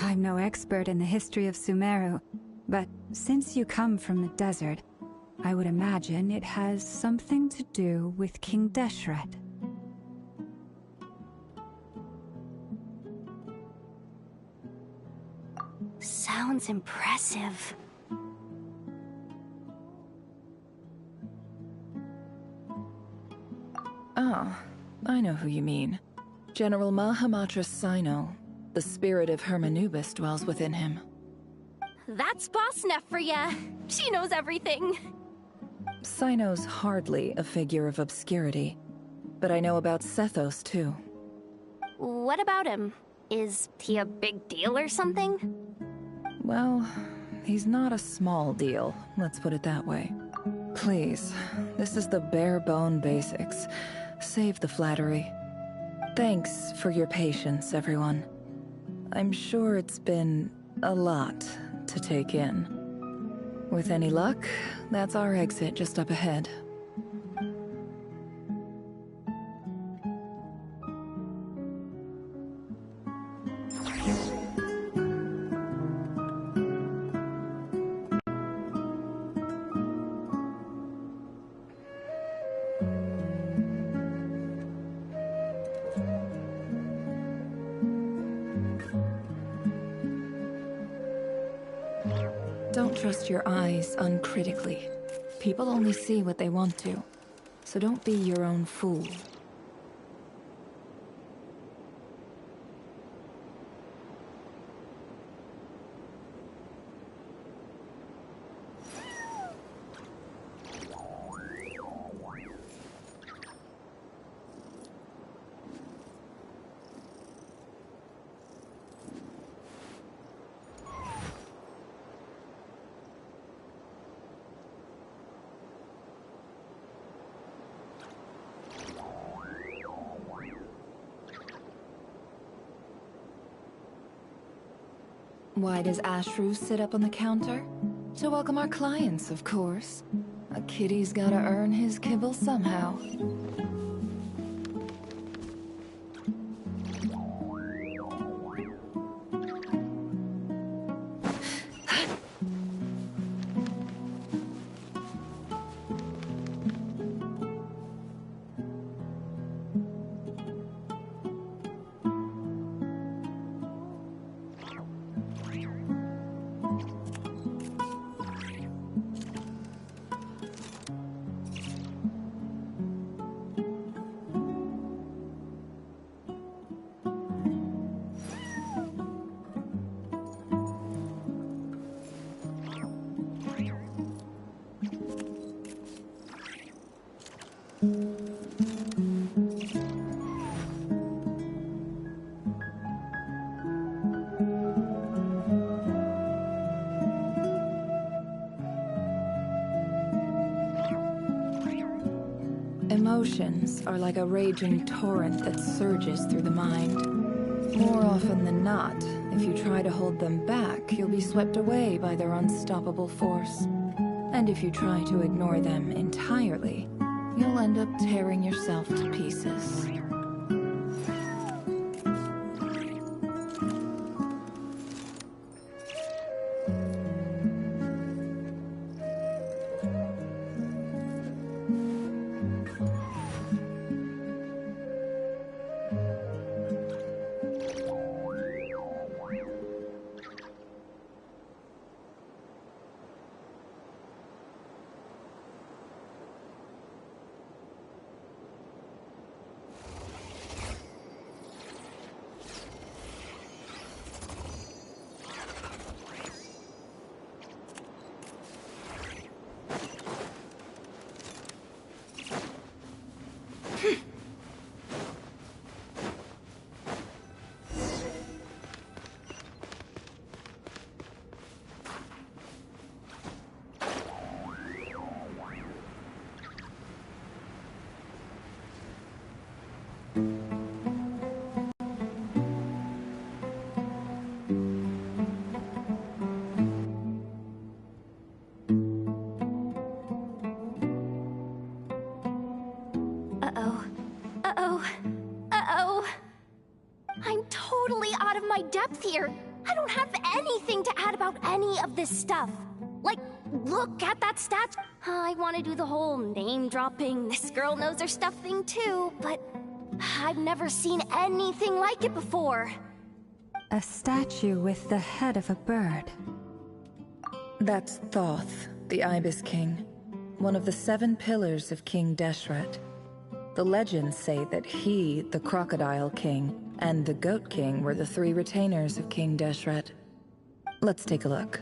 [SPEAKER 14] I'm no expert in the history of Sumeru, but since you come from the desert, I would imagine it has something to do with King Deshret.
[SPEAKER 2] Sounds impressive.
[SPEAKER 1] Ah, I know who you mean. General Mahamatra Sino. The spirit of Hermanubis dwells within him.
[SPEAKER 2] That's Boss Neff for ya. She knows everything.
[SPEAKER 1] Sino's hardly a figure of obscurity, but I know about Sethos too.
[SPEAKER 2] What about him? Is he a big deal or something?
[SPEAKER 1] Well, he's not a small deal, let's put it that way. Please, this is the bare-bone basics. Save the flattery. Thanks for your patience, everyone. I'm sure it's been a lot to take in. With any luck, that's our exit just up ahead. Don't trust your eyes uncritically. People only see what they want to, so don't be your own fool. Why does Ashru sit up on the counter? To welcome our clients, of course. A kitty's gotta earn his kibble somehow. Emotions are like a raging torrent that surges through the mind. More often than not, if you try to hold them back, you'll be swept away by their unstoppable force. And if you try to ignore them entirely, you'll end up tearing yourself to pieces.
[SPEAKER 2] Uh-oh. Uh-oh. I'm totally out of my depth here. I don't have anything to add about any of this stuff. Like, look at that statue. I want to do the whole name-dropping, this girl knows her stuff thing too, but I've never seen anything like it before.
[SPEAKER 14] A statue with the head of a bird.
[SPEAKER 1] That's Thoth, the Ibis King, one of the 7 pillars of King Deshret. The legends say that he, the Crocodile King, and the Goat King were the 3 retainers of King Deshret. Let's take a look.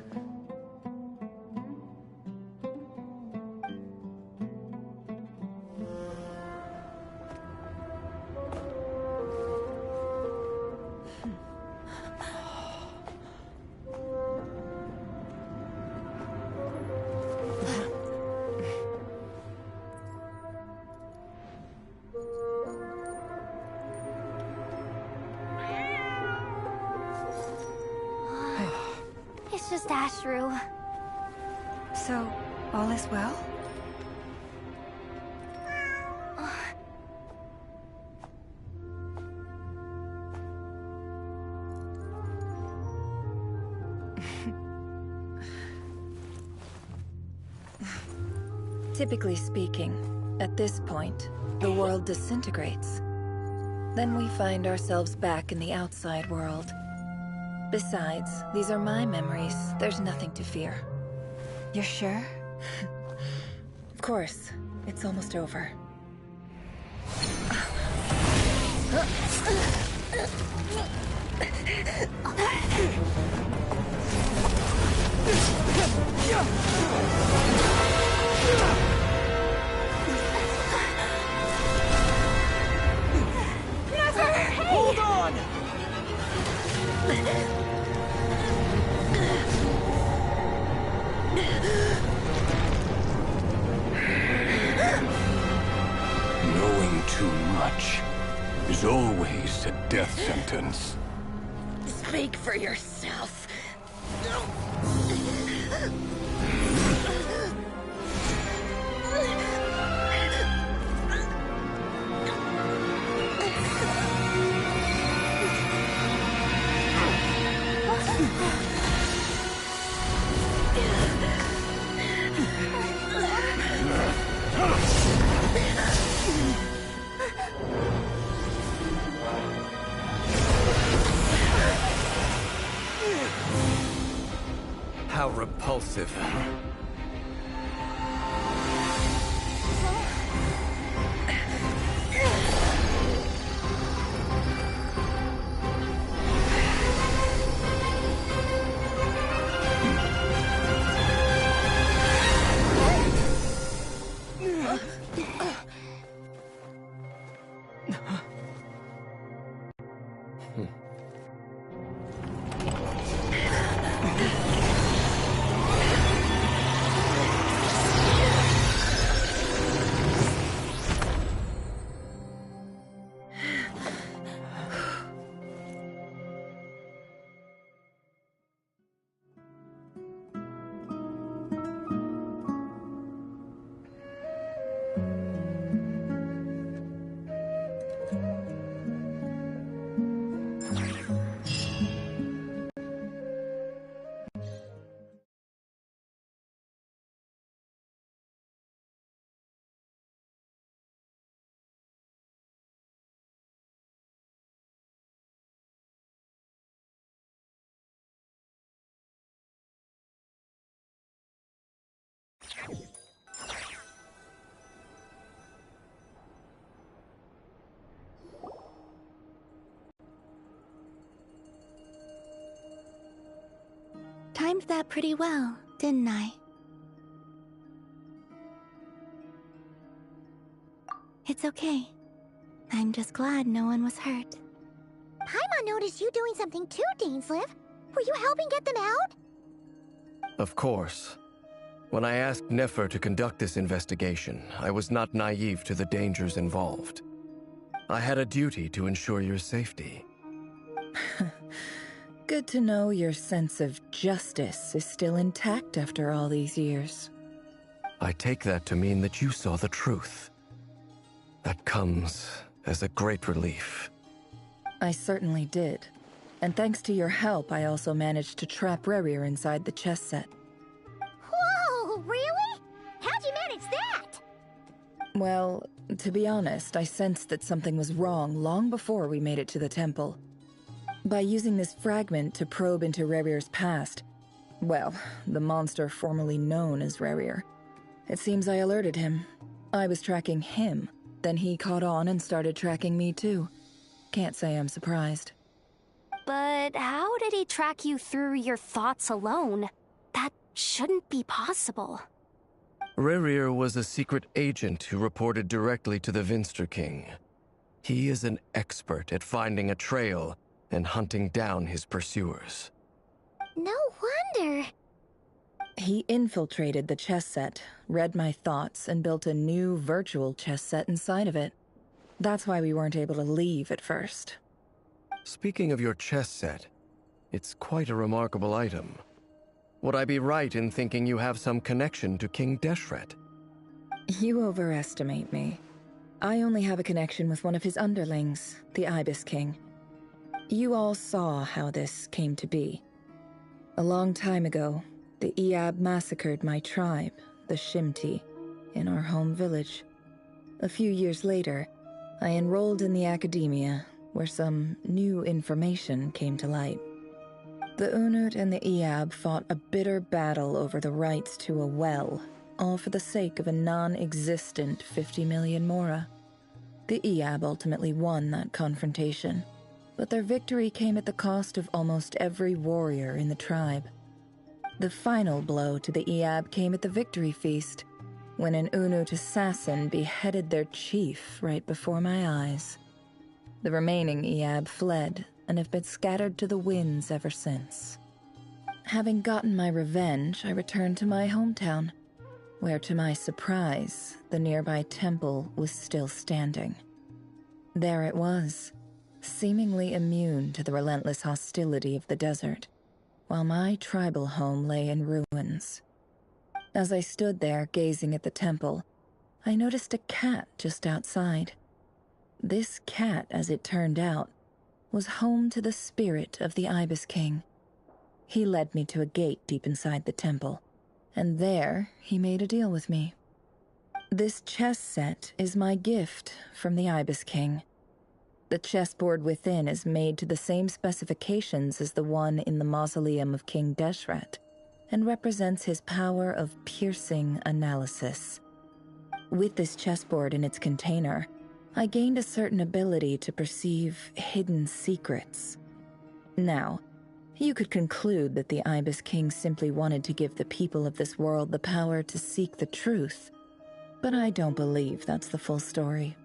[SPEAKER 2] It's just Ashru.
[SPEAKER 14] So, all is well?
[SPEAKER 1] Typically speaking, at this point, the world disintegrates. Then we find ourselves back in the outside world. Besides, these are my memories. There's nothing to fear.
[SPEAKER 14] You're sure?
[SPEAKER 1] Of course. It's almost over.
[SPEAKER 2] Never! Hey!
[SPEAKER 15] Hold on!
[SPEAKER 12] Knowing too much is always a death sentence.
[SPEAKER 1] Speak for yourself.
[SPEAKER 7] How repulsive.
[SPEAKER 2] Timed that pretty well, didn't I? It's okay. I'm just glad no one was hurt.
[SPEAKER 3] Paimon noticed you doing something too, Dainsleif. Were you helping get them out?
[SPEAKER 7] Of course. When I asked Nefer to conduct this investigation, I was not naive to the dangers involved. I had a duty to ensure your safety.
[SPEAKER 1] Good to know your sense of justice is still intact after all these years.
[SPEAKER 7] I take that to mean that you saw the truth. That comes as a great relief.
[SPEAKER 1] I certainly did. And thanks to your help, I also managed to trap Rerir inside the chess set.
[SPEAKER 3] Whoa, really? How'd you manage that?
[SPEAKER 1] Well, to be honest, I sensed that something was wrong long before we made it to the temple. By using this fragment to probe into Rerir's past, well, the monster formerly known as Rerir, it seems I alerted him. I was tracking him, then he caught on and started tracking me too. Can't say I'm surprised.
[SPEAKER 2] But how did he track you through your thoughts alone? That shouldn't be possible.
[SPEAKER 7] Rerir was a secret agent who reported directly to the Vinster King. He is an expert at finding a trail and hunting down his pursuers.
[SPEAKER 3] No wonder.
[SPEAKER 1] He infiltrated the chess set, read my thoughts, and built a new virtual chess set inside of it. That's why we weren't able to leave at first.
[SPEAKER 7] Speaking of your chess set, it's quite a remarkable item. Would I be right in thinking you have some connection to King Deshret?
[SPEAKER 1] You overestimate me. I only have a connection with one of his underlings, the Ibis King. You all saw how this came to be. A long time ago, the Iab massacred my tribe, the Shimti, in our home village. A few years later, I enrolled in the academia, where some new information came to light. The Unut and the Iab fought a bitter battle over the rights to a well, all for the sake of a non-existent 50 million mora. The Iab ultimately won that confrontation, but their victory came at the cost of almost every warrior in the tribe. The final blow to the Iab came at the victory feast, when an Unut assassin beheaded their chief right before my eyes. The remaining Iab fled and have been scattered to the winds ever since. Having gotten my revenge, I returned to my hometown, where to my surprise, the nearby temple was still standing. There it was, seemingly immune to the relentless hostility of the desert, while my tribal home lay in ruins. As I stood there gazing at the temple, I noticed a cat just outside. This cat, as it turned out, was home to the spirit of the Ibis King. He led me to a gate deep inside the temple, and there he made a deal with me. This chess set is my gift from the Ibis King. The chessboard within is made to the same specifications as the one in the mausoleum of King Deshret, and represents his power of piercing analysis. With this chessboard in its container, I gained a certain ability to perceive hidden secrets. Now, you could conclude that the Ibis King simply wanted to give the people of this world the power to seek the truth, but I don't believe that's the full story.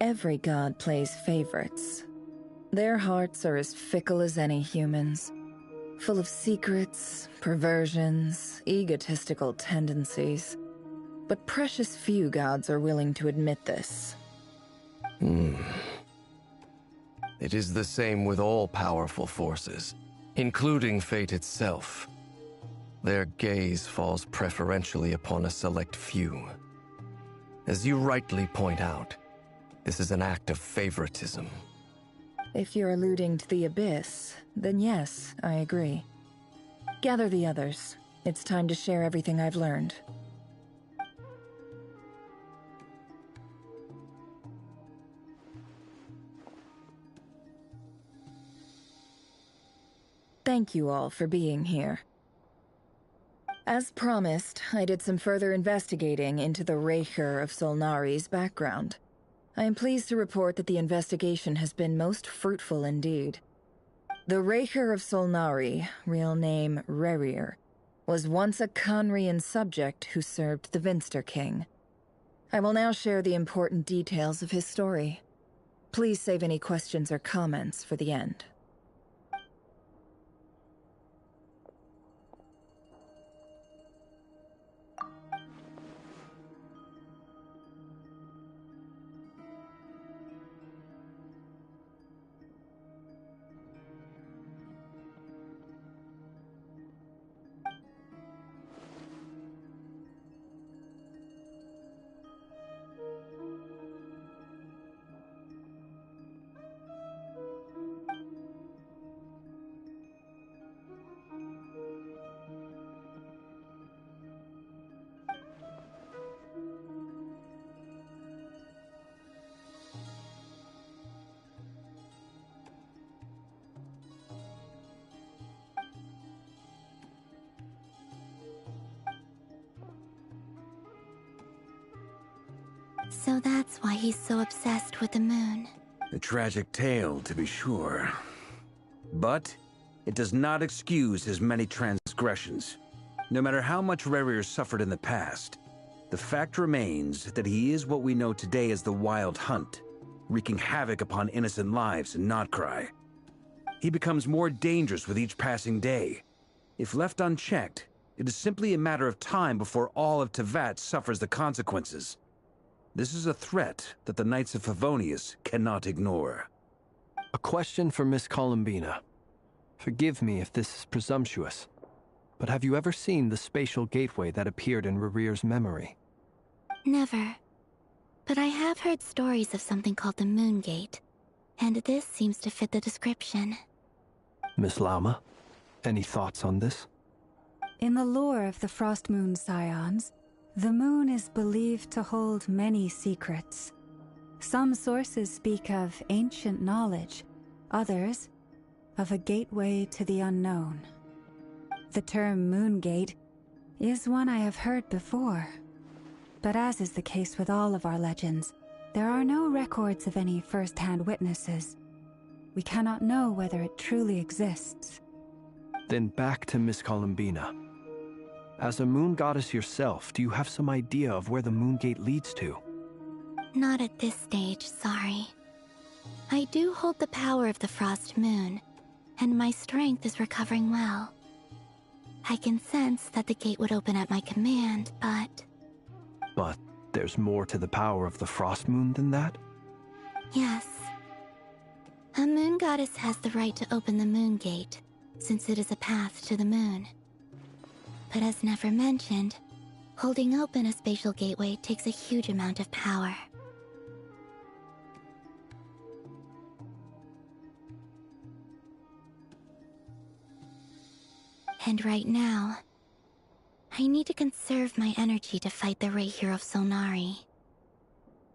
[SPEAKER 1] Every god plays favorites. Their hearts are as fickle as any human's, full of secrets, perversions, egotistical tendencies. But precious few gods are willing to admit this.
[SPEAKER 7] It is the same with all powerful forces, including fate itself. Their gaze falls preferentially upon a select few. As you rightly point out, this is an act of favoritism.
[SPEAKER 1] If you're alluding to the Abyss, then yes, I agree. Gather the others. It's time to share everything I've learned. Thank you all for being here. As promised, I did some further investigating into the Reicher of Solnari's background. I am pleased to report that the investigation has been most fruitful indeed. The Reicher of Solnari, real name Rerir, was once a Khanrian subject who served the Vinster King. I will now share the important details of his story. Please save any questions or comments for the end.
[SPEAKER 3] So that's why he's so obsessed with the moon.
[SPEAKER 5] A tragic tale, to be sure. But it does not excuse his many transgressions. No matter how much Rerir suffered in the past, the fact remains that he is what we know today as the Wild Hunt, wreaking havoc upon innocent lives in Notcry. He becomes more dangerous with each passing day. If left unchecked, it is simply a matter of time before all of Teyvat suffers the consequences. This is a threat that the Knights of Favonius cannot ignore.
[SPEAKER 13] A question for Miss Columbina. Forgive me if this is presumptuous, but have you ever seen the spatial gateway that appeared in Rerir's memory?
[SPEAKER 3] Never. But I have heard stories of something called the Moon Gate, and this seems to fit the description.
[SPEAKER 13] Miss Lauma, any thoughts on this?
[SPEAKER 14] In the lore of the Frost Moon Scions, the moon is believed to hold many secrets. Some sources speak of ancient knowledge, others of a gateway to the unknown. The term Moon Gate is one I have heard before, but as is the case with all of our legends, there are no records of any first-hand witnesses. We cannot know whether it truly exists.
[SPEAKER 13] Then back to Miss Columbina. As a moon goddess yourself, do you have some idea of where the Moon Gate leads to?
[SPEAKER 3] Not at this stage, sorry. I do hold the power of the Frost Moon, and my strength is recovering well. I can sense that the gate would open at my command, but...
[SPEAKER 13] But there's more to the power of the Frost Moon than that?
[SPEAKER 3] Yes. A moon goddess has the right to open the Moon Gate, since it is a path to the moon. But as never mentioned, holding open a spatial gateway takes a huge amount of power. And right now, I need to conserve my energy to fight the Rayhir of Solnari.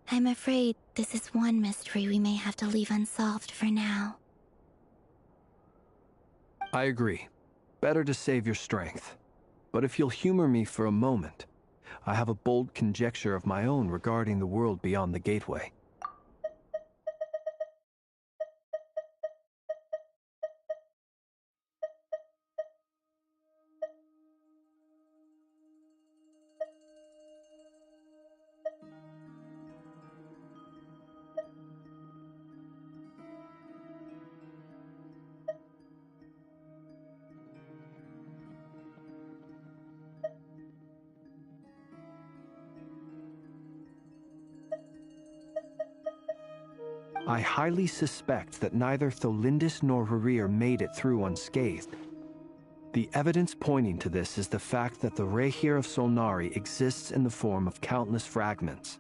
[SPEAKER 3] I'm afraid this is one mystery we may have to leave unsolved for now.
[SPEAKER 13] I agree. Better to save your strength. But if you'll humor me for a moment, I have a bold conjecture of my own regarding the world beyond the gateway. I highly suspect that neither Tholindis nor Rerir made it through unscathed. The evidence pointing to this is the fact that the Rayhir of Solnari exists in the form of countless fragments.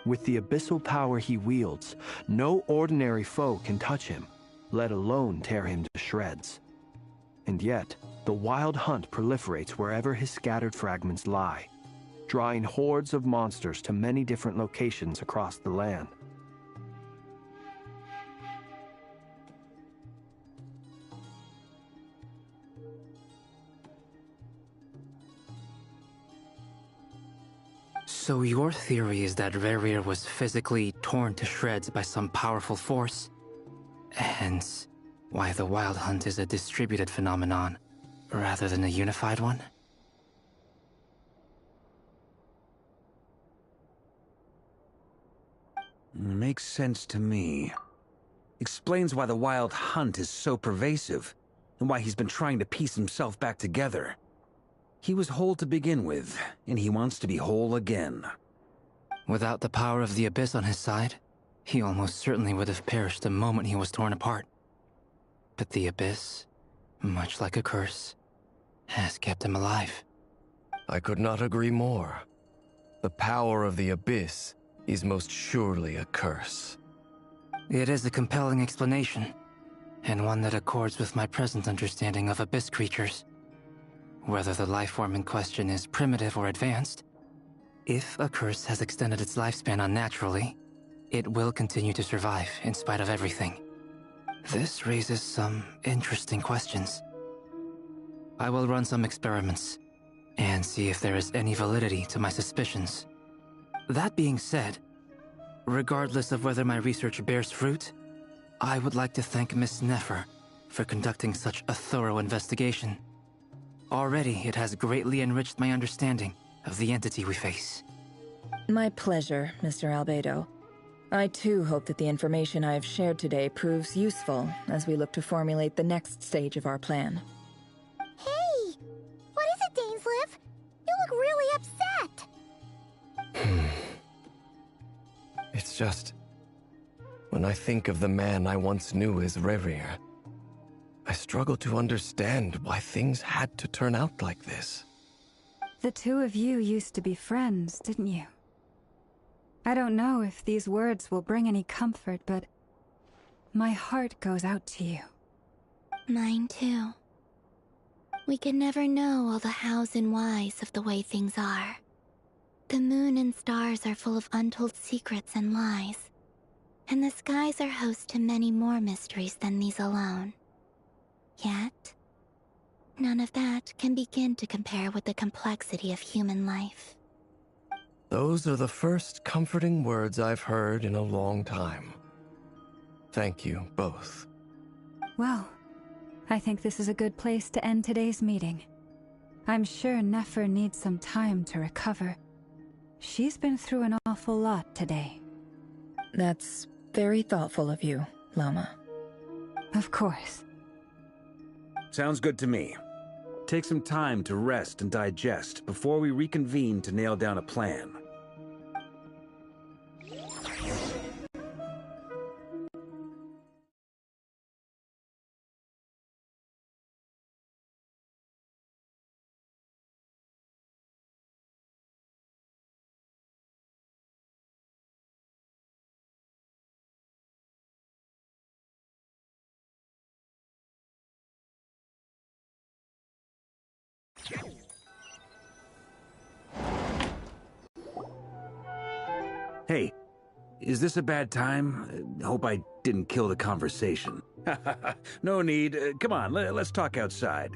[SPEAKER 13] With the abyssal power he wields, no ordinary foe can touch him, let alone tear him to shreds. And yet, the Wild Hunt proliferates wherever his scattered fragments lie, drawing hordes of monsters to many different locations across the land.
[SPEAKER 22] So your theory is that Rerir was physically torn to shreds by some powerful force? Hence, why the Wild Hunt is a distributed phenomenon, rather than a unified one?
[SPEAKER 5] Makes sense to me. Explains why the Wild Hunt is so pervasive, and why he's been trying to piece himself back together. He was whole to begin with, and he wants to be whole again.
[SPEAKER 22] Without the power of the Abyss on his side, he almost certainly would have perished the moment he was torn apart. But the Abyss, much like a curse, has kept him alive.
[SPEAKER 7] I could not agree more. The power of the Abyss is most surely a curse.
[SPEAKER 22] It is a compelling explanation, and one that accords with my present understanding of Abyss creatures. Whether the life form in question is primitive or advanced, if a curse has extended its lifespan unnaturally, it will continue to survive in spite of everything. This raises some interesting questions. I will run some experiments and see if there is any validity to my suspicions. That being said, regardless of whether my research bears fruit, I would like to thank Miss Nefer for conducting such a thorough investigation. Already, it has greatly enriched my understanding of the entity we face.
[SPEAKER 1] My pleasure, Mr. Albedo. I too hope that the information I have shared today proves useful as we look to formulate the next stage of our plan.
[SPEAKER 2] Hey! What is it, Dainsleif? You look really upset!
[SPEAKER 7] It's just... when I think of the man I once knew as Rerir, I struggle to understand why things had to turn out like this.
[SPEAKER 14] The two of you used to be friends, didn't you? I don't know if these words will bring any comfort, but my heart goes out to you.
[SPEAKER 3] Mine too. We can never know all the hows and whys of the way things are. The moon and stars are full of untold secrets and lies, and the skies are host to many more mysteries than these alone. Yet, none of that can begin to compare with the complexity of human life.
[SPEAKER 7] Those are the first comforting words I've heard in a long time. Thank you, both.
[SPEAKER 14] Well, I think this is a good place to end today's meeting. I'm sure Nefer needs some time to recover. She's been through an awful lot today.
[SPEAKER 1] That's very thoughtful of you, Lama.
[SPEAKER 14] Of course.
[SPEAKER 5] Sounds good to me. Take some time to rest and digest before we reconvene to nail down a plan. Hey, is this a bad time? Hope I didn't kill the conversation. No need. Come on, let's talk outside.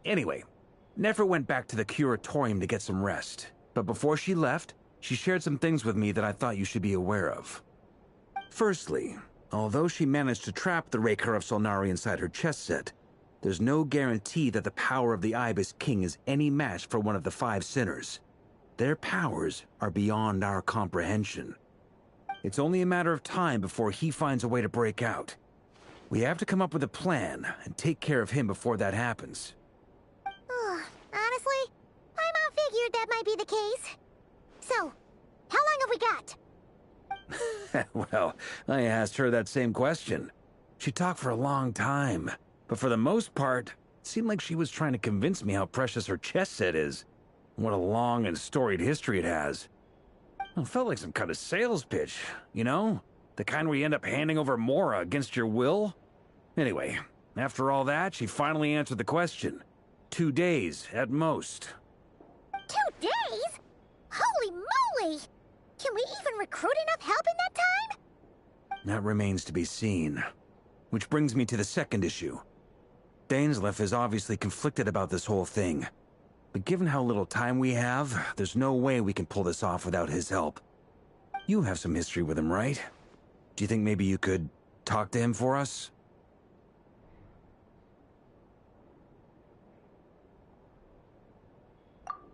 [SPEAKER 5] Anyway, Nefer went back to the curatorium to get some rest. But before she left, she shared some things with me that I thought you should be aware of. Firstly, although she managed to trap the Raker of Solnari inside her chess set, there's no guarantee that the power of the Ibis King is any match for one of the 5 sinners. Their powers are beyond our comprehension. It's only a matter of time before he finds a way to break out. We have to come up with a plan and take care of him before that happens.
[SPEAKER 2] Honestly, my mom figured that might be the case. So, how long have we got?
[SPEAKER 5] Well, I asked her that same question. She talked for a long time, but for the most part, it seemed like she was trying to convince me how precious her chess set is, and what a long and storied history it has. It felt like some kind of sales pitch, you know? The kind where you end up handing over Mora against your will? Anyway, after all that, she finally answered the question. 2 days, at most.
[SPEAKER 2] 2 days? Holy moly! Can we even recruit enough help in that time?
[SPEAKER 5] That remains to be seen. Which brings me to the second issue. Dainsleif is obviously conflicted about this whole thing. But given how little time we have, there's no way we can pull this off without his help. You have some history with him, right? Do you think maybe you could talk to him for us?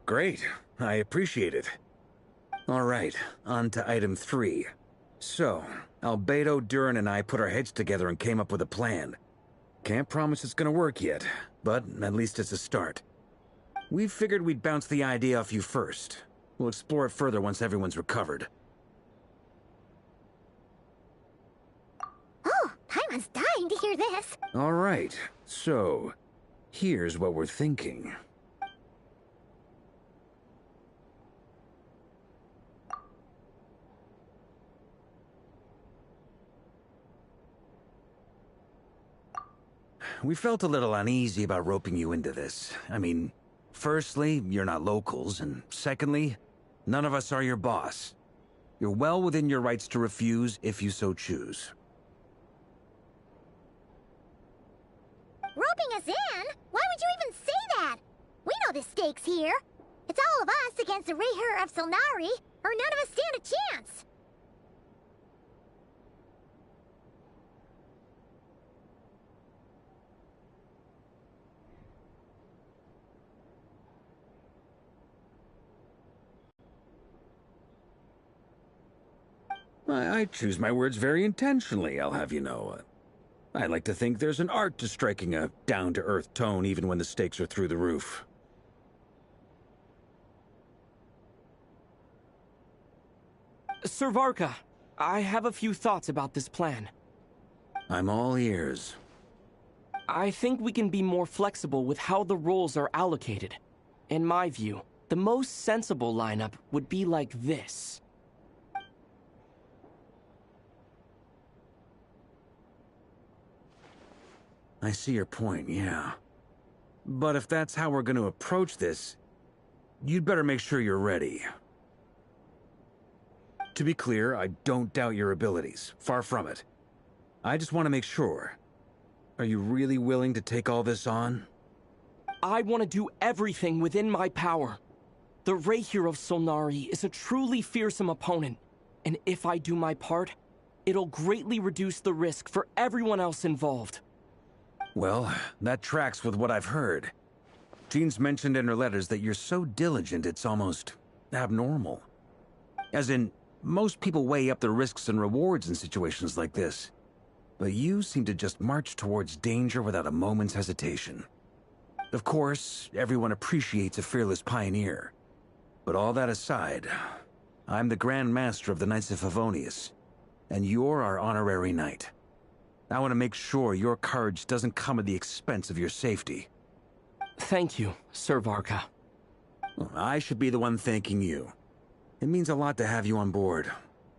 [SPEAKER 5] Great. I appreciate it. All right, on to item 3. So, Albedo, Durin, and I put our heads together and came up with a plan. Can't promise it's gonna work yet, but at least it's a start. We figured we'd bounce the idea off you first. We'll explore it further once everyone's recovered.
[SPEAKER 2] Oh, Paimon's dying to hear this.
[SPEAKER 5] All right, so here's what we're thinking. We felt a little uneasy about roping you into this. I mean, firstly, you're not locals, and secondly, none of us are your boss. You're well within your rights to refuse if you so choose.
[SPEAKER 6] roping us in? Why would you even say that? We know the stakes here. It's all of us against the Rayher of Solnari, or none of us stand a chance.
[SPEAKER 5] I choose my words very intentionally, I'll have you know. I like to think there's an art to striking a down-to-earth tone even when the stakes are through the roof.
[SPEAKER 15] Sir Varka, I have a few thoughts about this plan.
[SPEAKER 5] I'm all ears.
[SPEAKER 15] I think we can be more flexible with how the roles are allocated. In my view, the most sensible lineup would be like this.
[SPEAKER 5] I see your point, yeah. But if that's how we're going to approach this, you'd better make sure you're ready. To be clear, I don't doubt your abilities. Far from it. I just want to make sure. Are you really willing to take all this on?
[SPEAKER 15] I want to do everything within my power. The Rayher of Solnari is a truly fearsome opponent, and if I do my part, it'll greatly reduce the risk for everyone else involved.
[SPEAKER 5] Well, that tracks with what I've heard. Jean's mentioned in her letters that you're so diligent it's almost abnormal. As in, most people weigh up the risks and rewards in situations like this. But you seem to just march towards danger without a moment's hesitation. Of course, everyone appreciates a fearless pioneer. But all that aside, I'm the Grand Master of the Knights of Favonius, and you're our honorary knight. I want to make sure your courage doesn't come at the expense of your safety.
[SPEAKER 15] Thank you, Sir Varka.
[SPEAKER 5] I should be the one thanking you. It means a lot to have you on board.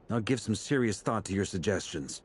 [SPEAKER 5] I'll give some serious thought to your suggestions.